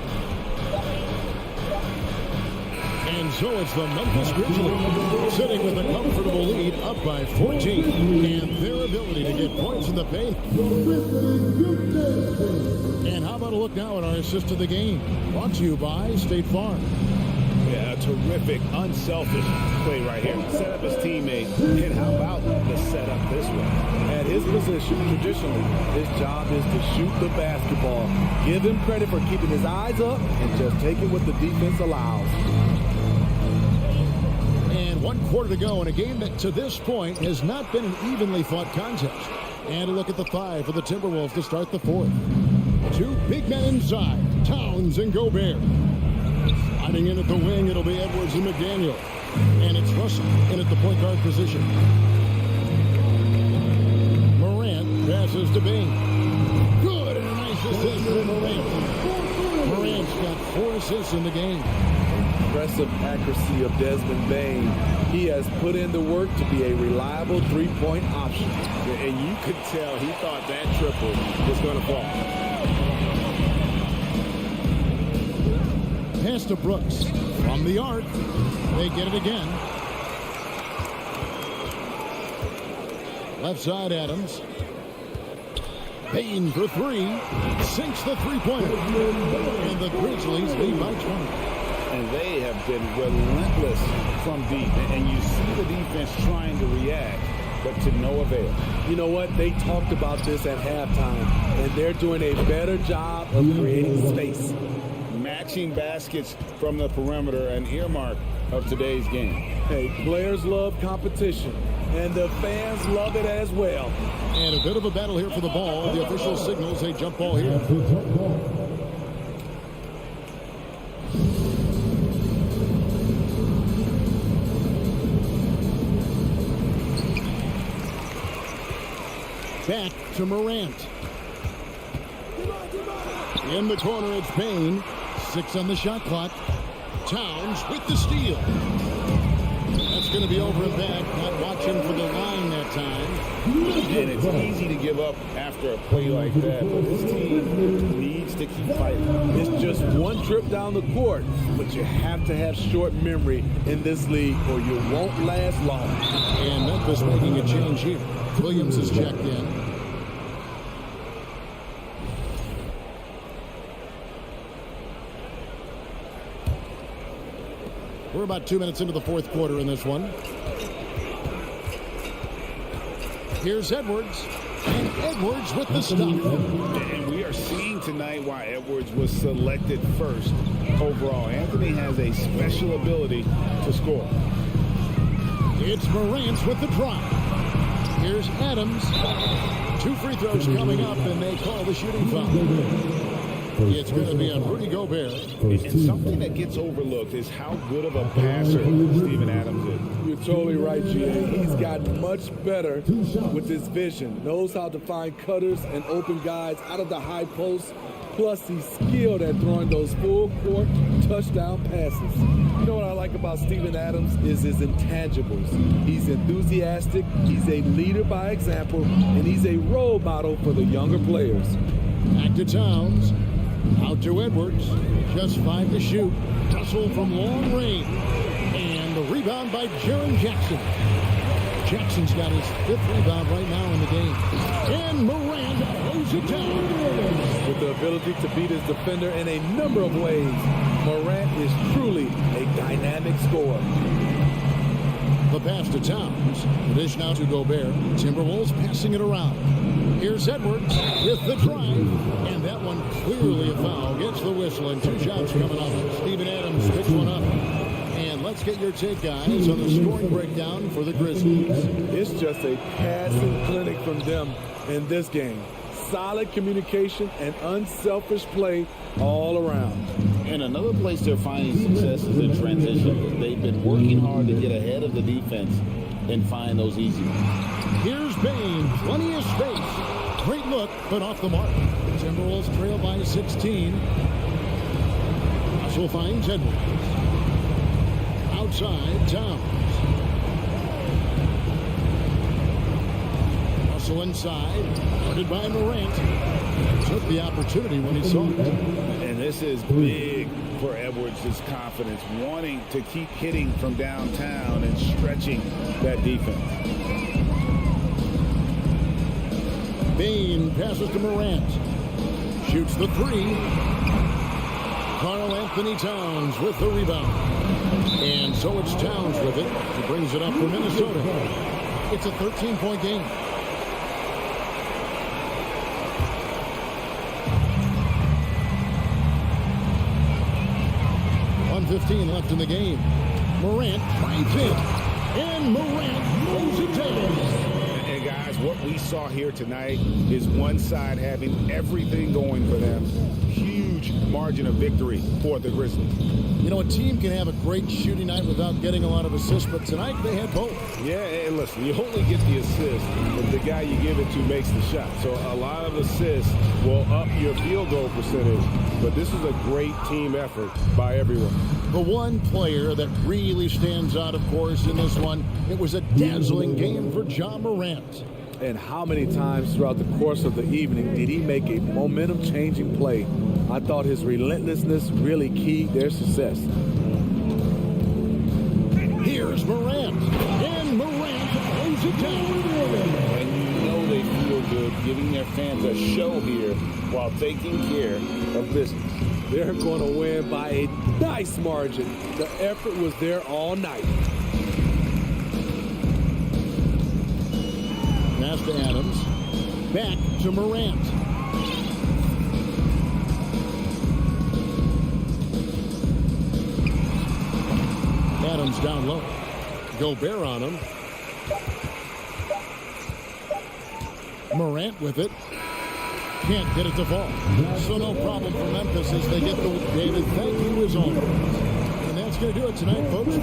And so it's the Memphis Grizzlies sitting with a comfortable lead up by 14. And their ability to get points in the paint. And how about a look now at our assist of the game? Brought to you by State Farm. Yeah, a terrific, unselfish play right here. Set up his teammate. And how about the setup this way? At his position, traditionally, his job is to shoot the basketball. Give him credit for keeping his eyes up and just taking what the defense allows. And 1 quarter to go in a game that to this point has not been an evenly fought contest. And a look at the 5 for the Timberwolves to start the 4th. 2 big men inside, Towns and Gobert. Sliding in at the wing, it'll be Edwards and McDaniel. And it's Russell in at the point guard position. Morant passes to Bain. Good, and a nice assist for Morant. Morant's got 4 assists in the game. Impressive accuracy of Desmond Bain. He has put in the work to be a reliable three-point option. And you could tell he thought that triple was going to fall. pass to Brooks. From the arc, they get it again. Left side, Adams. Payne for three. Sinks the three-pointer. And the Grizzlies lead by 20. And they have been relentless from deep. And you see the defense trying to react, but to no avail. You know what? They talked about this at halftime, and they're doing a better job of creating space. Matching baskets from the perimeter, an earmark of today's game. Hey, players love competition, and the fans love it as well. And a bit of a battle here for the ball. The official signals a jump ball here. Back to Morant. In the corner, it's Payne. 6 on the shot clock. Towns with the steal. That's going to be over and back. Not watching for the line that time. And it's easy to give up after a play like that, but this team needs to keep fighting. It's just one trip down the court, but you have to have short memory in this league or you won't last long. And Memphis making a change here. Williams is checked in. We're about 2 minutes into the fourth quarter in this one. Here's Edwards. And Edwards with the stop. And we are seeing tonight why Edwards was selected first overall. Anthony has a special ability to score. It's Morant with the drive. Here's Adams. 2 free throws coming up, and they call the shooting foul. It's going to be on Rudy Gobert. And something that gets overlooked is how good of a passer Steven Adams is. You're totally right, G.A. He's gotten much better with his vision. Knows how to find cutters and open guys out of the high post. Plus, he's skilled at throwing those full-court touchdown passes. You know what I like about Steven Adams is his intangibles. He's enthusiastic, he's a leader by example, and he's a role model for the younger players. Back to Towns. Out to Edwards. Just 5 to shoot. Tussle from long range. And the rebound by Jaren Jackson. Jackson's got his 5th rebound right now in the game. And Morant throws it down. With the ability to beat his defender in a number of ways, Morant is truly a dynamic scorer. The pass to Towns. The dish now to Gobert. Timberwolves passing it around. Here's Edwards with the drive. And that one clearly a foul. Gets the whistle and 2 shots coming up. Steven Adams picks one up. And let's get your take, guys, on the scoring breakdown for the Grizzlies. It's just a passing clinic from them in this game. Solid communication and unselfish play all around. And another place they're finding success is in transition. They've been working hard to get ahead of the defense and find those easy ones. Here's Payne. Plenty of space. Great look, but off the mark. Timberwolves trail by 16. Russell finds Edwards. Outside, Towns. Russell inside. Guarded by Morant. Took the opportunity when he saw it. And this is big for Edwards' confidence, wanting to keep hitting from downtown and stretching that defense. Payne passes to Morant. Shoots the 3. Karl Anthony Towns with the rebound. And so it's Towns with it. He brings it up for Minnesota. It's a 13-point game. .15 left in the game. Morant drives in. And Morant throws it down. And guys, what we saw here tonight is one side having everything going for them. Huge margin of victory for the Grizzlies. You know, a team can have a great shooting night without getting a lot of assists, but tonight they had both. Yeah, and listen, you only get the assist if the guy you give it to makes the shot. So a lot of assists will up your field goal percentage, but this is a great team effort by everyone. The one player that really stands out, of course, in this one, it was a dazzling game for Ja Morant. And how many times throughout the course of the evening did he make a momentum-changing play? I thought his relentlessness really keyed their success. Here's Morant, and Morant lays it down. And you know they feel good giving their fans a show here while taking care of business. They're going to win by a nice margin. The effort was there all night. Pass to Adams. Back to Morant. Adams down low. Gobert on him. Morant with it. Can't get it to fall. So no problem for Memphis as they get the David. Thank you his own. And that's going to do it tonight, folks.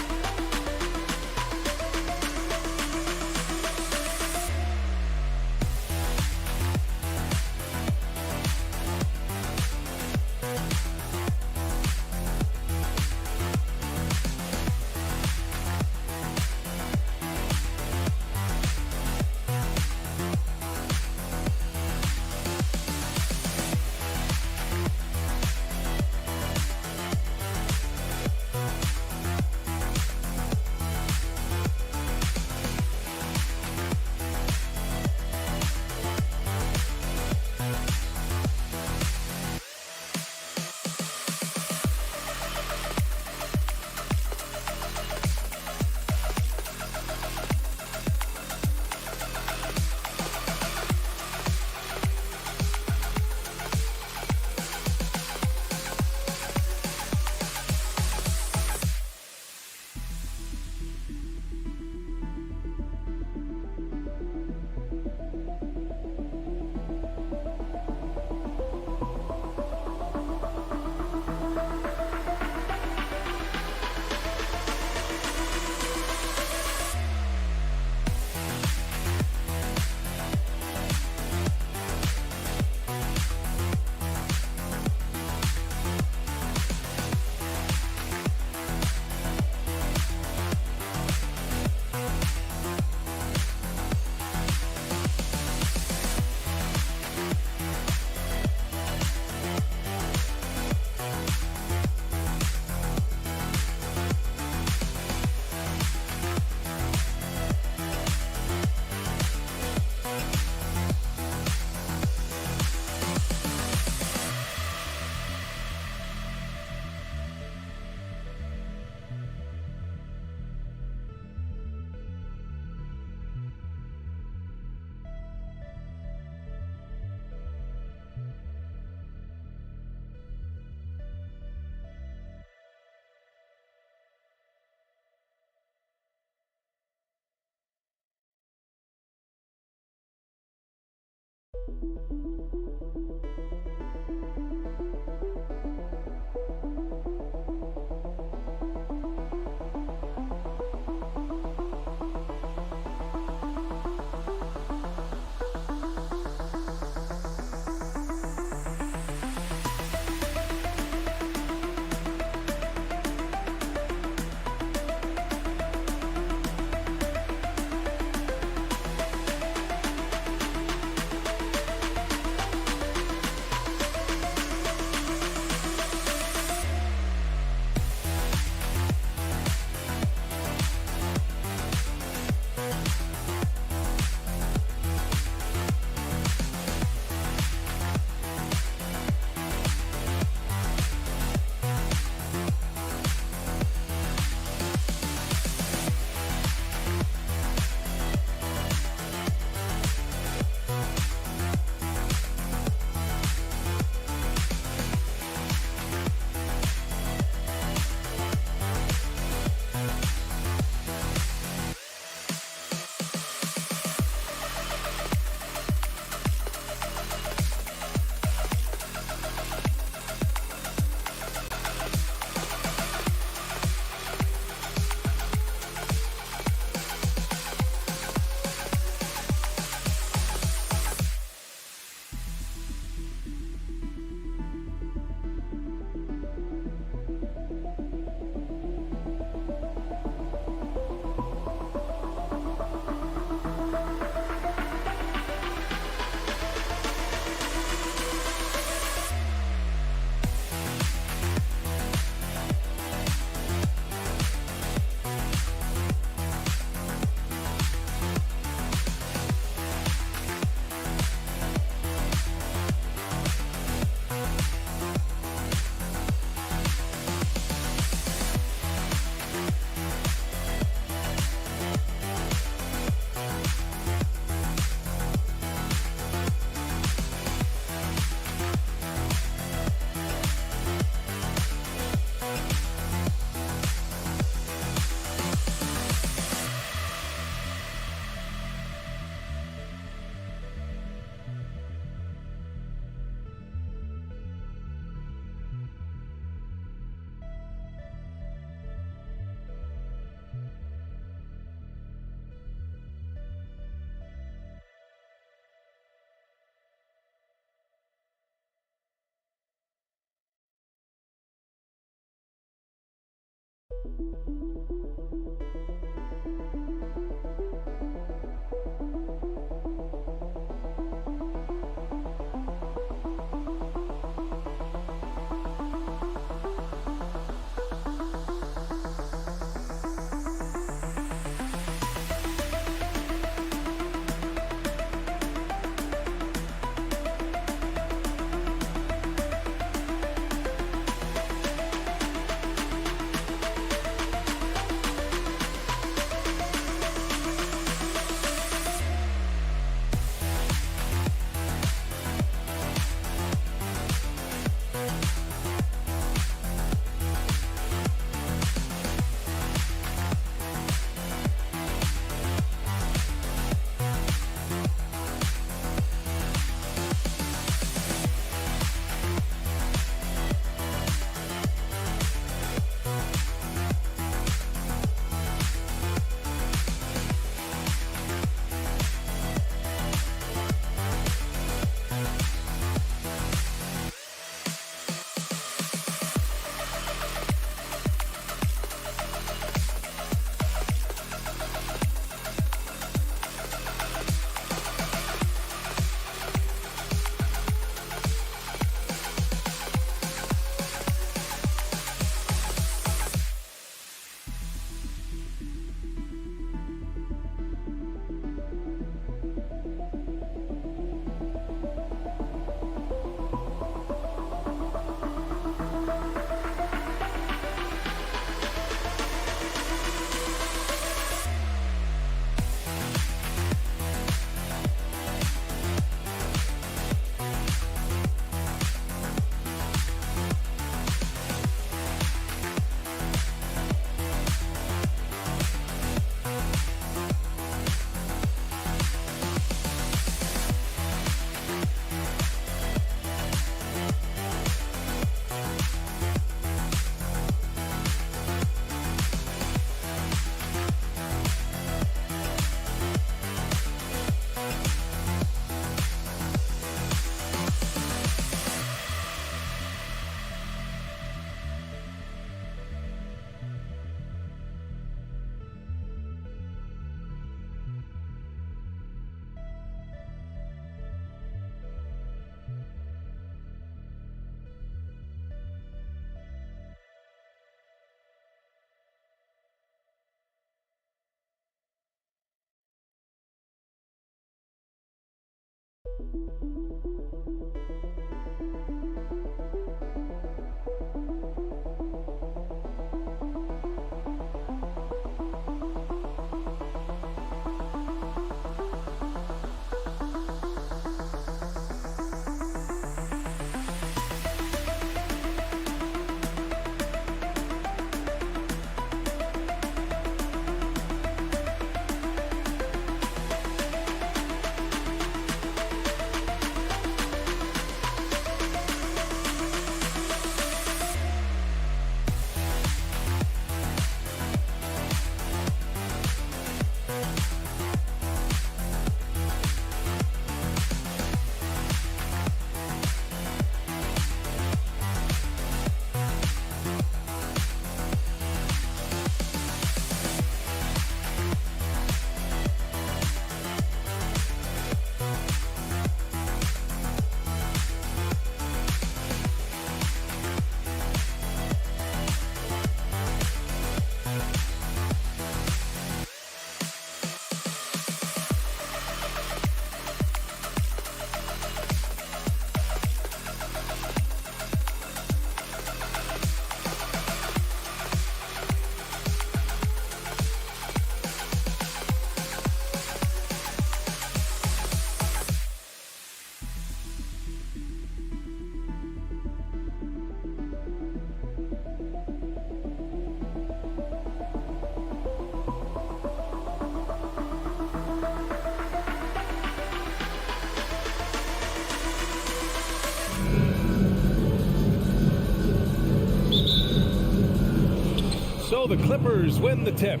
So the Clippers win the tip.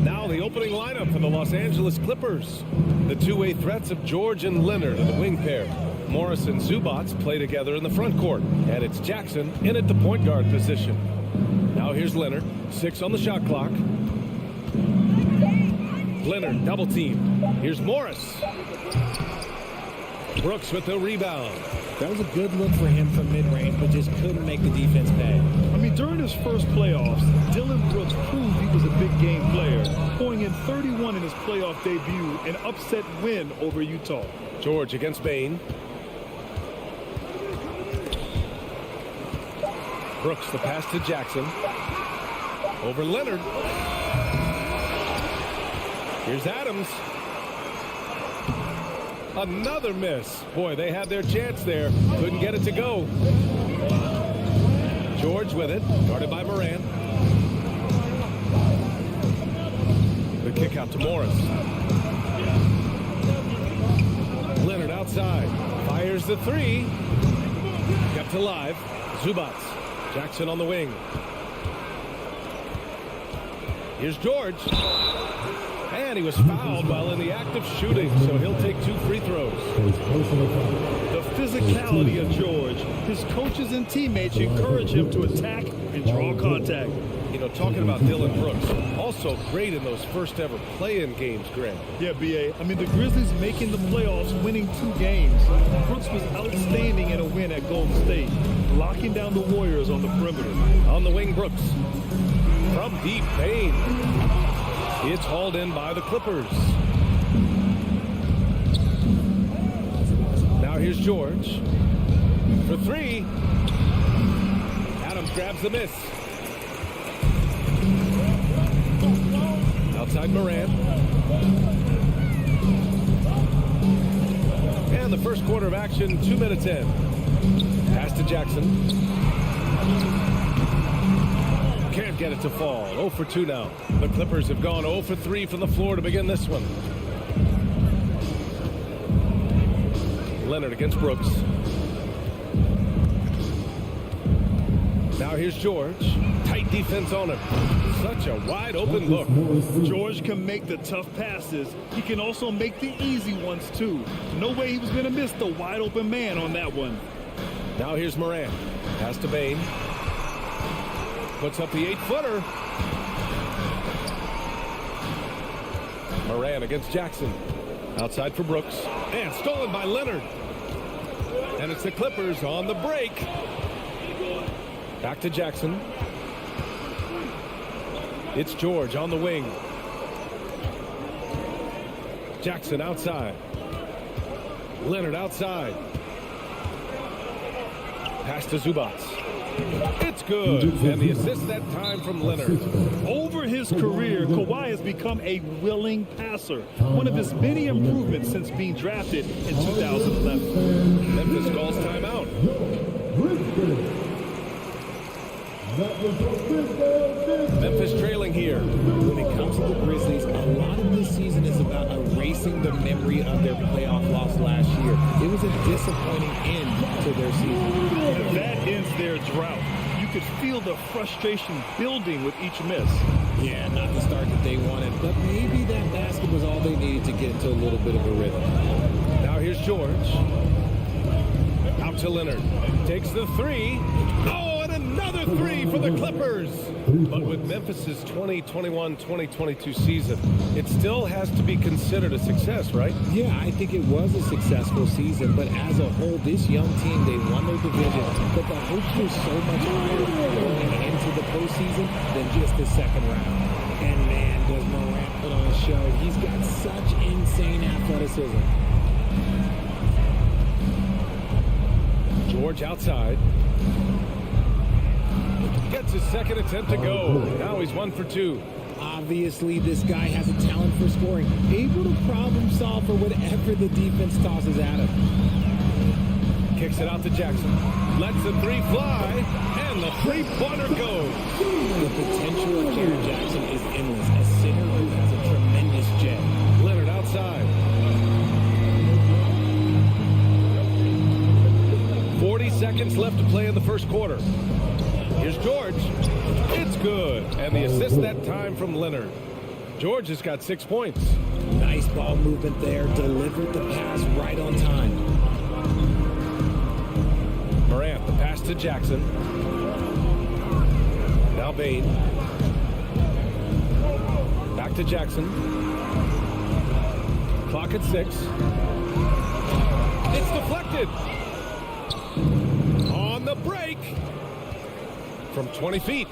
Now the opening lineup for the Los Angeles Clippers. The two-way threats of George and Leonard are the wing pair. Morris and Zubats play together in the front court. And it's Jackson in at the point guard position. Now here's Leonard. 6 on the shot clock. Leonard double team. Here's Morris. Brooks with the rebound. That was a good look for him from mid-range, but just couldn't make the defense pay. I mean, during his first playoffs, Dylan Brooks proved he was a big game player, pouring in 31 in his playoff debut, an upset win over Utah. George against Bain. Brooks the pass to Jackson. Over Leonard. Here's Adams. Another miss. Boy, they had their chance there. Couldn't get it to go. George with it. Guarded by Moran. The kick out to Morris. Leonard outside. Fires the 3. Kept alive. Zubats. Jackson on the wing. Here's George. And he was fouled while in the act of shooting, so he'll take 2 free throws. The physicality of George. His coaches and teammates encourage him to attack and draw contact. You know, talking about Dylan Brooks, also great in those first ever play-in games, Greg. Yeah, B.A. I mean, the Grizzlies making the playoffs, winning 2 games. Brooks was outstanding in a win at Golden State, locking down the Warriors on the perimeter. On the wing, Brooks. From deep, Bain. It's hauled in by the Clippers. Now here's George. For 3. Adams grabs the miss. Outside Moran. And the first quarter of action, 2 minutes in. Pass to Jackson. Can't get it to fall. 0 for 2 now. The Clippers have gone 0 for 3 from the floor to begin this one. Leonard against Brooks. Now here's George. Tight defense on him. Such a wide open look. George can make the tough passes. He can also make the easy ones too. No way he was going to miss the wide open man on that one. Now here's Moran. Pass to Bain. Puts up the 8-footer. Moran against Jackson. Outside for Brooks. And stolen by Leonard. And it's the Clippers on the break. Back to Jackson. It's George on the wing. Jackson outside. Leonard outside. Pass to Zubats. It's good. And the assist that time from Leonard. Over his career, Kawhi has become a willing passer. One of his many improvements since being drafted in 2011. Memphis calls timeout. Memphis trailing here. When it comes to the Grizzlies, a lot of this season is about erasing the memory of their playoff loss last year. It was a disappointing end to their season. And that ends their drought. You could feel the frustration building with each miss. Yeah, not the start that they wanted, but maybe that basket was all they needed to get into a little bit of a rhythm. Now here's George. Out to Leonard. Takes the 3. Oh, and another 3 for the Clippers. But with Memphis's 2021-2022 season, it still has to be considered a success, right? Yeah, I think it was a successful season, but as a whole, this young team, they won their division, but the hopes were so much higher going into the postseason than just the second round. And man, does Morant put on a show. He's got such insane athleticism. George outside. Gets his second attempt to go. Now he's 1 for 2. Obviously, this guy has a talent for scoring. Able to problem solve for whatever the defense tosses at him. Kicks it out to Jackson. Lets the 3 fly. And the 3-pointer goes. The potential of Jaren Jackson is endless. A center who has a tremendous jet. Leonard outside. 40 seconds left to play in the first quarter. Here's George. It's good. And the assist that time from Leonard. George has got 6 points. Nice ball movement there. Delivered the pass right on time. to Jackson. Now Bain. Back to Jackson. Clock at 6. It's deflected. On the break. From 20 feet.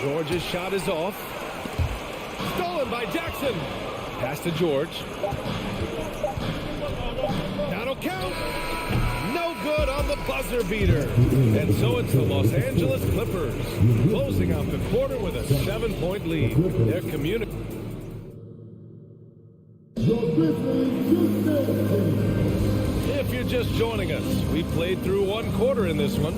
George's shot is off. Stolen by Jackson. Pass to George. That'll count. No good on the buzzer beater. And so it's the Los Angeles Clippers closing out the quarter with a 7-point lead. Their community. If you're just joining us, we played through one quarter in this one.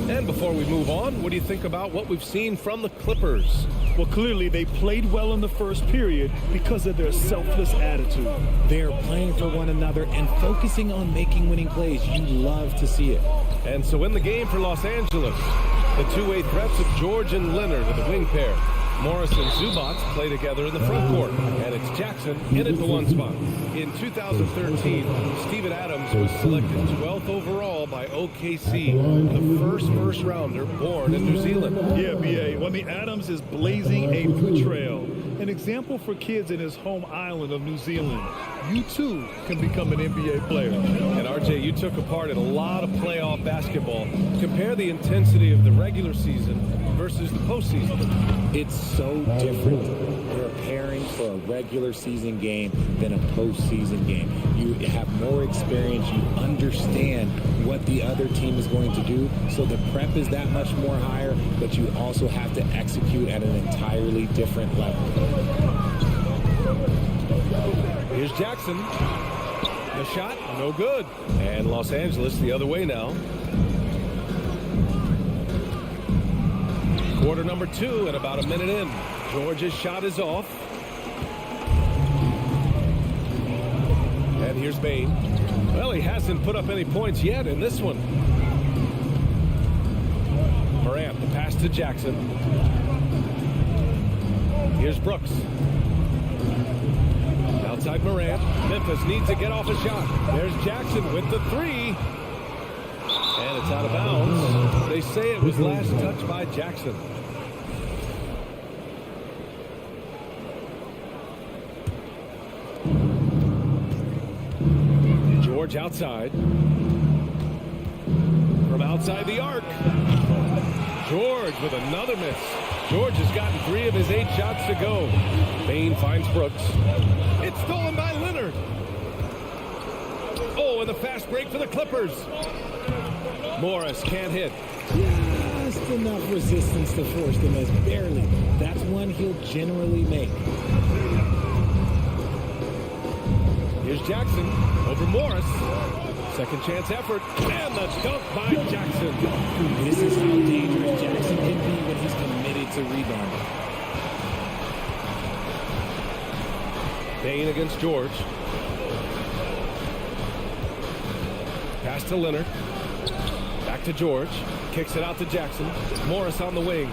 And before we move on, what do you think about what we've seen from the Clippers? Well, clearly they played well in the first period because of their selfless attitude. They're playing for one another and focusing on making winning plays. You love to see it. And so in the game for Los Angeles, the two-way threats of George and Leonard are the wing pair. Morris and Zubac play together in the front court, and it's Jackson in at the 1 spot. In 2013, Steven Adams was selected 12th overall by OKC, the first rounder born in New Zealand. Yeah, B.A. Well, Adams is blazing a new trail. An example for kids in his home island of New Zealand. You, too, can become an NBA player. And, RJ, you took a part in a lot of playoff basketball. Compare the intensity of the regular season versus the postseason. It's so different preparing for a regular season game than a postseason game. You have more experience. You understand what the other team is going to do. So the prep is that much more higher, but you also have to execute at an entirely different level. Here's Jackson. The shot, no good. And Los Angeles the other way now. Quarter number 2 and about a minute in. George's shot is off. And here's Bain. Well, he hasn't put up any points yet in this one. Morant, the pass to Jackson. Here's Brooks. Outside Morant. Memphis needs to get off a shot. There's Jackson with the 3. And it's out of bounds. They say it was last touched by Jackson. George outside. From outside the arc. George with another miss. George has gotten 3 of his 8 shots to go. Bain finds Brooks. It's stolen by Leonard. Oh, and the fast break for the Clippers. Morris can't hit. Just enough resistance to force the miss. Barely. That's one he'll generally make. Here's Jackson over Morris. Second chance effort. And the dunk by Jackson. This is how dangerous Jackson can be when he's committed to rebounding. Bain against George. Pass to Leonard. Back to George. Kicks it out to Jackson. Morris on the wing.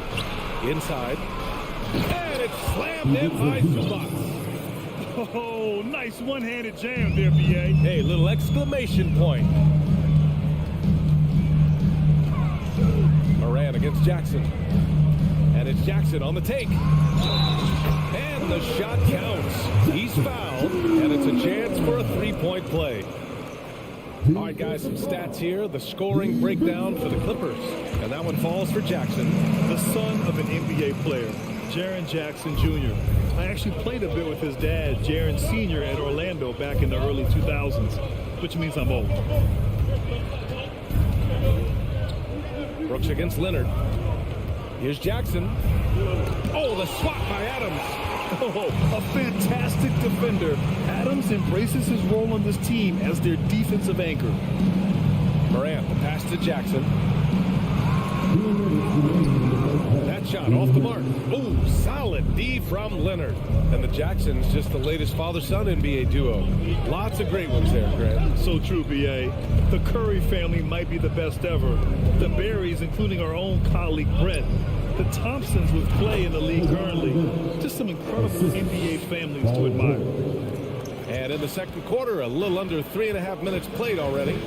Inside. And it's slammed in by Zubac. Oh, nice one-handed jam there, B.A. Hey, little exclamation point. Morant against Jackson. And it's Jackson on the take. And the shot counts. He's fouled, and it's a chance for a 3-point play. All right, guys, some stats here. The scoring breakdown for the Clippers. And that one falls for Jackson. The son of an NBA player, Jaren Jackson Jr. I actually played a bit with his dad, Jaren Sr. at Orlando back in the early 2000s, which means I'm old. Brooks against Leonard. Here's Jackson. Oh, the swat by Adams. Oh, a fantastic defender. Adams embraces his role on this team as their defensive anchor. Morant, the pass to Jackson. That shot off the mark. Oh, solid D from Leonard. And the Jacksons, just the latest father-son NBA duo. Lots of great ones there, Grant. So true, B.A. The Curry family might be the best ever. The Berries, including our own colleague Brent. The Thompsons with Clay in the league currently. Just some incredible NBA families to admire. And in the second quarter, a little under 3.5 minutes played already.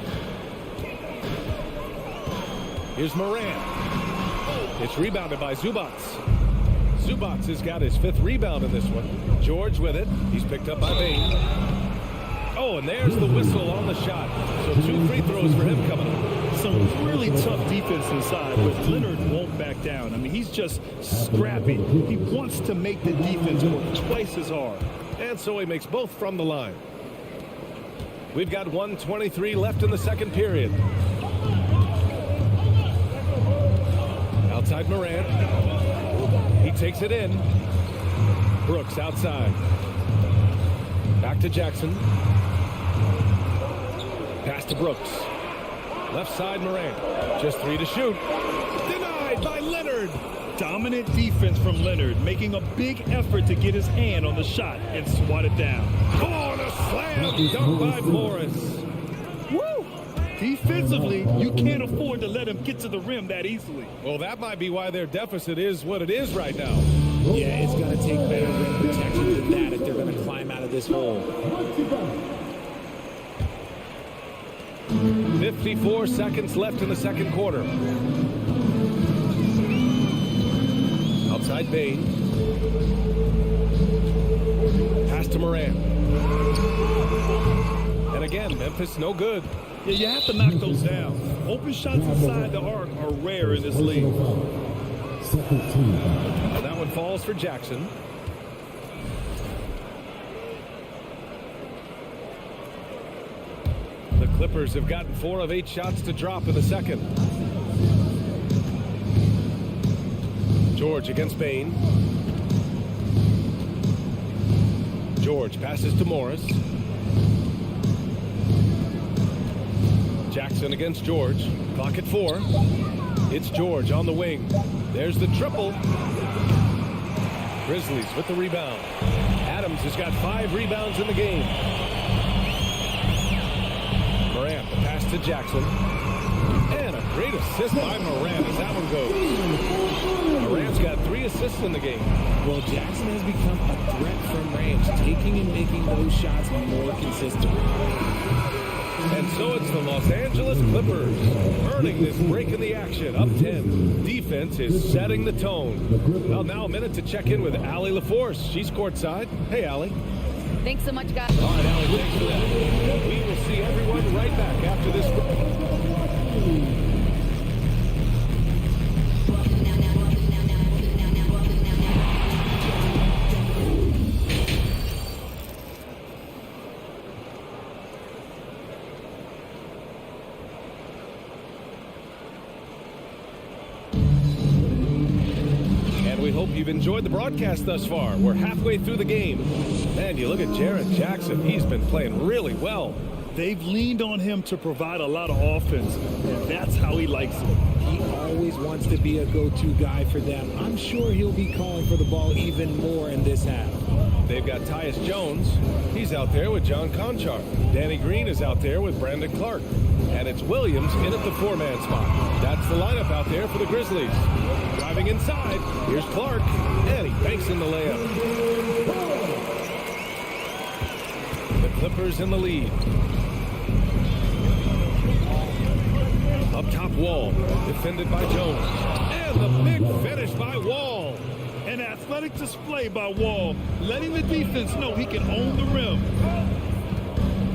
Here's Moran. It's rebounded by Zubats. Zubats has got his 5th rebound in this one. George with it. He's picked up by Bain. Oh, and there's the whistle on the shot. So 2 free throws for him coming up. Some really tough defense inside, but Leonard won't back down. I mean, he's just scrappy. He wants to make the defense work twice as hard. And so he makes both from the line. We've got 1:23 left in the second period. Outside Moran. He takes it in. Brooks outside. Back to Jackson. Pass to Brooks. Left side Moran. Just 3 to shoot. Denied by Leonard. Dominant defense from Leonard, making a big effort to get his hand on the shot and swat it down. On a slam dunk by Morris. Woo! Defensively, you can't afford to let him get to the rim that easily. Well, that might be why their deficit is what it is right now. Yeah, it's going to take better rim protection than that if they're going to climb out of this hole. 54 seconds left in the second quarter. Outside Bain. Pass to Moran. And again, Memphis no good. Yeah, you have to knock those down. Open shots inside the arc are rare in this league. And that one falls for Jackson. The Clippers have gotten 4 of 8 shots to drop in the second. George against Bain. George passes to Morris. Jackson against George. Clock at 4. It's George on the wing. There's the triple. Grizzlies with the rebound. Adams has got 5 rebounds in the game. Morant, the pass to Jackson. And a great assist by Morant as that one goes. Morant's got 3 assists in the game. Well, Jackson has become a threat from range, taking and making those shots more consistently. And so it's the Los Angeles Clippers earning this break in the action, up 10. Defense is setting the tone. Well, now a minute to check in with Allie LaForce. She's courtside. Hey, Allie. Thanks so much, guys. All right, Allie, thanks for that. We will see everyone right back after this break. We hope you've enjoyed the broadcast thus far. We're halfway through the game. And you look at Jaren Jackson. He's been playing really well. They've leaned on him to provide a lot of offense, and that's how he likes it. He always wants to be a go-to guy for them. I'm sure he'll be calling for the ball even more in this half. They've got Tyus Jones. He's out there with John Conchar. Danny Green is out there with Brandon Clark. And it's Williams in at the 4-man spot. That's the lineup out there for the Grizzlies. Driving inside, here's Clark, and he banks in the layup. The Clippers in the lead. Up top, Wall, defended by Jones. And the big finish by Wall. An athletic display by Wall, letting the defense know he can own the rim.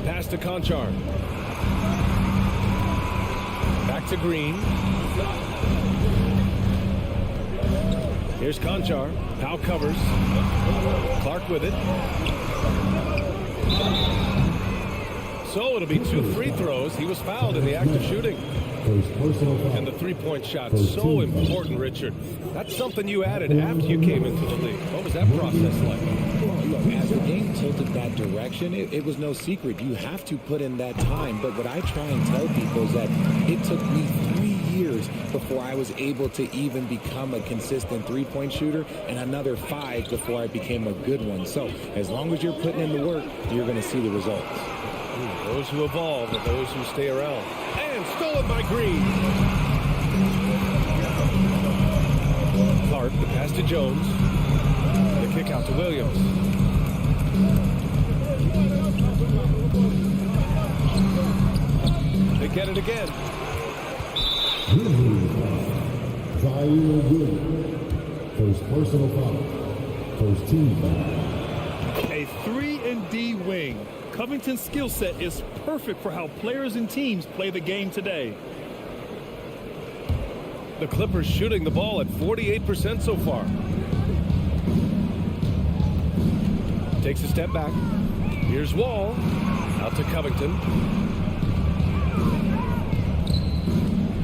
Pass to Conchar. Back to Green. Here's Conchar. Powell covers. Clark with it. So it'll be 2 free throws. He was fouled in the act of shooting. And the 3-point shot, so important, Richard. That's something you added after you came into the league. What was that process like? Well, look, as the game tilted that direction, it was no secret. You have to put in that time. But what I try and tell people is that it took me 3 years before I was able to even become a consistent 3-point shooter, and another 5 before I became a good one. So as long as you're putting in the work, you're going to see the results. Those who evolve and those who stay around. And stolen by Green. Clark, the pass to Jones. The kick out to Williams. They get it again. First personal foul. First team foul. A 3-and-D wing. Covington's skill set is perfect for how players and teams play the game today. The Clippers shooting the ball at 48% so far. Takes a step back. Here's Wall. Out to Covington.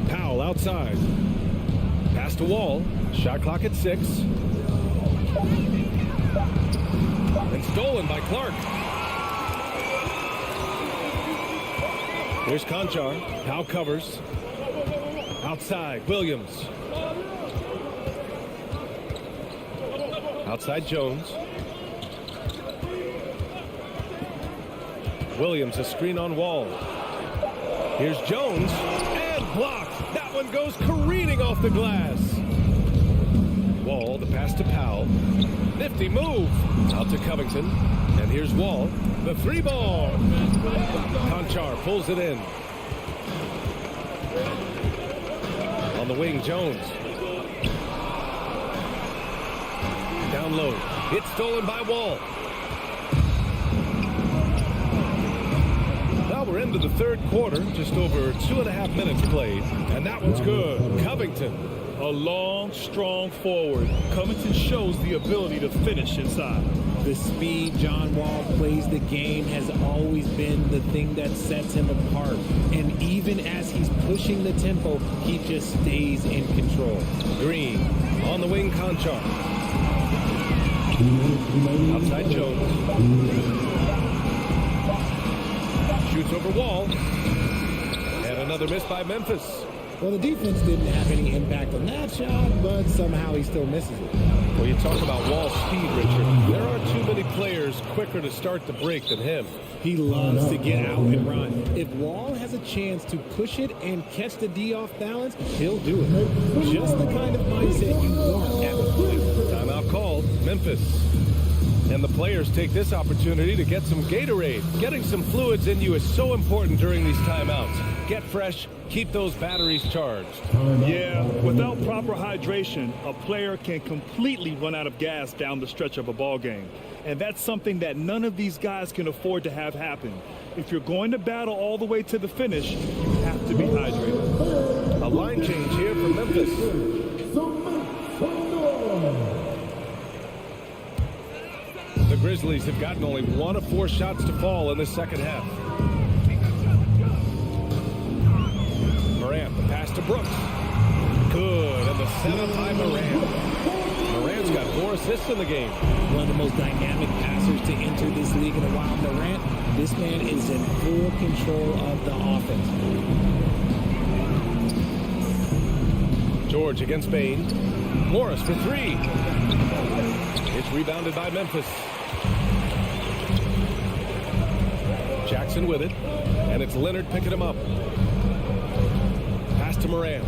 Powell outside. Pass to Wall. Shot clock at 6. And stolen by Clark. Here's Conchar. Powell covers. Outside, Williams. Outside, Jones. Williams, a screen on Wall. Here's Jones. And blocked. That one goes careening off the glass. Wall, the pass to Powell. Nifty move. Out to Covington. And here's Wall. The 3-ball. Conchar pulls it in. On the wing, Jones. Down low. It's stolen by Wall. Now we're into the third quarter. Just over 2.5 minutes played. And that one's good. Covington. A long, strong forward. Covington shows the ability to finish inside. The speed John Wall plays the game has always been the thing that sets him apart. And even as he's pushing the tempo, he just stays in control. Green on the wing, Conchar. Outside Jones. Shoots over Wall. And another miss by Memphis. Well, the defense didn't have any impact on that shot, but somehow he still misses it. Well, you talk about Wall's speed, Richard. There are too many players quicker to start the break than him. He loves to get out and run. If Wall has a chance to push it and catch the D off balance, he'll do it. Just the kind of mindset you want at the plate. Timeout called. Memphis. And the players take this opportunity to get some Gatorade. Getting some fluids in you is so important during these timeouts. Get fresh, keep those batteries charged. Yeah, without proper hydration, a player can completely run out of gas down the stretch of a ball game. And that's something that none of these guys can afford to have happen. If you're going to battle all the way to the finish, you have to be hydrated. A line change here for Memphis. The Grizzlies have gotten only 1 of 4 shots to fall in the second half. Morant, the pass to Brooks. Good, and the setup by Morant. Morant's got 4 assists in the game. One of the most dynamic passers to enter this league in a while. Morant, this man is in full control of the offense. George against Bain. Morris for 3. It's rebounded by Memphis. Jackson with it, and it's Leonard picking him up. Pass to Morant.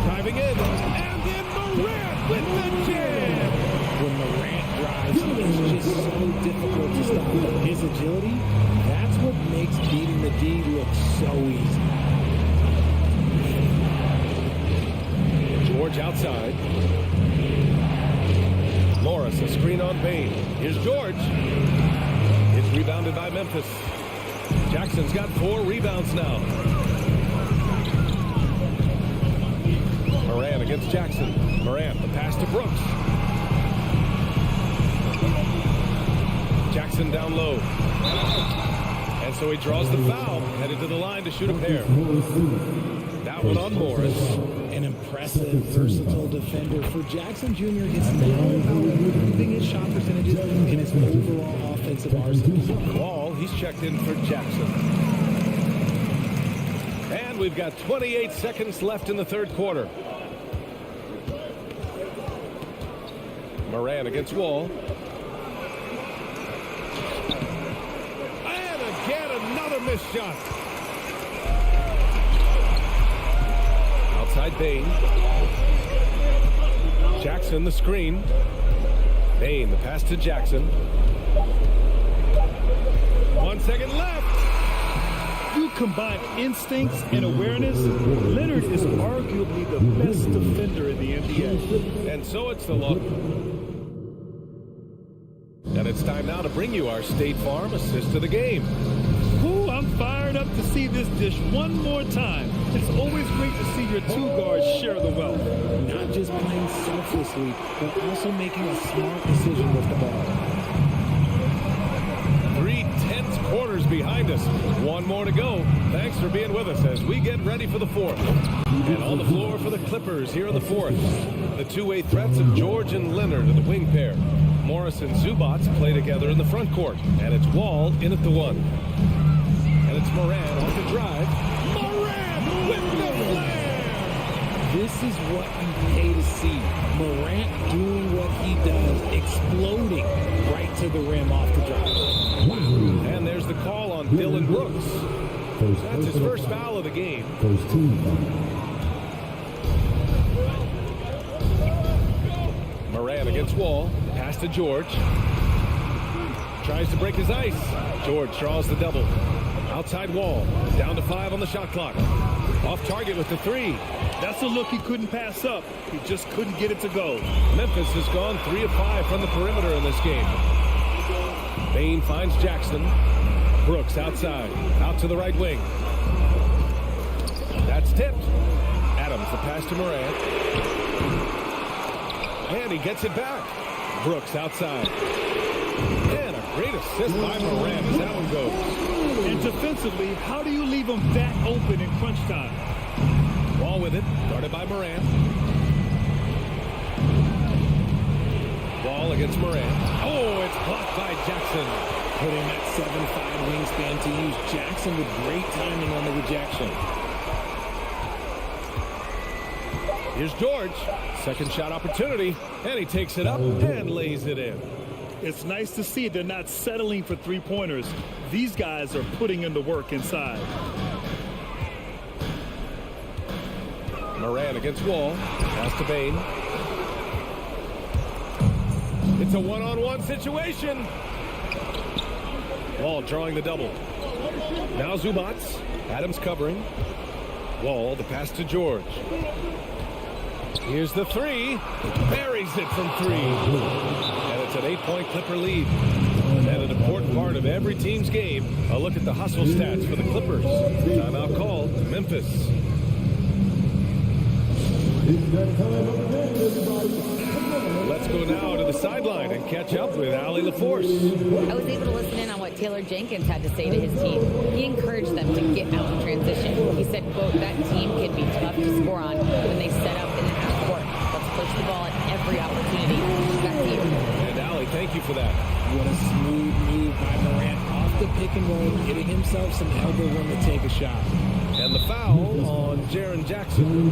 Driving in, and then Morant with the jam! When Morant drives, it's just so difficult to stop. His agility, that's what makes beating the D look so easy. George outside. Morris, a screen on Bain. Here's George. It's rebounded by Memphis. Jackson's got 4 rebounds now. Morant against Jackson. Morant, the pass to Brooks. Jackson down low. And so he draws the foul, headed to the line to shoot a pair. That one on Morris. An impressive, versatile defender for Jackson Jr. It's now about improving his shot percentages and his overall offensive arsenal. Wall, he's checked in for Jackson. And we've got 28 seconds left in the third quarter. Morant against Wall. And again, another missed shot. Outside Bain. Jackson the screen. Bain the pass to Jackson. 1 second left. You combine instincts and awareness, Leonard is arguably the best defender in the NBA. And so it's the look. And it's time now to bring you our State Farm assist of the game. Ooh, I'm fired up to see this dish one more time. It's always great to see your two guards share the wealth. Not just playing selflessly, but also making a smart decision with the ball. 3 tense quarters behind us. One more to go. Thanks for being with us as we get ready for the fourth. And on the floor for the Clippers here in the fourth. The two-way threats of George and Leonard in the wing pair. Morris and Zubats play together in the front court. And it's Wall in at the one. And it's Moran off the drive. Moran with the flare! This is what you pay to see. Morant doing what he does, exploding right to the rim off the drive. Wow. And there's the call on Dylan Brooks. That's his first foul of the game. First team. Moran against Wall. Pass to George. Tries to break his ice. George draws the double. Outside Wall. Down to 5 on the shot clock. Off target with the 3. That's a look he couldn't pass up. He just couldn't get it to go. Memphis has gone 3 of 5 from the perimeter in this game. Bain finds Jackson. Brooks outside. Out to the right wing. That's tipped. Adams the pass to Moran. And he gets it back. Brooks outside. And a great assist by Moran as that one goes. And defensively, how do you leave him that open in crunch time? Wall with it, guarded by Moran. Wall against Moran. Oh, it's blocked by Jackson. Putting that 7'5" wingspan to use. Jackson with great timing on the rejection. Here's George. Second shot opportunity. And he takes it up and lays it in. It's nice to see they're not settling for three-pointers. These guys are putting in the work inside. Moran against Wall. Pass to Bain. It's a one-on-one situation. Wall drawing the double. Now Zubats. Adams covering. Wall, the pass to George. Here's the 3. Buries it from 3. And it's an 8-point Clipper lead. And an important part of every team's game. A look at the hustle stats for the Clippers. Timeout call, Memphis. Let's go now to the sideline and catch up with Allie LaForce. I was able to listen in on what Taylor Jenkins had to say to his team. He encouraged them to get out in transition. He said, quote, that team can be tough to score on when they set up in the half court. Let's push the ball at every opportunity. Back to you. And Allie, thank you for that. What a smooth move by Morant off the pick and roll, getting himself some elbow room to take a shot. And the foul on Jaren Jackson.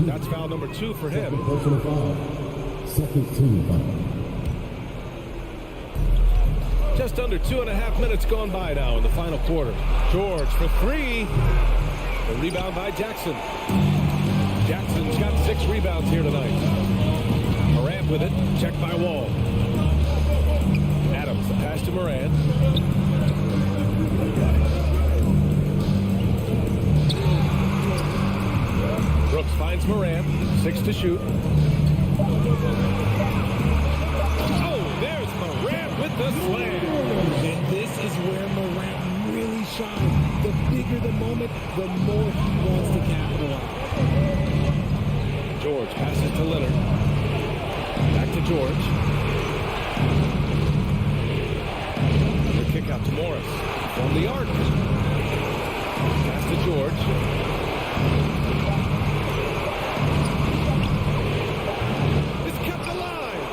That's foul number 2 for him. Second team foul. Just under 2.5 minutes gone by now in the final quarter. George for 3. The rebound by Jackson. Jackson's got 6 rebounds here tonight. Morant with it. Checked by Wall. Adams, the pass to Morant. Brooks finds Morant. 6 to shoot. Oh, there's Morant with the slam. And this is where Morant really shines. The bigger the moment, the more he wants to capitalize. George passes to Leonard. Back to George. The kick out to Morris. From the arc. Pass to George. It's kept alive.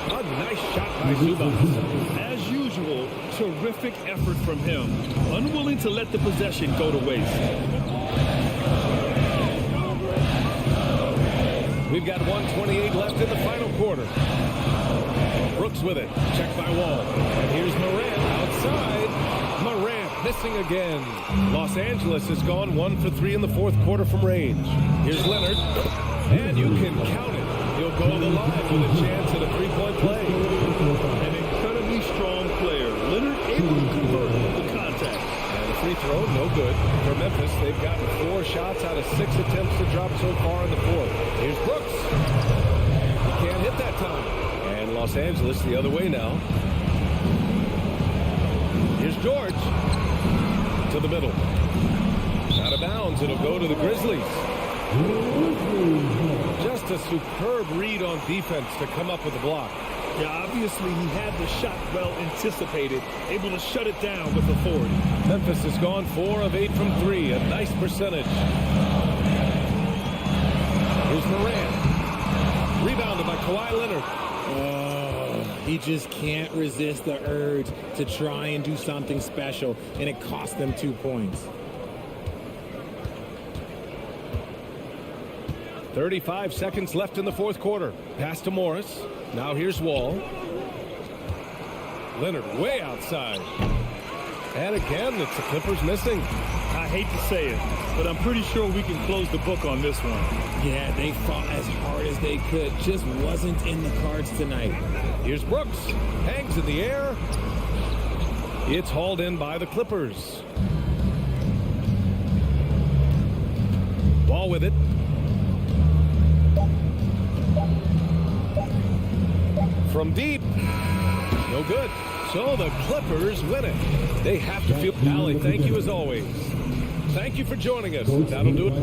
A nice shot by Zubats. As usual, terrific effort from him. Unwilling to let the possession go to waste. We've got 1:28 left in the final quarter. Brooks with it. Checked by Wall. And here's Morant outside. Morant missing again. Los Angeles has gone 1 for 3 in the fourth quarter from range. Here's Leonard. And you can count it. He'll go to the line with a chance at a 3-point play. An incredibly strong player. Leonard able to convert the contact. And the free throw, no good. For Memphis, they've gotten 4 shots out of 6 attempts to drop so far in the fourth. Here's Brooks. He can't hit that time. And Los Angeles the other way now. Here's George. To the middle. Out of bounds, it'll go to the Grizzlies. Just a superb read on defense to come up with the block. Yeah, obviously he had the shot well anticipated, able to shut it down with authority. Memphis has gone 4 of 8 from 3, a nice percentage. Here's Morant. Rebounded by Kawhi Leonard. He just can't resist the urge to try and do something special, and it cost them 2 points. 35 seconds left in the fourth quarter. Pass to Morris. Now here's Wall. Leonard way outside. And again, it's the Clippers missing. I hate to say it, but I'm pretty sure we can close the book on this one. Yeah, they fought as hard as they could. Just wasn't in the cards tonight. Here's Brooks. Hangs in the air. It's hauled in by the Clippers. Ball with it. From deep. No good. So the Clippers win it. They have to feel... Allie, thank you as always. Thank you for joining us. That'll do it.